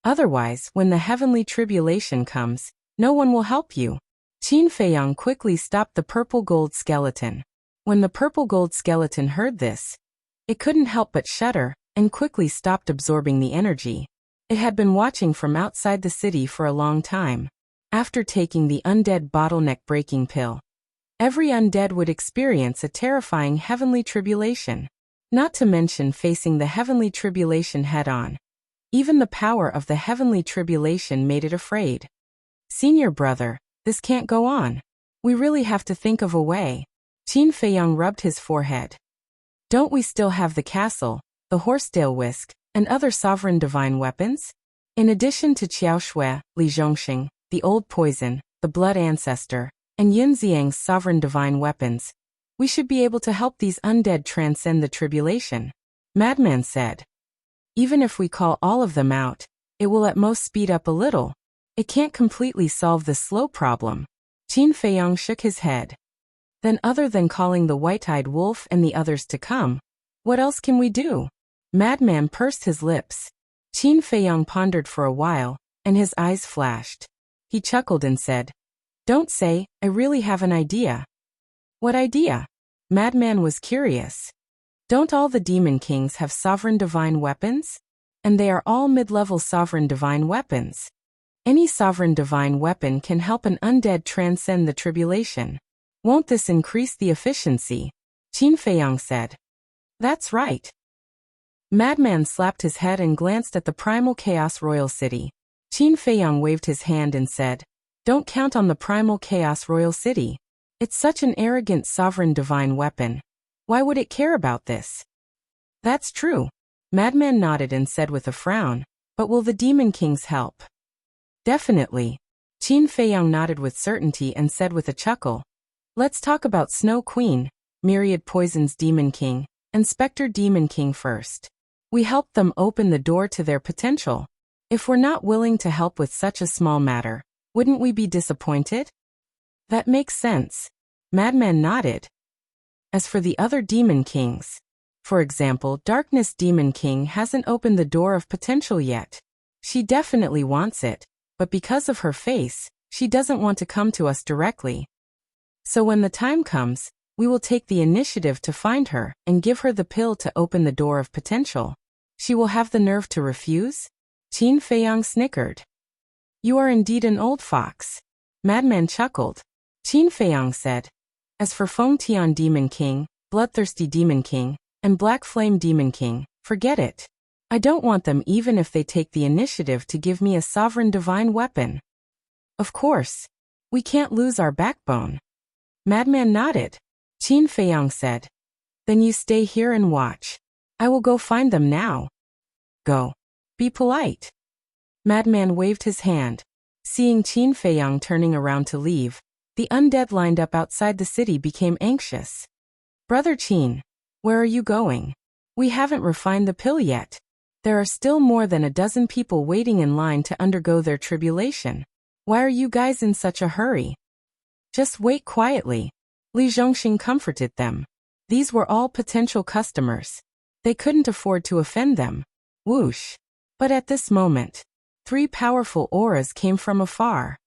Otherwise, when the heavenly tribulation comes, no one will help you. Qin Feiyang quickly stopped the purple gold skeleton. When the purple gold skeleton heard this, it couldn't help but shudder, and quickly stopped absorbing the energy. It had been watching from outside the city for a long time. After taking the undead bottleneck breaking pill, every undead would experience a terrifying heavenly tribulation. Not to mention facing the heavenly tribulation head-on. Even the power of the heavenly tribulation made it afraid. Senior brother, this can't go on. We really have to think of a way. Qin Feiyang rubbed his forehead. Don't we still have the castle, the horsetail whisk, and other sovereign divine weapons? In addition to Qiao Shui, Li Zhongxing, the old poison, the blood ancestor, and Yun Xiang's sovereign divine weapons, we should be able to help these undead transcend the tribulation. Madman said. Even if we call all of them out, it will at most speed up a little. It can't completely solve the slow problem. Qin Feiyang shook his head. Then other than calling the white-eyed wolf and the others to come, what else can we do? Madman pursed his lips. Qin Feiyang pondered for a while, and his eyes flashed. He chuckled and said, Don't say, I really have an idea. What idea? Madman was curious. Don't all the demon kings have sovereign divine weapons? And they are all mid-level sovereign divine weapons. Any sovereign divine weapon can help an undead transcend the tribulation. Won't this increase the efficiency? Qin Feiyang said. That's right. Madman slapped his head and glanced at the primal chaos royal city. Qin Feiyang waved his hand and said, Don't count on the primal chaos royal city. It's such an arrogant sovereign divine weapon. Why would it care about this? That's true. Madman nodded and said with a frown, But will the demon kings help? Definitely. Qin Feiyang nodded with certainty and said with a chuckle, Let's talk about Snow Queen, Myriad Poison's Demon King, and Spectre Demon King first. We helped them open the door to their potential. If we're not willing to help with such a small matter, wouldn't we be disappointed? That makes sense. Madman nodded. As for the other demon kings, for example, Darkness Demon King hasn't opened the door of potential yet. She definitely wants it, but because of her face, she doesn't want to come to us directly. So when the time comes, we will take the initiative to find her and give her the pill to open the door of potential. She will have the nerve to refuse? Qin Feiyang snickered. You are indeed an old fox. Madman chuckled. Qin Feiyang said, As for Feng Tian Demon King, Bloodthirsty Demon King, and Black Flame Demon King, forget it. I don't want them even if they take the initiative to give me a sovereign divine weapon. Of course. We can't lose our backbone. Madman nodded. Qin Feiyang said, Then you stay here and watch. I will go find them now. Go. Be polite. Madman waved his hand. Seeing Qin Feiyang turning around to leave, the undead lined up outside the city became anxious. Brother Qin, where are you going? We haven't refined the pill yet. There are still more than a dozen people waiting in line to undergo their tribulation. Why are you guys in such a hurry? Just wait quietly. Li Zhongxing comforted them. These were all potential customers. They couldn't afford to offend them. Whoosh. But at this moment, 3 powerful auras came from afar.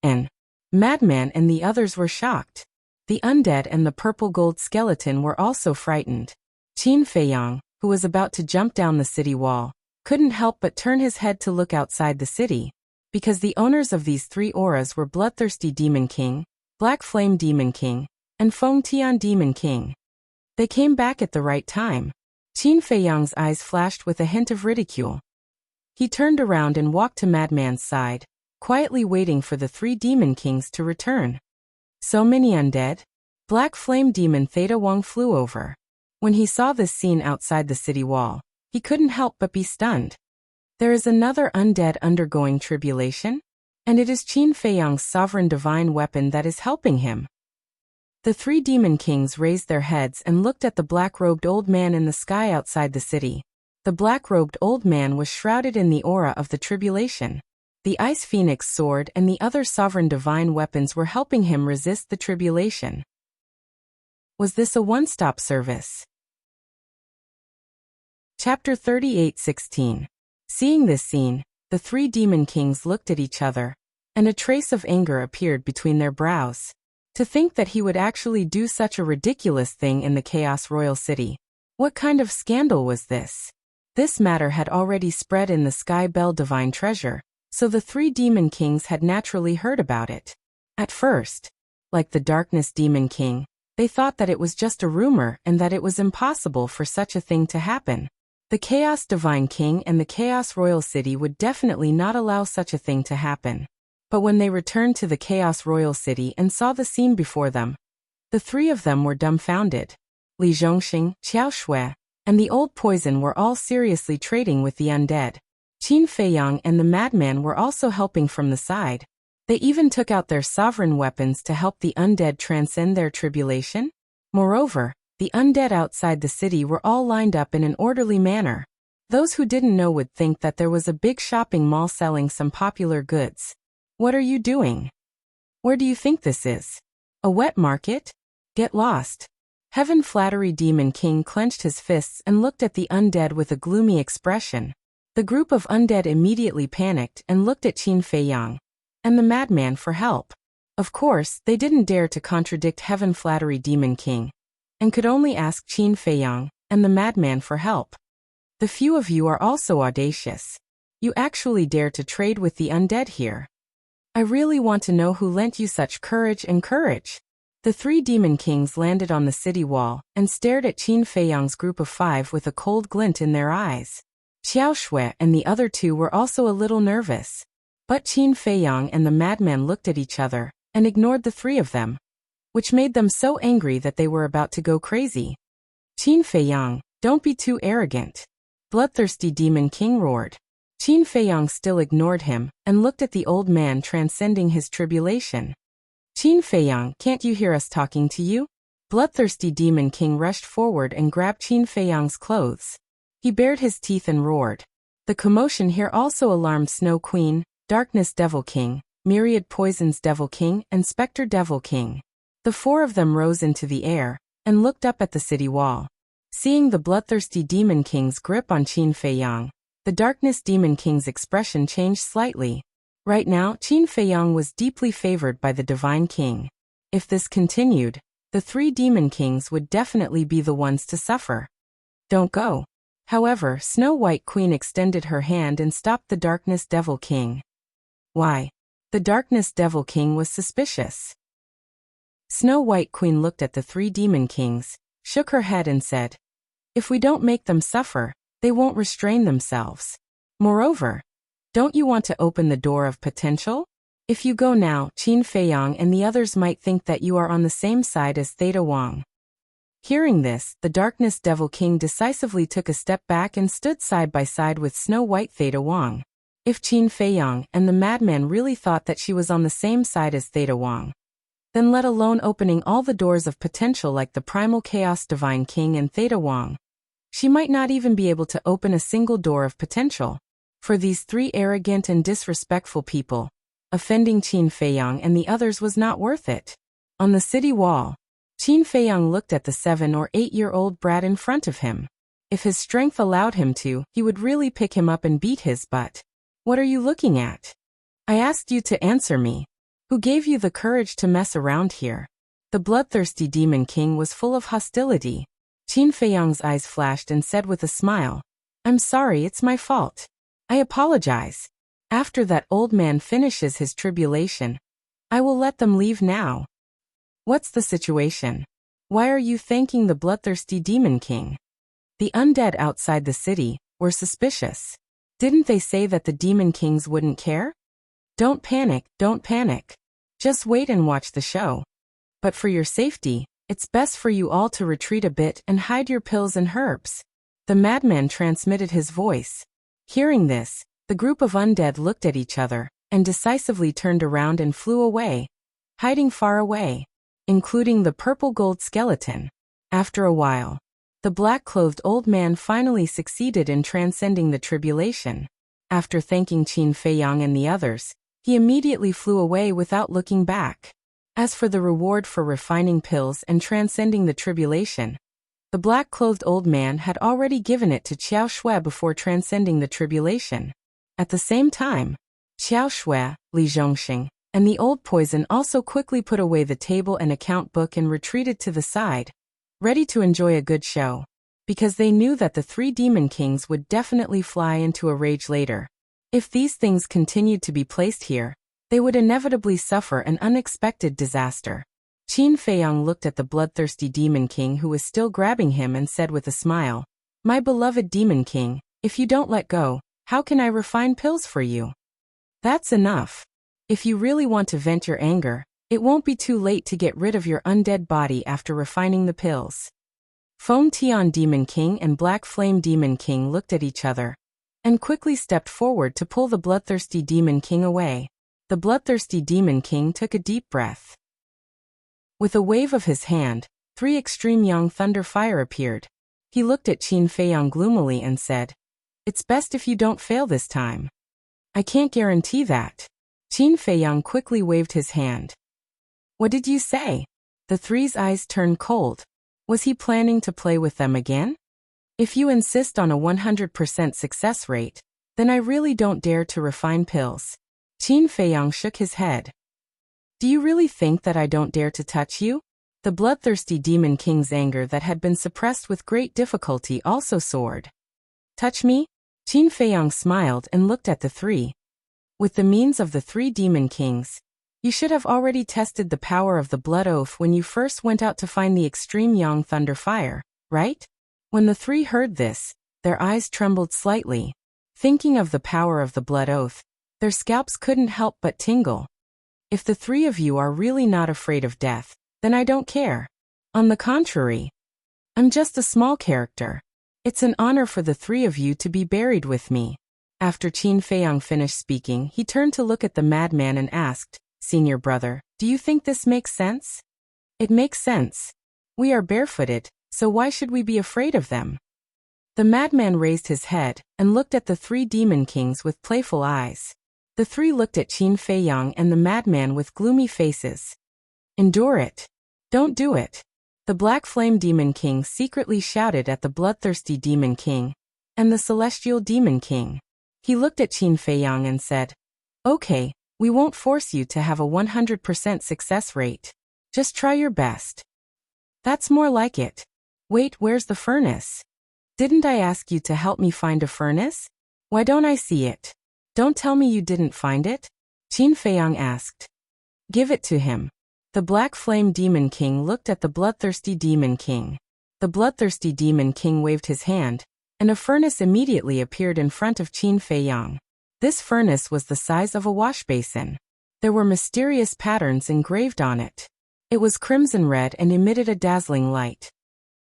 And Madman and the others were shocked. The undead and the purple gold skeleton were also frightened. Qin Feiyang, who was about to jump down the city wall, couldn't help but turn his head to look outside the city, because the owners of these 3 auras were Bloodthirsty Demon King, Black Flame Demon King, and Feng Tian Demon King. They came back at the right time. Qin Feiyang's eyes flashed with a hint of ridicule. He turned around and walked to Madman's side, quietly waiting for the 3 demon kings to return. So many undead? Black Flame Demon Theta Wang flew over. When he saw this scene outside the city wall, he couldn't help but be stunned. There is another undead undergoing tribulation? And it is Qin Feiyang's sovereign divine weapon that is helping him. The 3 demon kings raised their heads and looked at the black-robed old man in the sky outside the city. The black-robed old man was shrouded in the aura of the tribulation. The Ice Phoenix sword and the other sovereign divine weapons were helping him resist the tribulation. Was this a one-stop service? Chapter 38:16. Seeing this scene, The three demon kings looked at each other, and a trace of anger appeared between their brows. To think that he would actually do such a ridiculous thing in the Chaos Royal City. What kind of scandal was this? This matter had already spread in the Sky Bell Divine Treasure, so the three demon kings had naturally heard about it. At first, like the Darkness Demon King, they thought that it was just a rumor and that it was impossible for such a thing to happen. The Chaos Divine King and the Chaos Royal City would definitely not allow such a thing to happen. But when they returned to the Chaos Royal City and saw the scene before them, the three of them were dumbfounded. Li Zhongxing, Qiao Shui, and the Old Poison were all seriously trading with the undead. Qin Feiyang and the Madman were also helping from the side. They even took out their sovereign weapons to help the undead transcend their tribulation. Moreover, the undead outside the city were all lined up in an orderly manner. Those who didn't know would think that there was a big shopping mall selling some popular goods. What are you doing? Where do you think this is? A wet market? Get lost. Heaven Flattery Demon King clenched his fists and looked at the undead with a gloomy expression. The group of undead immediately panicked and looked at Qin Feiyang and the Madman for help. Of course, they didn't dare to contradict Heaven Flattery Demon King, and could only ask Qin Feiyang and the Madman for help. The few of you are also audacious. You actually dare to trade with the undead here. I really want to know who lent you such courage and courage. The three demon kings landed on the city wall and stared at Qin Feiyang's group of 5 with a cold glint in their eyes. Qiao Shui and the other two were also a little nervous. But Qin Feiyang and the Madman looked at each other and ignored the three of them, which made them so angry that they were about to go crazy. Qin Feiyang, don't be too arrogant. Bloodthirsty Demon King roared. Qin Feiyang still ignored him and looked at the old man transcending his tribulation. Qin Feiyang, can't you hear us talking to you? Bloodthirsty Demon King rushed forward and grabbed Qin Feiyang's clothes. He bared his teeth and roared. The commotion here also alarmed Snow Queen, Darkness Devil King, Myriad Poisons Devil King, and Spectre Devil King. The 4 of them rose into the air and looked up at the city wall. Seeing the bloodthirsty Demon King's grip on Qin Feiyang, the Darkness Demon King's expression changed slightly. Right now, Qin Feiyang was deeply favored by the Divine King. If this continued, the 3 Demon Kings would definitely be the ones to suffer. Don't go. However, Snow White Queen extended her hand and stopped the Darkness Devil King. Why? The Darkness Devil King was suspicious. Snow White Queen looked at the 3 Demon Kings, shook her head and said, "If we don't make them suffer, they won't restrain themselves. Moreover, don't you want to open the door of potential? If you go now, Qin Feiyang and the others might think that you are on the same side as Theta Wang." Hearing this, the Darkness Devil King decisively took a step back and stood side by side with Snow White Theta Wang. If Qin Feiyang and the Madman really thought that she was on the same side as Theta Wang, then let alone opening all the doors of potential like the Primal Chaos Divine King and Theta Wang, she might not even be able to open a single door of potential. For these 3 arrogant and disrespectful people, offending Qin Feiyang and the others was not worth it. On the city wall, Qin Feiyang looked at the 7 or 8-year-old brat in front of him. If his strength allowed him to, he would really pick him up and beat his butt. What are you looking at? I asked you to answer me. Who gave you the courage to mess around here? The bloodthirsty Demon King was full of hostility. Qin Feiyang's eyes flashed and said with a smile, "I'm sorry, it's my fault. I apologize. After that old man finishes his tribulation, I will let them leave now." What's the situation? Why are you thanking the bloodthirsty Demon King? The undead outside the city were suspicious. Didn't they say that the Demon Kings wouldn't care? Don't panic, don't panic. Just wait and watch the show. But for your safety, it's best for you all to retreat a bit and hide your pills and herbs. The Madman transmitted his voice. Hearing this, the group of undead looked at each other and decisively turned around and flew away, hiding far away, including the purple gold skeleton. After a while, the black-clothed old man finally succeeded in transcending the tribulation. After thanking Qin Feiyang and the others, he immediately flew away without looking back. As for the reward for refining pills and transcending the tribulation, the black-clothed old man had already given it to Qiao Shui before transcending the tribulation. At the same time, Xiao Shui, Li Zhongxing, and the old poison also quickly put away the table and account book and retreated to the side, ready to enjoy a good show, because they knew that the three demon kings would definitely fly into a rage later. If these things continued to be placed here, they would inevitably suffer an unexpected disaster. Qin Feiyang looked at the bloodthirsty demon king who was still grabbing him and said with a smile, "My beloved demon king, if you don't let go, how can I refine pills for you?" "That's enough. If you really want to vent your anger, it won't be too late to get rid of your undead body after refining the pills." Foam Tian Demon King and Black Flame Demon King looked at each other and quickly stepped forward to pull the bloodthirsty Demon King away. The bloodthirsty Demon King took a deep breath. With a wave of his hand, 3 extreme Yang Thunder Fire appeared. He looked at Qin Feiyang gloomily and said, "It's best if you don't fail this time." "I can't guarantee that." Qin Feiyang quickly waved his hand. "What did you say?" The three's eyes turned cold. Was he planning to play with them again? "If you insist on a 100% success rate, then I really don't dare to refine pills." Qin Feiyang shook his head. "Do you really think that I don't dare to touch you?" The bloodthirsty Demon King's anger that had been suppressed with great difficulty also soared. "Touch me?" Qin Feiyang smiled and looked at the three. "With the means of the 3 Demon Kings, you should have already tested the power of the Blood Oath when you first went out to find the extreme Yang Thunder Fire, right?" When the 3 heard this, their eyes trembled slightly. Thinking of the power of the Blood Oath, their scalps couldn't help but tingle. "If the 3 of you are really not afraid of death, then I don't care. On the contrary, I'm just a small character. It's an honor for the 3 of you to be buried with me." After Qin Feiyang finished speaking, he turned to look at the madman and asked, "Senior brother, do you think this makes sense?" "It makes sense. We are barefooted, so why should we be afraid of them?" The madman raised his head and looked at the 3 demon kings with playful eyes. The 3 looked at Qin Feiyang and the madman with gloomy faces. "Endure it. Don't do it." The Black Flame Demon King secretly shouted at the bloodthirsty Demon King and the Celestial Demon King. He looked at Qin Feiyang and said, "Okay, we won't force you to have a 100% success rate. Just try your best." "That's more like it. Wait, where's the furnace? Didn't I ask you to help me find a furnace? Why don't I see it? Don't tell me you didn't find it?" Qin Feiyang asked. "Give it to him." The Black Flame Demon King looked at the bloodthirsty Demon King. The bloodthirsty Demon King waved his hand, and a furnace immediately appeared in front of Qin Feiyang. This furnace was the size of a wash basin. There were mysterious patterns engraved on it. It was crimson red and emitted a dazzling light.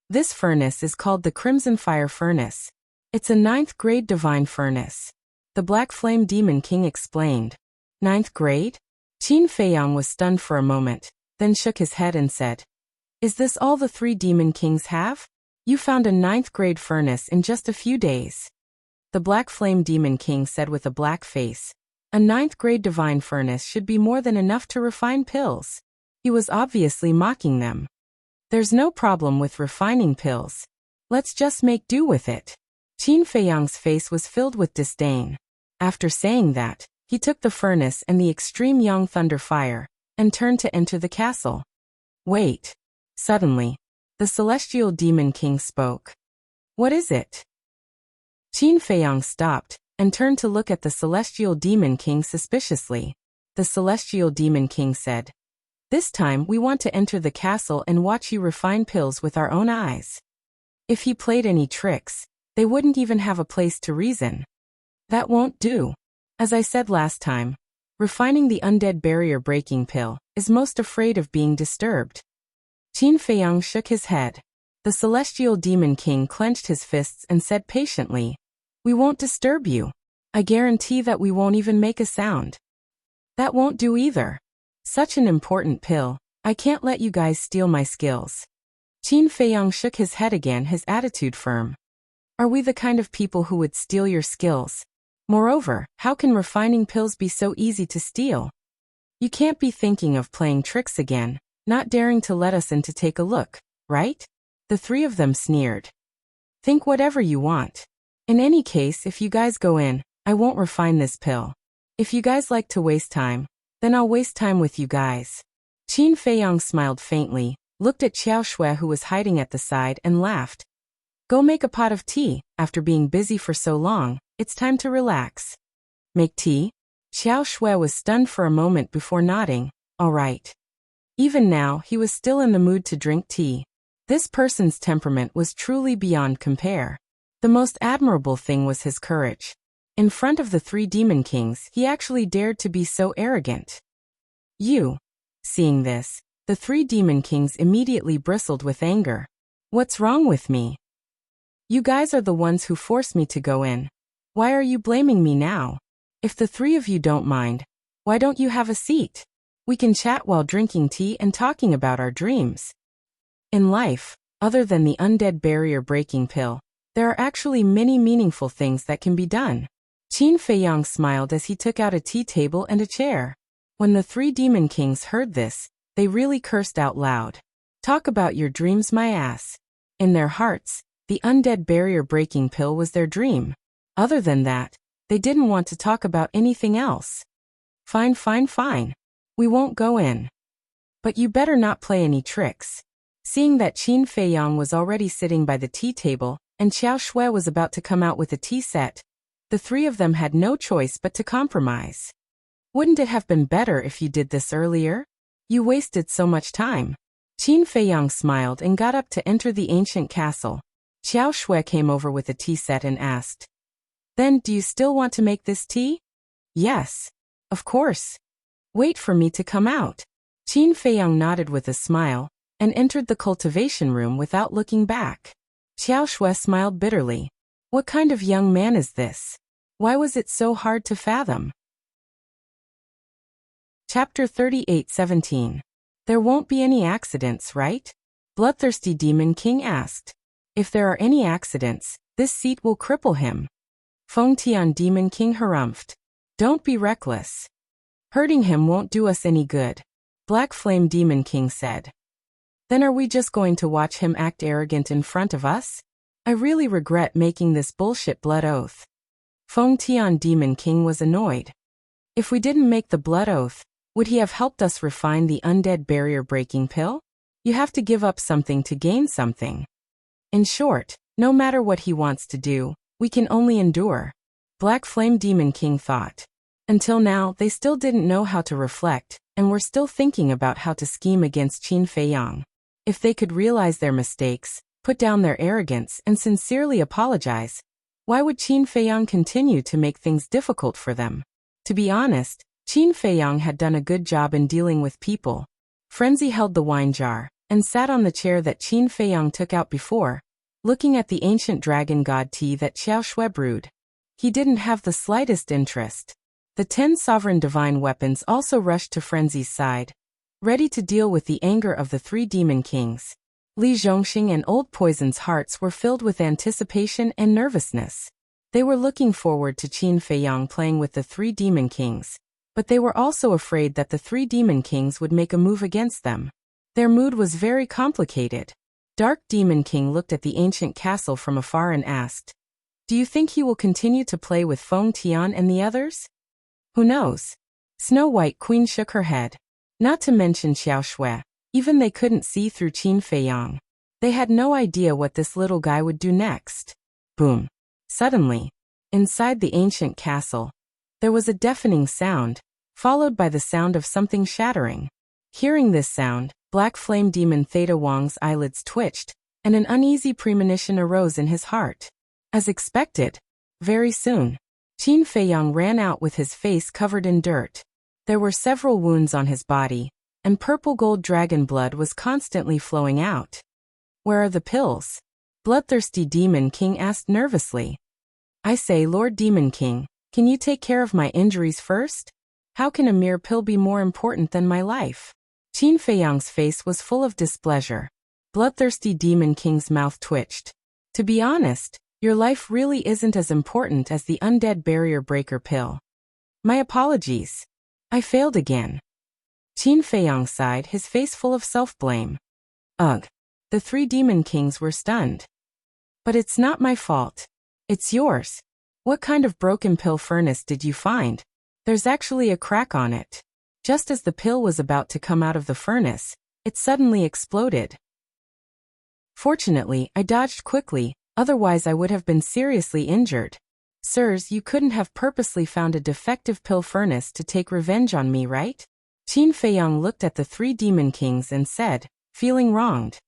This furnace is called the Crimson Fire Furnace. It's a 9th grade divine furnace. The Black Flame Demon King explained. 9th grade? Qin Feiyang was stunned for a moment, then shook his head and said, "Is this all the 3 demon kings have? You found a 9th grade furnace in just a few days." The Black Flame Demon King said with a black face, "A 9th grade divine furnace should be more than enough to refine pills." He was obviously mocking them. "There's no problem with refining pills. Let's just make do with it." Qin Feiyang's face was filled with disdain. After saying that, he took the furnace and the extreme Yang Thunder Fire, and turned to enter the castle. "Wait." Suddenly, the Celestial Demon King spoke. "What is it?" Qin Feiyang stopped, and turned to look at the Celestial Demon King suspiciously. The Celestial Demon King said, "This time we want to enter the castle and watch you refine pills with our own eyes." If he played any tricks, they wouldn't even have a place to reason. That won't do. As I said last time, refining the undead barrier breaking pill is most afraid of being disturbed. Qin Feiyang shook his head. The Celestial Demon King clenched his fists and said patiently, "We won't disturb you. I guarantee that we won't even make a sound." That won't do either. Such an important pill, I can't let you guys steal my skills. Qin Feiyang shook his head again, his attitude firm. Are we the kind of people who would steal your skills? Moreover, how can refining pills be so easy to steal? You can't be thinking of playing tricks again, not daring to let us in to take a look, right? The 3 of them sneered. Think whatever you want. In any case, if you guys go in, I won't refine this pill. If you guys like to waste time, then I'll waste time with you guys. Qin Feiyang smiled faintly, looked at Xiao Shui who was hiding at the side and laughed. Go make a pot of tea. After being busy for so long, it's time to relax. Make tea? Xiao Shui was stunned for a moment before nodding. All right. Even now, he was still in the mood to drink tea. This person's temperament was truly beyond compare. The most admirable thing was his courage. In front of the 3 demon kings, he actually dared to be so arrogant. You. Seeing this, the 3 demon kings immediately bristled with anger. What's wrong with me? You guys are the ones who forced me to go in. Why are you blaming me now? If the 3 of you don't mind, why don't you have a seat? We can chat while drinking tea and talking about our dreams. In life, other than the undead barrier breaking pill, there are actually many meaningful things that can be done. Qin Feiyang smiled as he took out a tea table and a chair. When the 3 demon kings heard this, they really cursed out loud. Talk about your dreams, my ass. In their hearts, the undead barrier breaking pill was their dream. Other than that, they didn't want to talk about anything else. Fine. We won't go in. But you better not play any tricks. Seeing that Qin Feiyang was already sitting by the tea table, and Xiao Shui was about to come out with a tea set, the 3 of them had no choice but to compromise. Wouldn't it have been better if you did this earlier? You wasted so much time. Qin Feiyang smiled and got up to enter the ancient castle. Xiao Shui came over with a tea set and asked, Then do you still want to make this tea? Yes. Of course. Wait for me to come out. Qin Feiyang nodded with a smile, and entered the cultivation room without looking back. Xiao Shui smiled bitterly. What kind of young man is this? Why was it so hard to fathom? Chapter 38:17. There won't be any accidents, right? Bloodthirsty Demon King asked. If there are any accidents, this seat will cripple him. Feng Tian Demon King harumphed. Don't be reckless. Hurting him won't do us any good. Black Flame Demon King said. Then are we just going to watch him act arrogant in front of us? I really regret making this bullshit blood oath. Feng Tian Demon King was annoyed. If we didn't make the blood oath, would he have helped us refine the undead barrier breaking pill? You have to give up something to gain something. In short, no matter what he wants to do, we can only endure. Black Flame Demon King thought. Until now, they still didn't know how to reflect, and were still thinking about how to scheme against Qin Feiyang. If they could realize their mistakes, put down their arrogance, and sincerely apologize, why would Qin Feiyang continue to make things difficult for them? To be honest, Qin Feiyang had done a good job in dealing with people. Frenzy held the wine jar, and sat on the chair that Qin Feiyang took out before, looking at the ancient dragon god tea that Xiao Shui brewed. He didn't have the slightest interest. The 10 sovereign divine weapons also rushed to Frenzy's side, ready to deal with the anger of the 3 demon kings. Li Zhongxing and Old Poison's hearts were filled with anticipation and nervousness. They were looking forward to Qin Feiyang playing with the 3 demon kings, but they were also afraid that the 3 demon kings would make a move against them. Their mood was very complicated. Dark Demon King looked at the ancient castle from afar and asked, Do you think he will continue to play with Feng Tian and the others? Who knows? Snow White Queen shook her head. Not to mention Xiao Shui, even they couldn't see through Qin Feiyang. They had no idea what this little guy would do next. Boom. Suddenly, inside the ancient castle, there was a deafening sound, followed by the sound of something shattering. Hearing this sound, Black Flame Demon Theta Wang's eyelids twitched, and an uneasy premonition arose in his heart. As expected, very soon, Qin Feiyang ran out with his face covered in dirt. There were several wounds on his body, and purple-gold dragon blood was constantly flowing out. Where are the pills? Bloodthirsty Demon King asked nervously. I say, Lord Demon King, can you take care of my injuries first? How can a mere pill be more important than my life? Qin Feiyang's face was full of displeasure. Bloodthirsty Demon King's mouth twitched. To be honest, your life really isn't as important as the undead barrier breaker pill. My apologies. I failed again. Qin Feiyang sighed, his face full of self-blame. Ugh. The 3 demon kings were stunned. But it's not my fault. It's yours. What kind of broken pill furnace did you find? There's actually a crack on it. Just as the pill was about to come out of the furnace, it suddenly exploded. Fortunately, I dodged quickly, otherwise I would have been seriously injured. Sirs, you couldn't have purposely found a defective pill furnace to take revenge on me, right? Qin Feiyang looked at the three demon kings and said, feeling wronged.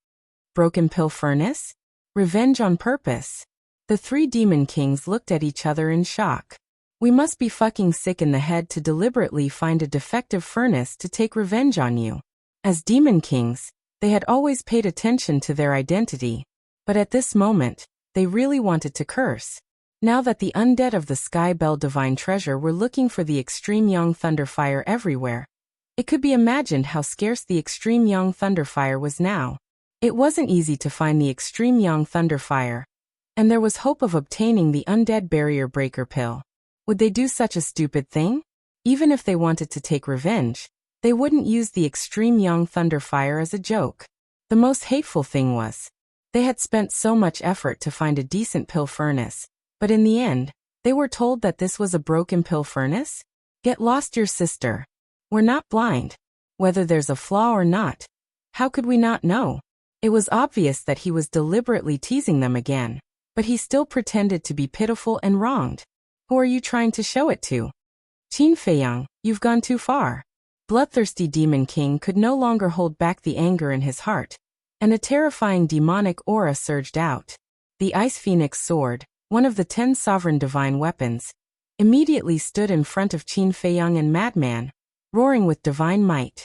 Broken pill furnace? Revenge on purpose? The three demon kings looked at each other in shock. We must be fucking sick in the head to deliberately find a defective furnace to take revenge on you. As demon kings, they had always paid attention to their identity, but at this moment, they really wanted to curse. Now that the undead of the Sky Bell Divine Treasure were looking for the extreme Yang Thunderfire everywhere, it could be imagined how scarce the extreme Yang Thunderfire was now. It wasn't easy to find the extreme Yang Thunderfire, and there was hope of obtaining the undead barrier breaker pill. Would they do such a stupid thing? Even if they wanted to take revenge, they wouldn't use the extreme Yang Thunderfire as a joke. The most hateful thing was, they had spent so much effort to find a decent pill furnace, but in the end, they were told that this was a broken pill furnace? Get lost, your sister. We're not blind. Whether there's a flaw or not, how could we not know? It was obvious that he was deliberately teasing them again, but he still pretended to be pitiful and wronged. Who are you trying to show it to? Qin Feiyang, you've gone too far. Bloodthirsty Demon King could no longer hold back the anger in his heart, and a terrifying demonic aura surged out. The Ice Phoenix sword, one of the 10 sovereign divine weapons, immediately stood in front of Qin Feiyang and Madman, roaring with divine might.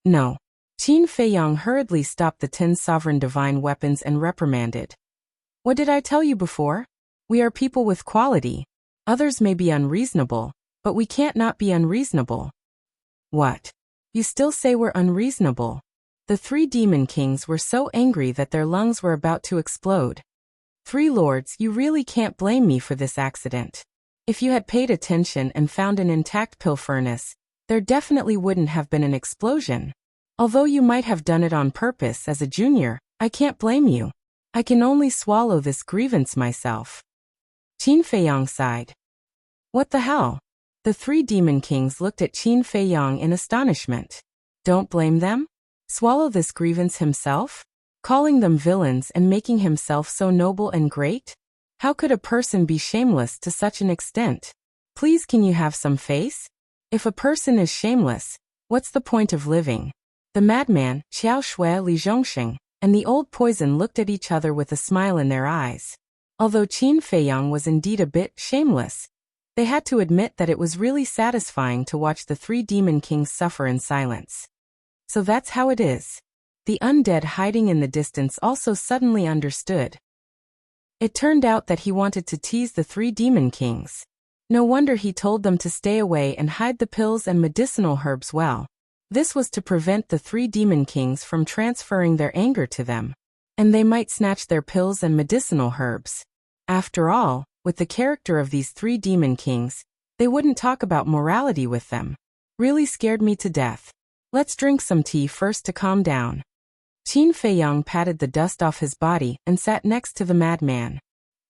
No. Qin Feiyang hurriedly stopped the 10 sovereign divine weapons and reprimanded. What did I tell you before? We are people with quality. Others may be unreasonable, but we can't not be unreasonable. What? You still say we're unreasonable? The three demon kings were so angry that their lungs were about to explode. Three lords, you really can't blame me for this accident. If you had paid attention and found an intact pill furnace, there definitely wouldn't have been an explosion. Although you might have done it on purpose as a junior, I can't blame you. I can only swallow this grievance myself. Qin Feiyang sighed. What the hell? The three demon kings looked at Qin Feiyang in astonishment. Don't blame them? Swallow this grievance himself? Calling them villains and making himself so noble and great? How could a person be shameless to such an extent? Please, can you have some face? If a person is shameless, what's the point of living? The madman, Xiao Shui Li Zhongxing, and the old poison looked at each other with a smile in their eyes. Although Qin Feiyang was indeed a bit shameless, they had to admit that it was really satisfying to watch the three demon kings suffer in silence. So that's how it is. The undead hiding in the distance also suddenly understood. It turned out that he wanted to tease the three demon kings. No wonder he told them to stay away and hide the pills and medicinal herbs well. This was to prevent the three demon kings from transferring their anger to them, and they might snatch their pills and medicinal herbs. After all, with the character of these three demon kings, they wouldn't talk about morality with them. Really scared me to death. Let's drink some tea first to calm down. Qin Feiyang patted the dust off his body and sat next to the madman.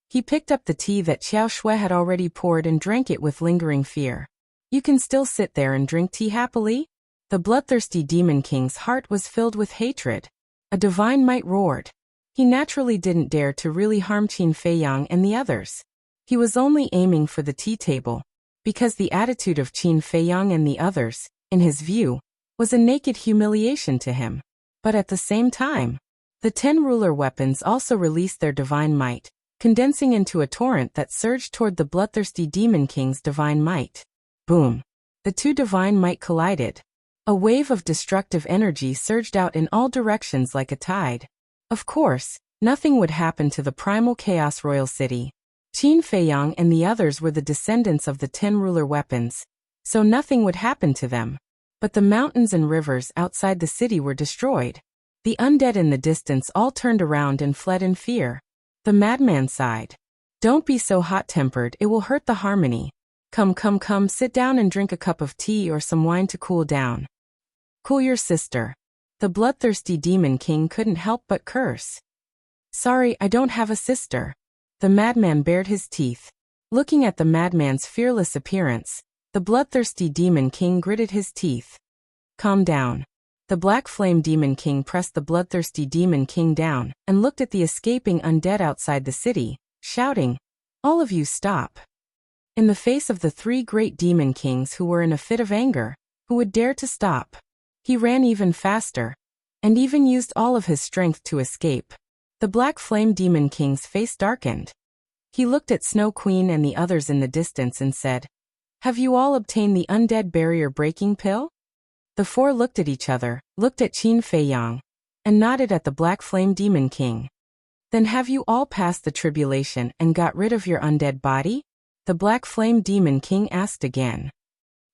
He picked up the tea that Xiao Shui had already poured and drank it with lingering fear. You can still sit there and drink tea happily? The bloodthirsty demon king's heart was filled with hatred. A divine might roared. He naturally didn't dare to really harm Qin Feiyang and the others. He was only aiming for the tea table, because the attitude of Qin Feiyang and the others, in his view, was a naked humiliation to him. But at the same time, the 10 ruler weapons also released their divine might, condensing into a torrent that surged toward the bloodthirsty demon king's divine might. Boom! The two divine might collided. A wave of destructive energy surged out in all directions like a tide. Of course, nothing would happen to the primal chaos royal city. Qin Feiyang and the others were the descendants of the 10 ruler weapons, so nothing would happen to them. But the mountains and rivers outside the city were destroyed. The undead in the distance all turned around and fled in fear. The madman sighed. Don't be so hot-tempered, it will hurt the harmony. Come, sit down and drink a cup of tea or some wine to cool down. Cool your sister. The bloodthirsty demon king couldn't help but curse. Sorry, I don't have a sister. The madman bared his teeth. Looking at the madman's fearless appearance, the bloodthirsty Demon King gritted his teeth. Calm down. The Black Flame Demon King pressed the bloodthirsty Demon King down and looked at the escaping undead outside the city, shouting, "All of you stop." In the face of the three great Demon Kings who were in a fit of anger, who would dare to stop? He ran even faster, and even used all of his strength to escape. The Black Flame Demon King's face darkened. He looked at Snow Queen and the others in the distance and said, "Have you all obtained the undead barrier-breaking pill?" The four looked at each other, looked at Qin Feiyang, and nodded at the Black Flame Demon King. "Then have you all passed the tribulation and got rid of your undead body?" The Black Flame Demon King asked again.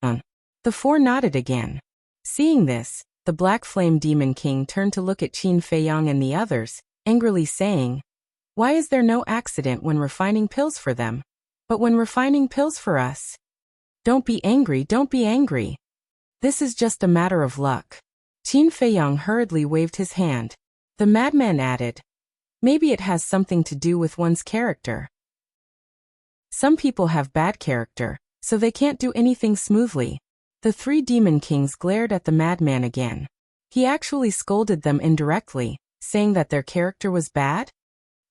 The four nodded again. Seeing this, the Black Flame Demon King turned to look at Qin Feiyang and the others, angrily saying, "Why is there no accident when refining pills for them, but when refining pills for us? Don't be angry, don't be angry. This is just a matter of luck." Qin Feiyang hurriedly waved his hand. The madman added, "Maybe it has something to do with one's character. Some people have bad character, so they can't do anything smoothly." The three Demon Kings glared at the madman again. He actually scolded them indirectly, saying that their character was bad?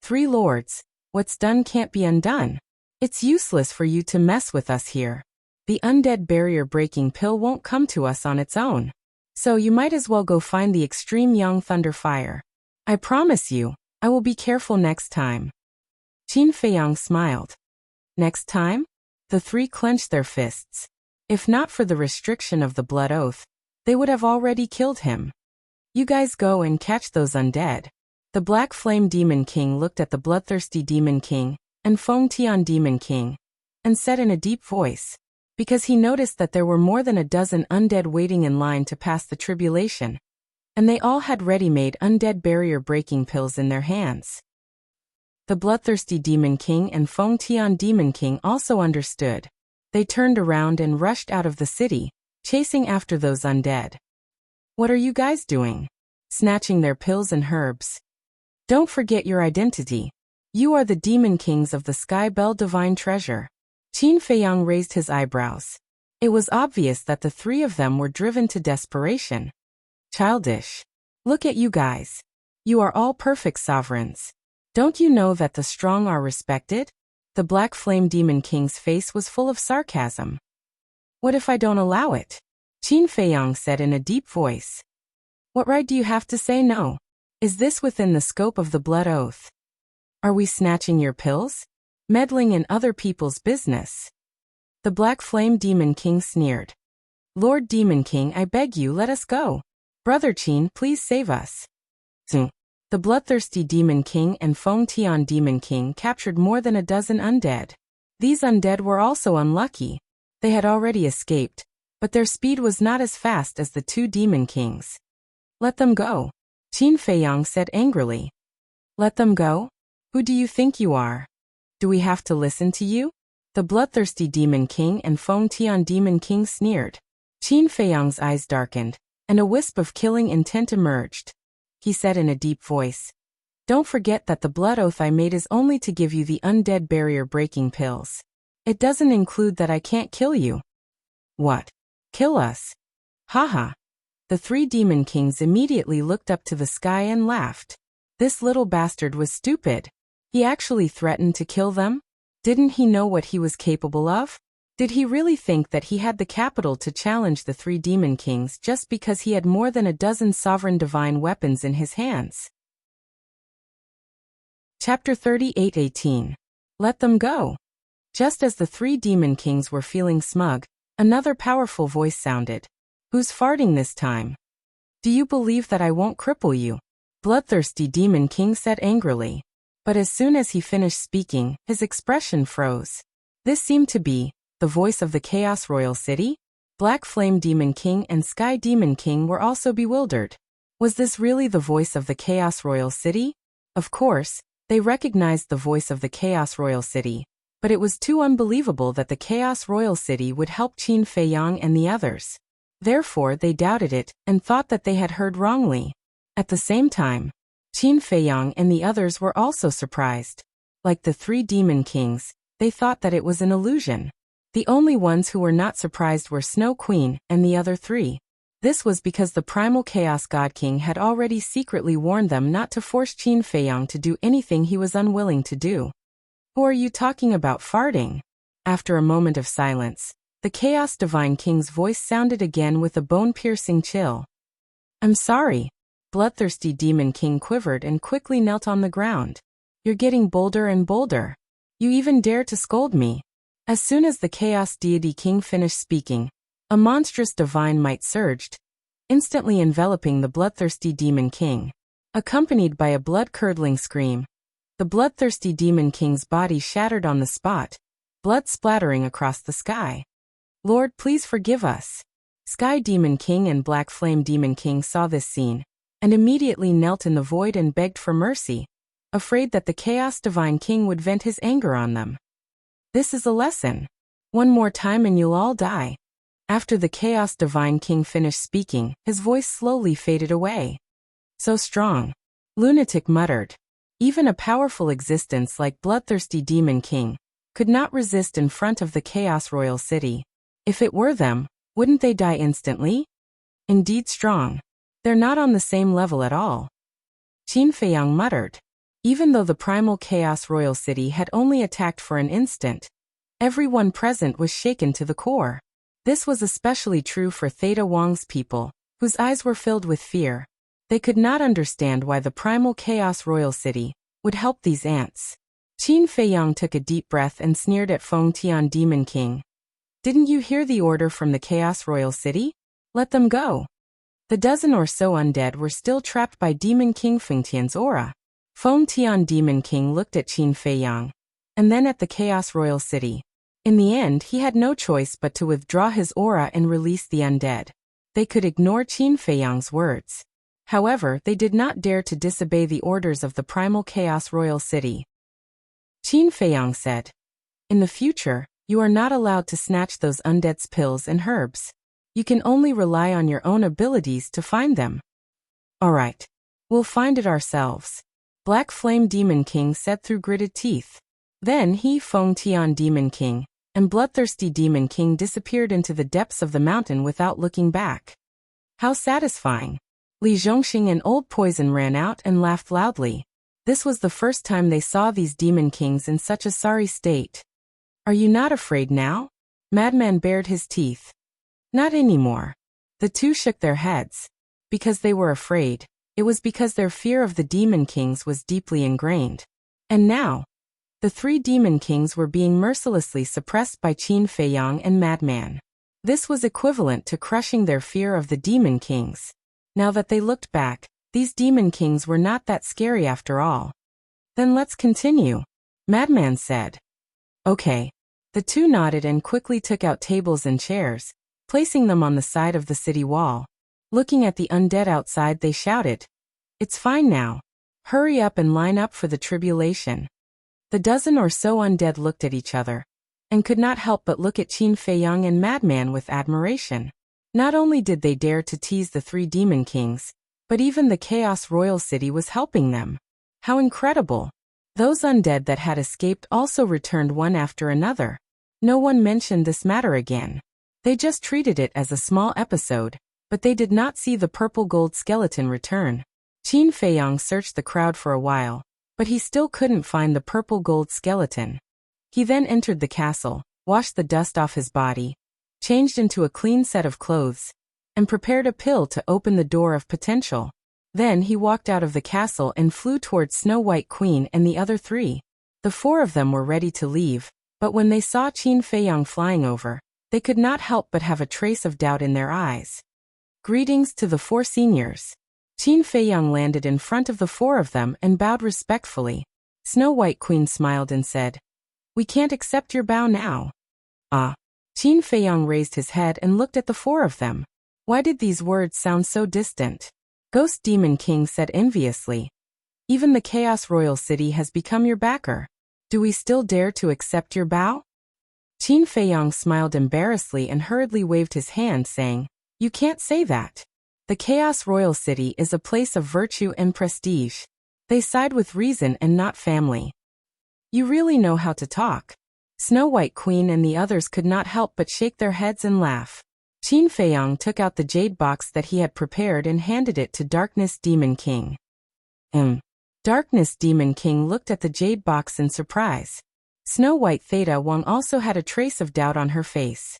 "Three lords, what's done can't be undone. It's useless for you to mess with us here. The undead barrier-breaking pill won't come to us on its own. So you might as well go find the extreme young thunder fire. I promise you, I will be careful next time." Qin Feiyang smiled. Next time? The three clenched their fists. If not for the restriction of the blood oath, they would have already killed him. "You guys go and catch those undead." The Black Flame Demon King looked at the Bloodthirsty Demon King and Feng Tian Demon King, and said in a deep voice, because he noticed that there were more than a dozen undead waiting in line to pass the tribulation, and they all had ready-made undead barrier-breaking pills in their hands. The Bloodthirsty Demon King and Feng Tian Demon King also understood. They turned around and rushed out of the city, chasing after those undead. "What are you guys doing?" "Snatching their pills and herbs." "Don't forget your identity. You are the Demon Kings of the Sky Bell Divine Treasure." Qin Feiyang raised his eyebrows. It was obvious that the three of them were driven to desperation. "Childish. Look at you guys. You are all perfect sovereigns. Don't you know that the strong are respected?" The Black Flame Demon King's face was full of sarcasm. "What if I don't allow it?" Qin Feiyang said in a deep voice. "What right do you have to say no? Is this within the scope of the blood oath? Are we snatching your pills? Meddling in other people's business?" The Black Flame Demon King sneered. "Lord Demon King, I beg you, let us go. Brother Qin, please save us." The Bloodthirsty Demon King and Feng Tian Demon King captured more than a dozen undead. These undead were also unlucky. They had already escaped, but their speed was not as fast as the two Demon Kings. "Let them go," Qin Feiyang said angrily. "Let them go? Who do you think you are? Do we have to listen to you?" The Bloodthirsty Demon King and Feng Tian Demon King sneered. Qin Feiyang's eyes darkened, and a wisp of killing intent emerged. He said in a deep voice, "Don't forget that the blood oath I made is only to give you the undead barrier-breaking pills. It doesn't include that I can't kill you." "What? Kill us? Haha." The three Demon Kings immediately looked up to the sky and laughed. This little bastard was stupid. He actually threatened to kill them? Didn't he know what he was capable of? Did he really think that he had the capital to challenge the three Demon Kings just because he had more than a dozen sovereign divine weapons in his hands? Chapter 38:18. Let them go. Just as the three Demon Kings were feeling smug, another powerful voice sounded. "Who's farting this time? Do you believe that I won't cripple you?" Bloodthirsty Demon King said angrily. But as soon as he finished speaking, his expression froze. This seemed to be the voice of the Chaos Royal City? Black Flame Demon King and Sky Demon King were also bewildered. Was this really the voice of the Chaos Royal City? Of course, they recognized the voice of the Chaos Royal City, but it was too unbelievable that the Chaos Royal City would help Qin Feiyang and the others. Therefore, they doubted it and thought that they had heard wrongly. At the same time, Qin Feiyang and the others were also surprised. Like the three Demon Kings, They thought that it was an illusion. The only ones who were not surprised were Snow Queen and the other three. This was because the primal Chaos God King had already secretly warned them not to force Qin Feiyang to do anything he was unwilling to do. Who are you talking about farting? After a moment of silence, the Chaos Divine King's voice sounded again with a bone-piercing chill. I'm sorry. Bloodthirsty Demon King quivered and quickly knelt on the ground. You're getting bolder and bolder. You even dare to scold me. As soon as the Chaos Deity King finished speaking, a monstrous divine might surged, instantly enveloping the bloodthirsty Demon King. Accompanied by a blood-curdling scream, the bloodthirsty Demon King's body shattered on the spot, blood splattering across the sky. Lord, please forgive us. Sky Demon King and Black Flame Demon King saw this scene, and immediately knelt in the void and begged for mercy, afraid that the Chaos Divine King would vent his anger on them. This is a lesson. One more time and you'll all die. After the Chaos Divine King finished speaking, his voice slowly faded away. So strong. Lunatic muttered. Even a powerful existence like Bloodthirsty Demon King could not resist in front of the Chaos Royal City. If it were them, wouldn't they die instantly? Indeed strong. They're not on the same level at all. Qin Feiyang muttered. Even though the primal Chaos Royal City had only attacked for an instant, everyone present was shaken to the core. This was especially true for Theta Wang's people, whose eyes were filled with fear. They could not understand why the primal Chaos Royal City would help these ants. Qin Feiyang took a deep breath and sneered at Feng Tian Demon King. Didn't you hear the order from the Chaos Royal City? Let them go. The dozen or so undead were still trapped by Demon King Feng Tian's aura. Feng Tian Demon King looked at Qin Feiyang, and then at the Chaos Royal City. In the end, he had no choice but to withdraw his aura and release the undead. They could ignore Qin Feiyang's words. However, they did not dare to disobey the orders of the primal Chaos Royal City. Qin Feiyang said, in the future, you are not allowed to snatch those undead's pills and herbs. You can only rely on your own abilities to find them. All right. We'll find it ourselves. Black Flame Demon King said through gritted teeth. Then he, Feng Tian Demon King, and Bloodthirsty Demon King disappeared into the depths of the mountain without looking back. How satisfying. Li Zhongxing and Old Poison ran out and laughed loudly. This was the first time they saw these Demon Kings in such a sorry state. Are you not afraid now? Madman bared his teeth. Not anymore. The two shook their heads. Because they were afraid, it was because their fear of the Demon Kings was deeply ingrained. And now, the three Demon Kings were being mercilessly suppressed by Qin Feiyang and Madman. This was equivalent to crushing their fear of the Demon Kings. Now that they looked back, these Demon Kings were not that scary after all. Then let's continue, Madman said. Okay. The two nodded and quickly took out tables and chairs, placing them on the side of the city wall. Looking at the undead outside, they shouted, "It's fine now. Hurry up and line up for the tribulation." The dozen or so undead looked at each other, and could not help but look at Qin Feiyang and Madman with admiration. Not only did they dare to tease the three Demon Kings, but even the Chaos Royal City was helping them. How incredible! Those undead that had escaped also returned one after another. No one mentioned this matter again. They just treated it as a small episode, but they did not see the purple gold skeleton return. Qin Feiyang searched the crowd for a while, but he still couldn't find the purple gold skeleton. He then entered the castle, washed the dust off his body, changed into a clean set of clothes, and prepared a pill to open the door of potential. Then he walked out of the castle and flew towards Snow White Queen and the other three. The four of them were ready to leave, but when they saw Qin Feiyang flying over, they could not help but have a trace of doubt in their eyes. Greetings to the four seniors. Qin Feiyang landed in front of the four of them and bowed respectfully. Snow White Queen smiled and said, "We can't accept your bow now." Ah. Qin Feiyang raised his head and looked at the four of them. Why did these words sound so distant? Ghost Demon King said enviously, "Even the Chaos Royal City has become your backer. Do we still dare to accept your bow?" Qin Feiyang smiled embarrassedly and hurriedly waved his hand, saying, "You can't say that. The Chaos Royal City is a place of virtue and prestige. They side with reason and not family." "You really know how to talk." Snow White Queen and the others could not help but shake their heads and laugh. Qin Feiyang took out the jade box that he had prepared and handed it to Darkness Demon King. Darkness Demon King looked at the jade box in surprise. Snow White Theta Wang also had a trace of doubt on her face.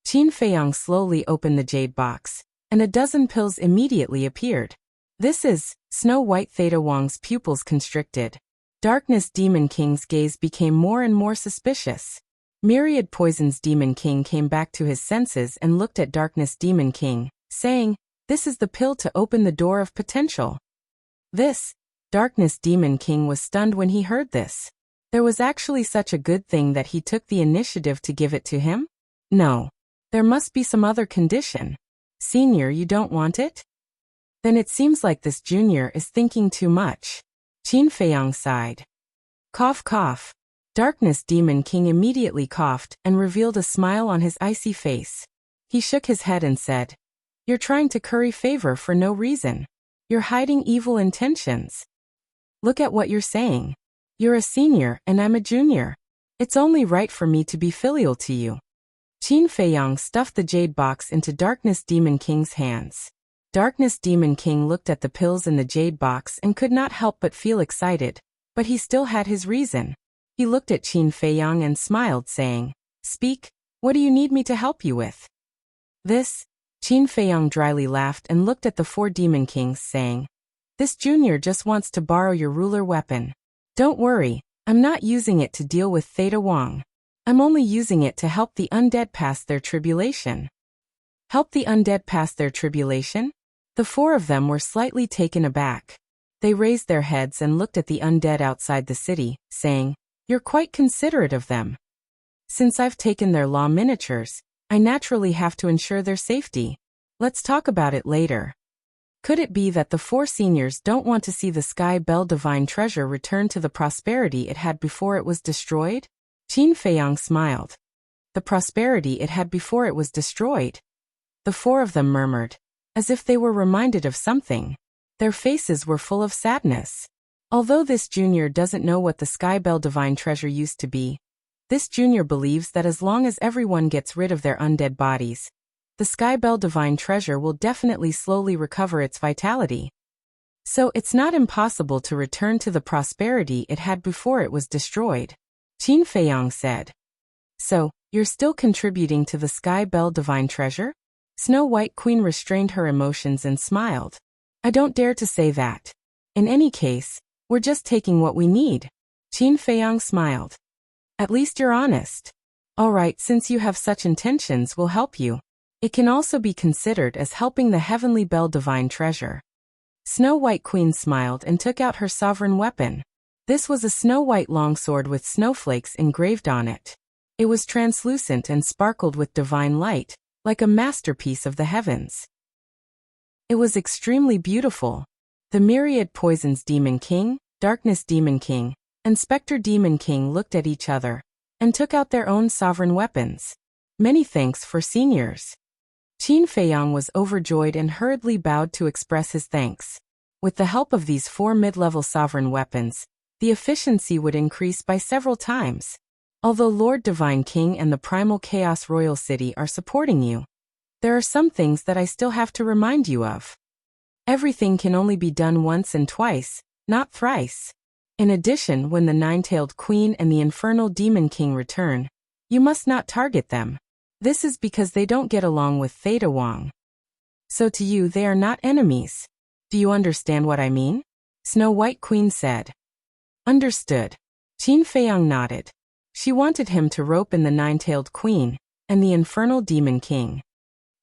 Qin Feiyang slowly opened the jade box, and a dozen pills immediately appeared. This is, Snow White Theta Wang's pupils constricted. Darkness Demon King's gaze became more and more suspicious. Myriad Poison's Demon King came back to his senses and looked at Darkness Demon King, saying, "This is the pill to open the door of potential." Darkness Demon King was stunned when he heard this. There was actually such a good thing that he took the initiative to give it to him? No. There must be some other condition. Senior, you don't want it? Then it seems like this junior is thinking too much. Qin Feiyang sighed. Cough cough. Darkness Demon King immediately coughed and revealed a smile on his icy face. He shook his head and said, "You're trying to curry favor for no reason. You're hiding evil intentions. Look at what you're saying. You're a senior and I'm a junior. It's only right for me to be filial to you." Qin Feiyang stuffed the jade box into Darkness Demon King's hands. Darkness Demon King looked at the pills in the jade box and could not help but feel excited, but he still had his reason. He looked at Qin Feiyang and smiled, saying, "Speak, what do you need me to help you with?" Qin Feiyang dryly laughed and looked at the 4 Demon Kings, saying, "This junior just wants to borrow your ruler weapon. Don't worry, I'm not using it to deal with Theta Wang. I'm only using it to help the undead pass their tribulation." Help the undead pass their tribulation? The 4 of them were slightly taken aback. They raised their heads and looked at the undead outside the city, saying, "You're quite considerate of them. Since I've taken their law miniatures, I naturally have to ensure their safety. Let's talk about it later." Could it be that the 4 seniors don't want to see the Sky Bell Divine Treasure return to the prosperity it had before it was destroyed? Qin Feiyang smiled. The prosperity it had before it was destroyed? The 4 of them murmured, as if they were reminded of something. Their faces were full of sadness. Although this junior doesn't know what the Sky Bell Divine Treasure used to be, this junior believes that as long as everyone gets rid of their undead bodies, the Sky Bell Divine Treasure will definitely slowly recover its vitality. So it's not impossible to return to the prosperity it had before it was destroyed. Qin Feiyang said. "So, you're still contributing to the Sky Bell Divine Treasure?" Snow White Queen restrained her emotions and smiled. "I don't dare to say that. In any case, we're just taking what we need." Qin Feiyang smiled. "At least you're honest. All right, since you have such intentions, we'll help you. It can also be considered as helping the Heavenly Bell Divine Treasure." Snow White Queen smiled and took out her sovereign weapon. This was a snow-white longsword with snowflakes engraved on it. It was translucent and sparkled with divine light, like a masterpiece of the heavens. It was extremely beautiful. The Myriad Poisons Demon King, Darkness Demon King, and Spectre Demon King looked at each other and took out their own sovereign weapons. "Many thanks for seniors." Qin Feiyang was overjoyed and hurriedly bowed to express his thanks. With the help of these 4 mid-level sovereign weapons, the efficiency would increase by several times. Although Lord Divine King and the Primal Chaos Royal City are supporting you, there are some things that I still have to remind you of. Everything can only be done once and twice, not thrice. In addition, when the 9-tailed Queen and the Infernal Demon King return, you must not target them. This is because they don't get along with Theta Wang. So to you they are not enemies. Do you understand what I mean? Snow White Queen said. Understood. Qin Feiyang nodded. She wanted him to rope in the 9-tailed Queen and the Infernal Demon King.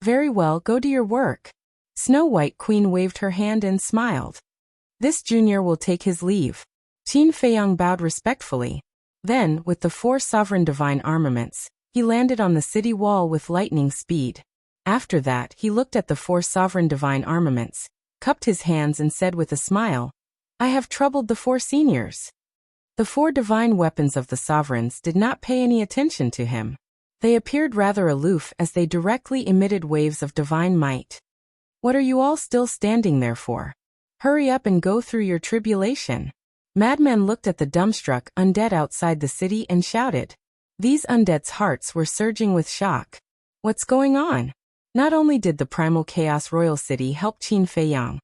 Very well, go do your work. Snow White Queen waved her hand and smiled. This junior will take his leave. Qin Feiyang bowed respectfully. Then, with the 4 sovereign divine armaments, he landed on the city wall with lightning speed. After that, he looked at the 4 sovereign divine armaments, cupped his hands and said with a smile, I have troubled the 4 seniors. The 4 divine weapons of the sovereigns did not pay any attention to him. They appeared rather aloof as they directly emitted waves of divine might. What are you all still standing there for? Hurry up and go through your tribulation. Madman looked at the dumbstruck undead outside the city and shouted. These undead's hearts were surging with shock. What's going on? Not only did the Primal Chaos Royal City help Qin Feiyang,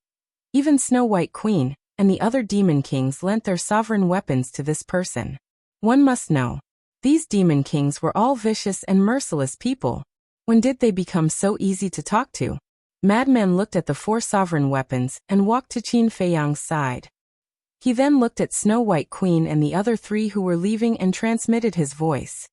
even Snow White Queen and the other demon kings lent their sovereign weapons to this person. One must know. These demon kings were all vicious and merciless people. When did they become so easy to talk to? Madman looked at the 4 sovereign weapons and walked to Qin Feiyang's side. He then looked at Snow White Queen and the other 3 who were leaving and transmitted his voice.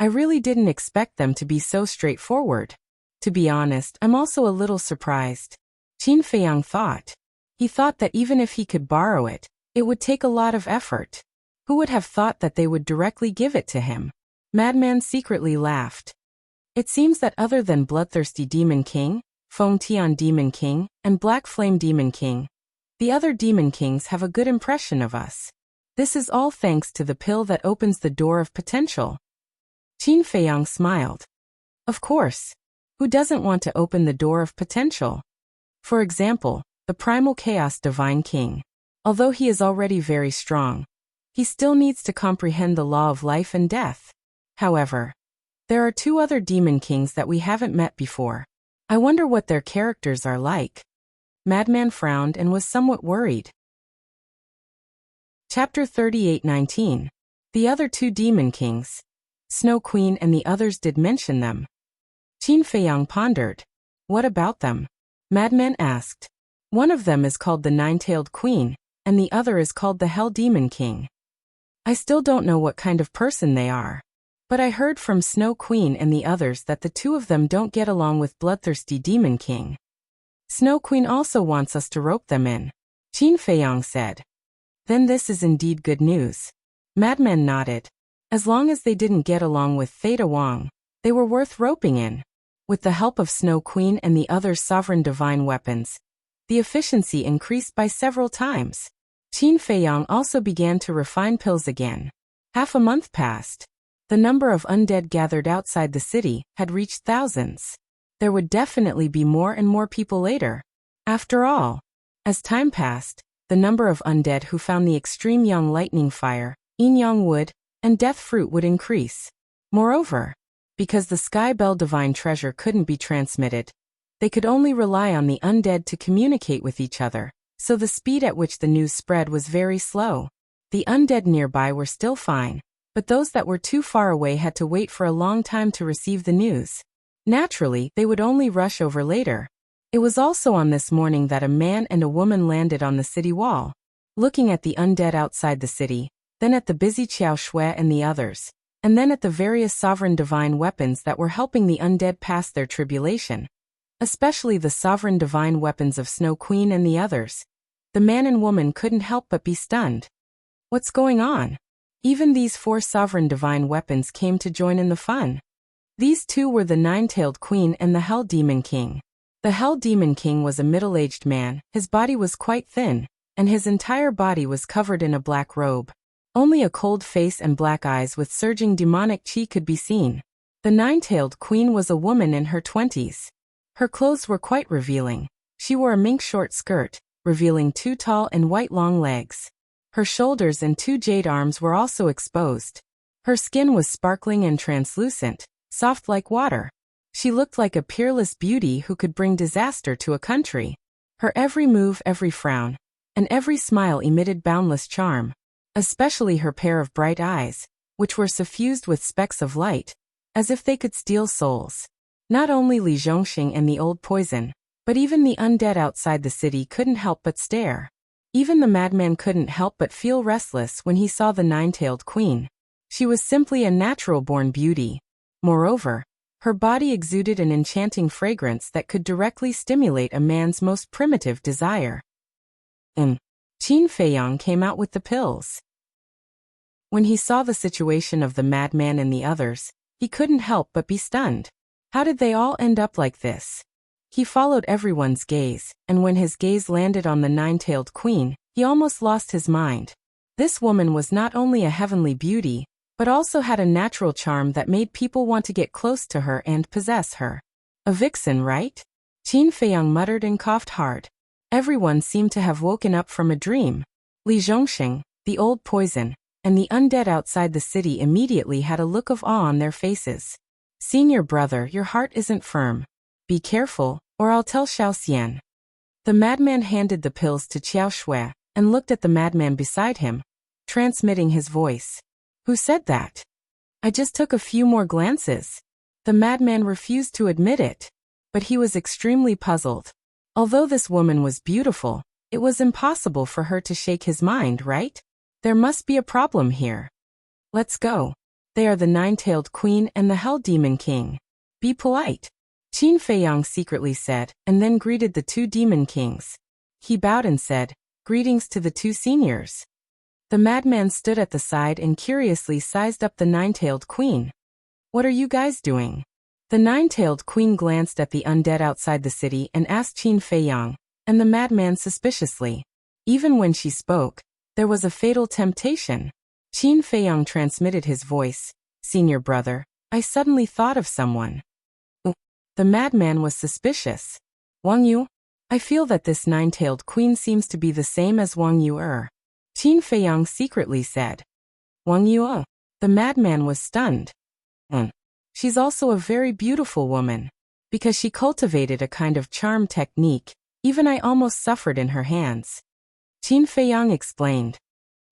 I really didn't expect them to be so straightforward. To be honest, I'm also a little surprised. Qin Feiyang thought. He thought that even if he could borrow it, it would take a lot of effort. Who would have thought that they would directly give it to him? Madman secretly laughed. It seems that other than Bloodthirsty Demon King, Feng Tian Demon King, and Black Flame Demon King, the other demon kings have a good impression of us. This is all thanks to the pill that opens the door of potential. Qin Feiyang smiled. Of course. Who doesn't want to open the door of potential? For example, the Primal Chaos Divine King. Although he is already very strong, he still needs to comprehend the law of life and death. However, there are 2 other demon kings that we haven't met before. I wonder what their characters are like. Madman frowned and was somewhat worried. Chapter 38:19. The other 2 demon kings. Snow Queen and the others did mention them. Qin Feiyang pondered. What about them? Madman asked. One of them is called the Nine-Tailed Queen, and the other is called the Hell Demon King. I still don't know what kind of person they are. But I heard from Snow Queen and the others that the 2 of them don't get along with Bloodthirsty Demon King. Snow Queen also wants us to rope them in, Qin Feiyang said. Then this is indeed good news. Madman nodded. As long as they didn't get along with Theta Wang, they were worth roping in. With the help of Snow Queen and the other sovereign divine weapons, the efficiency increased by several times. Qin Feiyang also began to refine pills again. Half a month passed. The number of undead gathered outside the city had reached thousands. There would definitely be more and more people later. After all, as time passed, the number of undead who found the extreme young lightning fire, yin yang wood, and death fruit would increase. Moreover, because the Sky Bell divine treasure couldn't be transmitted, they could only rely on the undead to communicate with each other, so the speed at which the news spread was very slow. The undead nearby were still fine, but those that were too far away had to wait for a long time to receive the news. Naturally, they would only rush over later. It was also on this morning that a man and a woman landed on the city wall. Looking at the undead outside the city, then at the busy Qiao Shui and the others, and then at the various sovereign divine weapons that were helping the undead pass their tribulation. Especially the sovereign divine weapons of Snow Queen and the others. The man and woman couldn't help but be stunned. What's going on? Even these 4 sovereign divine weapons came to join in the fun. These 2 were the Nine-Tailed Queen and the Hell Demon King. The Hell Demon King was a middle-aged man, his body was quite thin, and his entire body was covered in a black robe. Only a cold face and black eyes with surging demonic chi could be seen. The Nine-Tailed Queen was a woman in her 20s. Her clothes were quite revealing. She wore a mink short skirt, revealing 2 tall and white long legs. Her shoulders and 2 jade arms were also exposed. Her skin was sparkling and translucent, soft like water. She looked like a peerless beauty who could bring disaster to a country. Her every move, every frown, and every smile emitted boundless charm. Especially her pair of bright eyes, which were suffused with specks of light, as if they could steal souls. Not only Li Zhongxing and the old poison, but even the undead outside the city couldn't help but stare. Even the madman couldn't help but feel restless when he saw the Nine-Tailed Queen. She was simply a natural-born beauty. Moreover, her body exuded an enchanting fragrance that could directly stimulate a man's most primitive desire. Qin Feiyang came out with the pills. When he saw the situation of the madman and the others, he couldn't help but be stunned. How did they all end up like this? He followed everyone's gaze, and when his gaze landed on the Nine-Tailed Queen, he almost lost his mind. This woman was not only a heavenly beauty, but also had a natural charm that made people want to get close to her and possess her. A vixen, right? Qin Feiyang muttered and coughed hard. Everyone seemed to have woken up from a dream. Li Zhongxing, the old poison, and the undead outside the city immediately had a look of awe on their faces. Senior brother, your heart isn't firm. Be careful, or I'll tell Xiao Xian. The madman handed the pills to Qiao Shui and looked at the madman beside him, transmitting his voice. Who said that? I just took a few more glances. The madman refused to admit it, but he was extremely puzzled. Although this woman was beautiful, it was impossible for her to shake his mind, right? There must be a problem here. Let's go. They are the nine-tailed queen and the hell demon king. Be polite. Qin Feiyang secretly said, and then greeted the two demon kings. He bowed and said, greetings to the two seniors. The madman stood at the side and curiously sized up the nine-tailed queen. What are you guys doing? The nine-tailed queen glanced at the undead outside the city and asked Qin Feiyang, and the madman suspiciously. Even when she spoke, there was a fatal temptation. Qin Feiyang transmitted his voice. Senior brother, I suddenly thought of someone. The madman was suspicious. Wang Yu? I feel that this nine-tailed queen seems to be the same as Wang Yu. Qin Feiyang secretly said. Wang Yu? The madman was stunned. She's also a very beautiful woman. Because she cultivated a kind of charm technique, even I almost suffered in her hands. Qin Feiyang explained.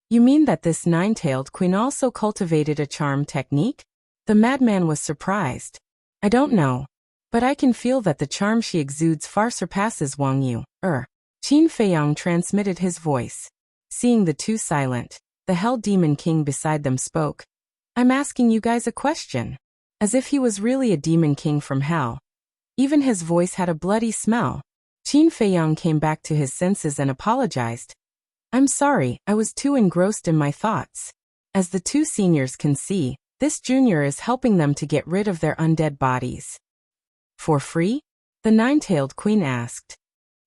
You mean that this nine-tailed queen also cultivated a charm technique? The madman was surprised. I don't know. But I can feel that the charm she exudes far surpasses Wang Yu. Qin Feiyang transmitted his voice. Seeing the two silent, the Hell Demon King beside them spoke. I'm asking you guys a question. As if he was really a demon king from hell. Even his voice had a bloody smell. Qin Feiyang came back to his senses and apologized. I'm sorry, I was too engrossed in my thoughts. As the two seniors can see, this junior is helping them to get rid of their undead bodies. For free? The nine-tailed queen asked.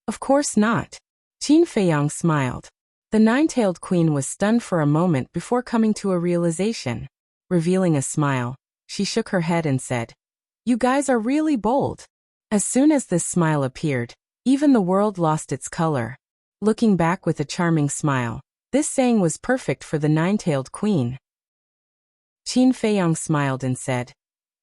Of course not. Qin Feiyang smiled. The nine-tailed queen was stunned for a moment before coming to a realization. Revealing a smile, she shook her head and said, You guys are really bold. As soon as this smile appeared, even the world lost its color. Looking back with a charming smile, this saying was perfect for the nine-tailed queen. Qin Feiyang smiled and said,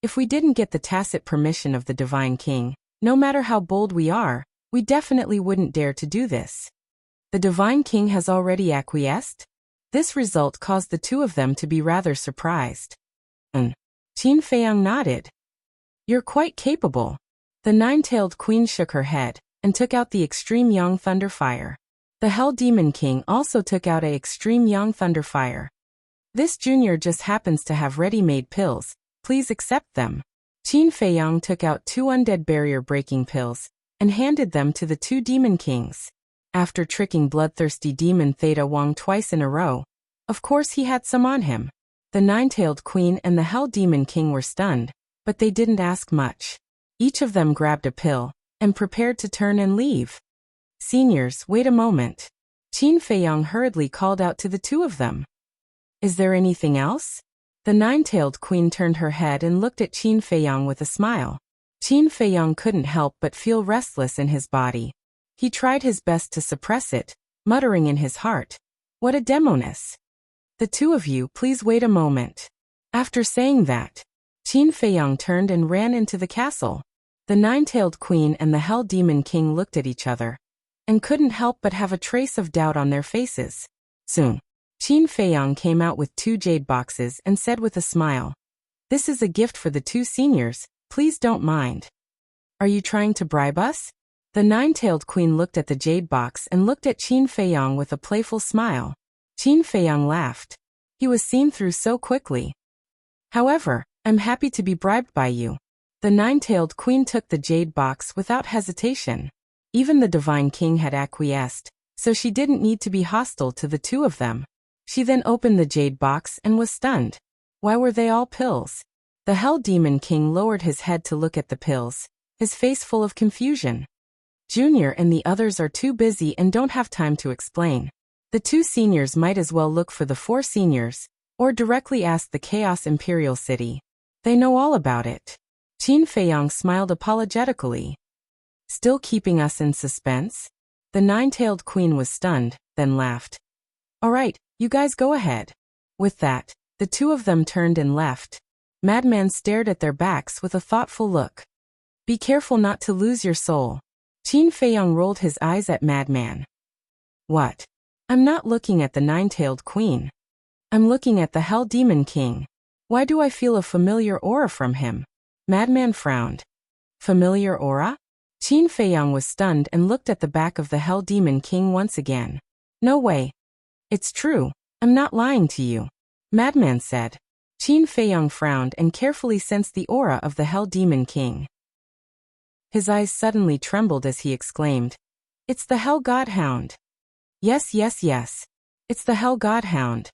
If we didn't get the tacit permission of the Divine King, no matter how bold we are, we definitely wouldn't dare to do this. The Divine King has already acquiesced? This result caused the two of them to be rather surprised. Qin Feiyang nodded. You're quite capable. The nine-tailed queen shook her head and took out the Extreme Yang Thunder Fire. The Hell Demon King also took out a Extreme Yang Thunder Fire. This junior just happens to have ready-made pills. Please accept them. Qin Feiyang took out 2 undead barrier-breaking pills and handed them to the 2 demon kings. After tricking bloodthirsty demon Theta Wang twice in a row, of course he had some on him. The nine-tailed queen and the Hell Demon King were stunned, but they didn't ask much. Each of them grabbed a pill and prepared to turn and leave. Seniors, wait a moment. Qin Feiyang hurriedly called out to the two of them. Is there anything else? The nine-tailed queen turned her head and looked at Qin Feiyang with a smile. Qin Feiyang couldn't help but feel restless in his body. He tried his best to suppress it, muttering in his heart, What a demoness! The two of you, please wait a moment. After saying that, Qin Feiyang turned and ran into the castle. The nine-tailed queen and the Hell Demon King looked at each other and couldn't help but have a trace of doubt on their faces. Soon, Qin Feiyang came out with 2 jade boxes and said with a smile, This is a gift for the 2 seniors, please don't mind. Are you trying to bribe us? The nine-tailed queen looked at the jade box and looked at Qin Feiyang with a playful smile. Qin Feiyang laughed. He was seen through so quickly. However, I'm happy to be bribed by you. The nine-tailed queen took the jade box without hesitation. Even the Divine King had acquiesced, so she didn't need to be hostile to the two of them. She then opened the jade box and was stunned. Why were they all pills? The Hell Demon King lowered his head to look at the pills, his face full of confusion. Junior and the others are too busy and don't have time to explain. The 2 seniors might as well look for the 4 seniors, or directly ask the Chaos Imperial City. They know all about it. Qin Feiyang smiled apologetically. Still keeping us in suspense? The nine-tailed queen was stunned, then laughed. All right, You guys go ahead. With that, the two of them turned and left. Madman stared at their backs with a thoughtful look. Be careful not to lose your soul. Qin Feiyong rolled his eyes at Madman. What? I'm not looking at the nine-tailed queen. I'm looking at the Hell Demon King. Why do I feel a familiar aura from him? Madman frowned. Familiar aura? Qin Feiyong was stunned and looked at the back of the Hell Demon King once again. No way. It's true. I'm not lying to you. Madman said. Qin Feiyong frowned and carefully sensed the aura of the Hell Demon King. His eyes suddenly trembled as he exclaimed, It's the Hell Godhound. Yes. It's the Hell Godhound.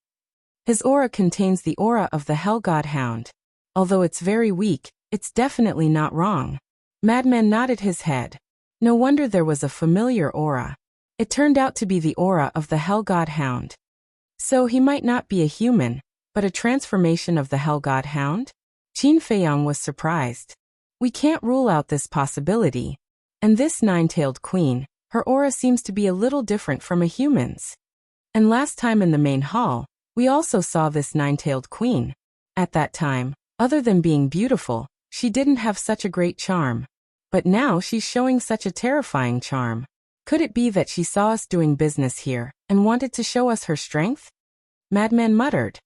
His aura contains the aura of the Hell Godhound. Although it's very weak, it's definitely not wrong. Madman nodded his head. No wonder there was a familiar aura. It turned out to be the aura of the Hell Godhound. So he might not be a human, but a transformation of the Hell Godhound? Qin Feiyong was surprised. We can't rule out this possibility. And this nine-tailed queen, her aura seems to be a little different from a human's. And last time in the main hall, we also saw this nine-tailed queen. At that time, other than being beautiful, she didn't have such a great charm. But now she's showing such a terrifying charm. Could it be that she saw us doing business here and wanted to show us her strength? Madman muttered.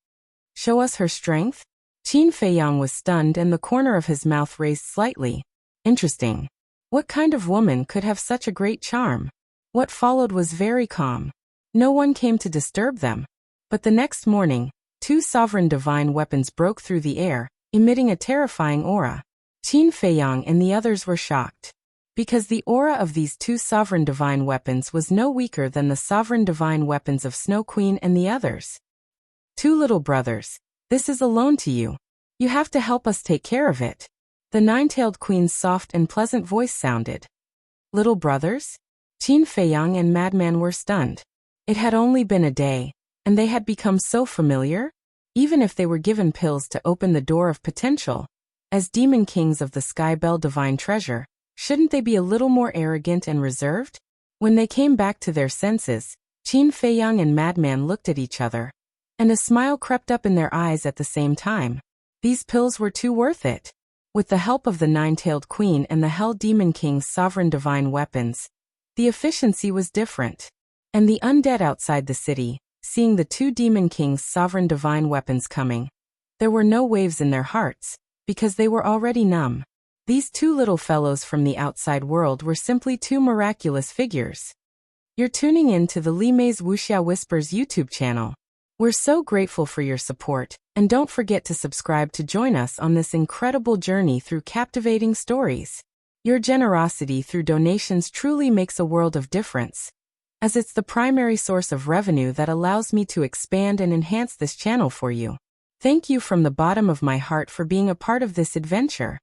Show us her strength? Qin Feiyong was stunned and the corner of his mouth raised slightly. Interesting. What kind of woman could have such a great charm? What followed was very calm. No one came to disturb them. But the next morning, two sovereign divine weapons broke through the air, emitting a terrifying aura. Qin Feiyong and the others were shocked. Because the aura of these two sovereign divine weapons was no weaker than the sovereign divine weapons of Snow Queen and the others. Two little brothers, this is a loan to you. You have to help us take care of it. The nine-tailed queen's soft and pleasant voice sounded. Little brothers? Qin Feiyong and Madman were stunned. It had only been a day, and they had become so familiar? Even if they were given pills to open the door of potential, as demon kings of the Sky Bell Divine Treasure, shouldn't they be a little more arrogant and reserved? When they came back to their senses, Qin Feiyong and Madman looked at each other, and a smile crept up in their eyes at the same time. These pills were too worth it. With the help of the nine-tailed queen and the Hell Demon King's sovereign divine weapons, the efficiency was different. And the undead outside the city, seeing the two demon kings' sovereign divine weapons coming, there were no waves in their hearts, because they were already numb. These two little fellows from the outside world were simply two miraculous figures. You're tuning in to the Li Mei's Wuxia Whispers YouTube channel. We're so grateful for your support, and don't forget to subscribe to join us on this incredible journey through captivating stories. Your generosity through donations truly makes a world of difference, as it's the primary source of revenue that allows me to expand and enhance this channel for you. Thank you from the bottom of my heart for being a part of this adventure.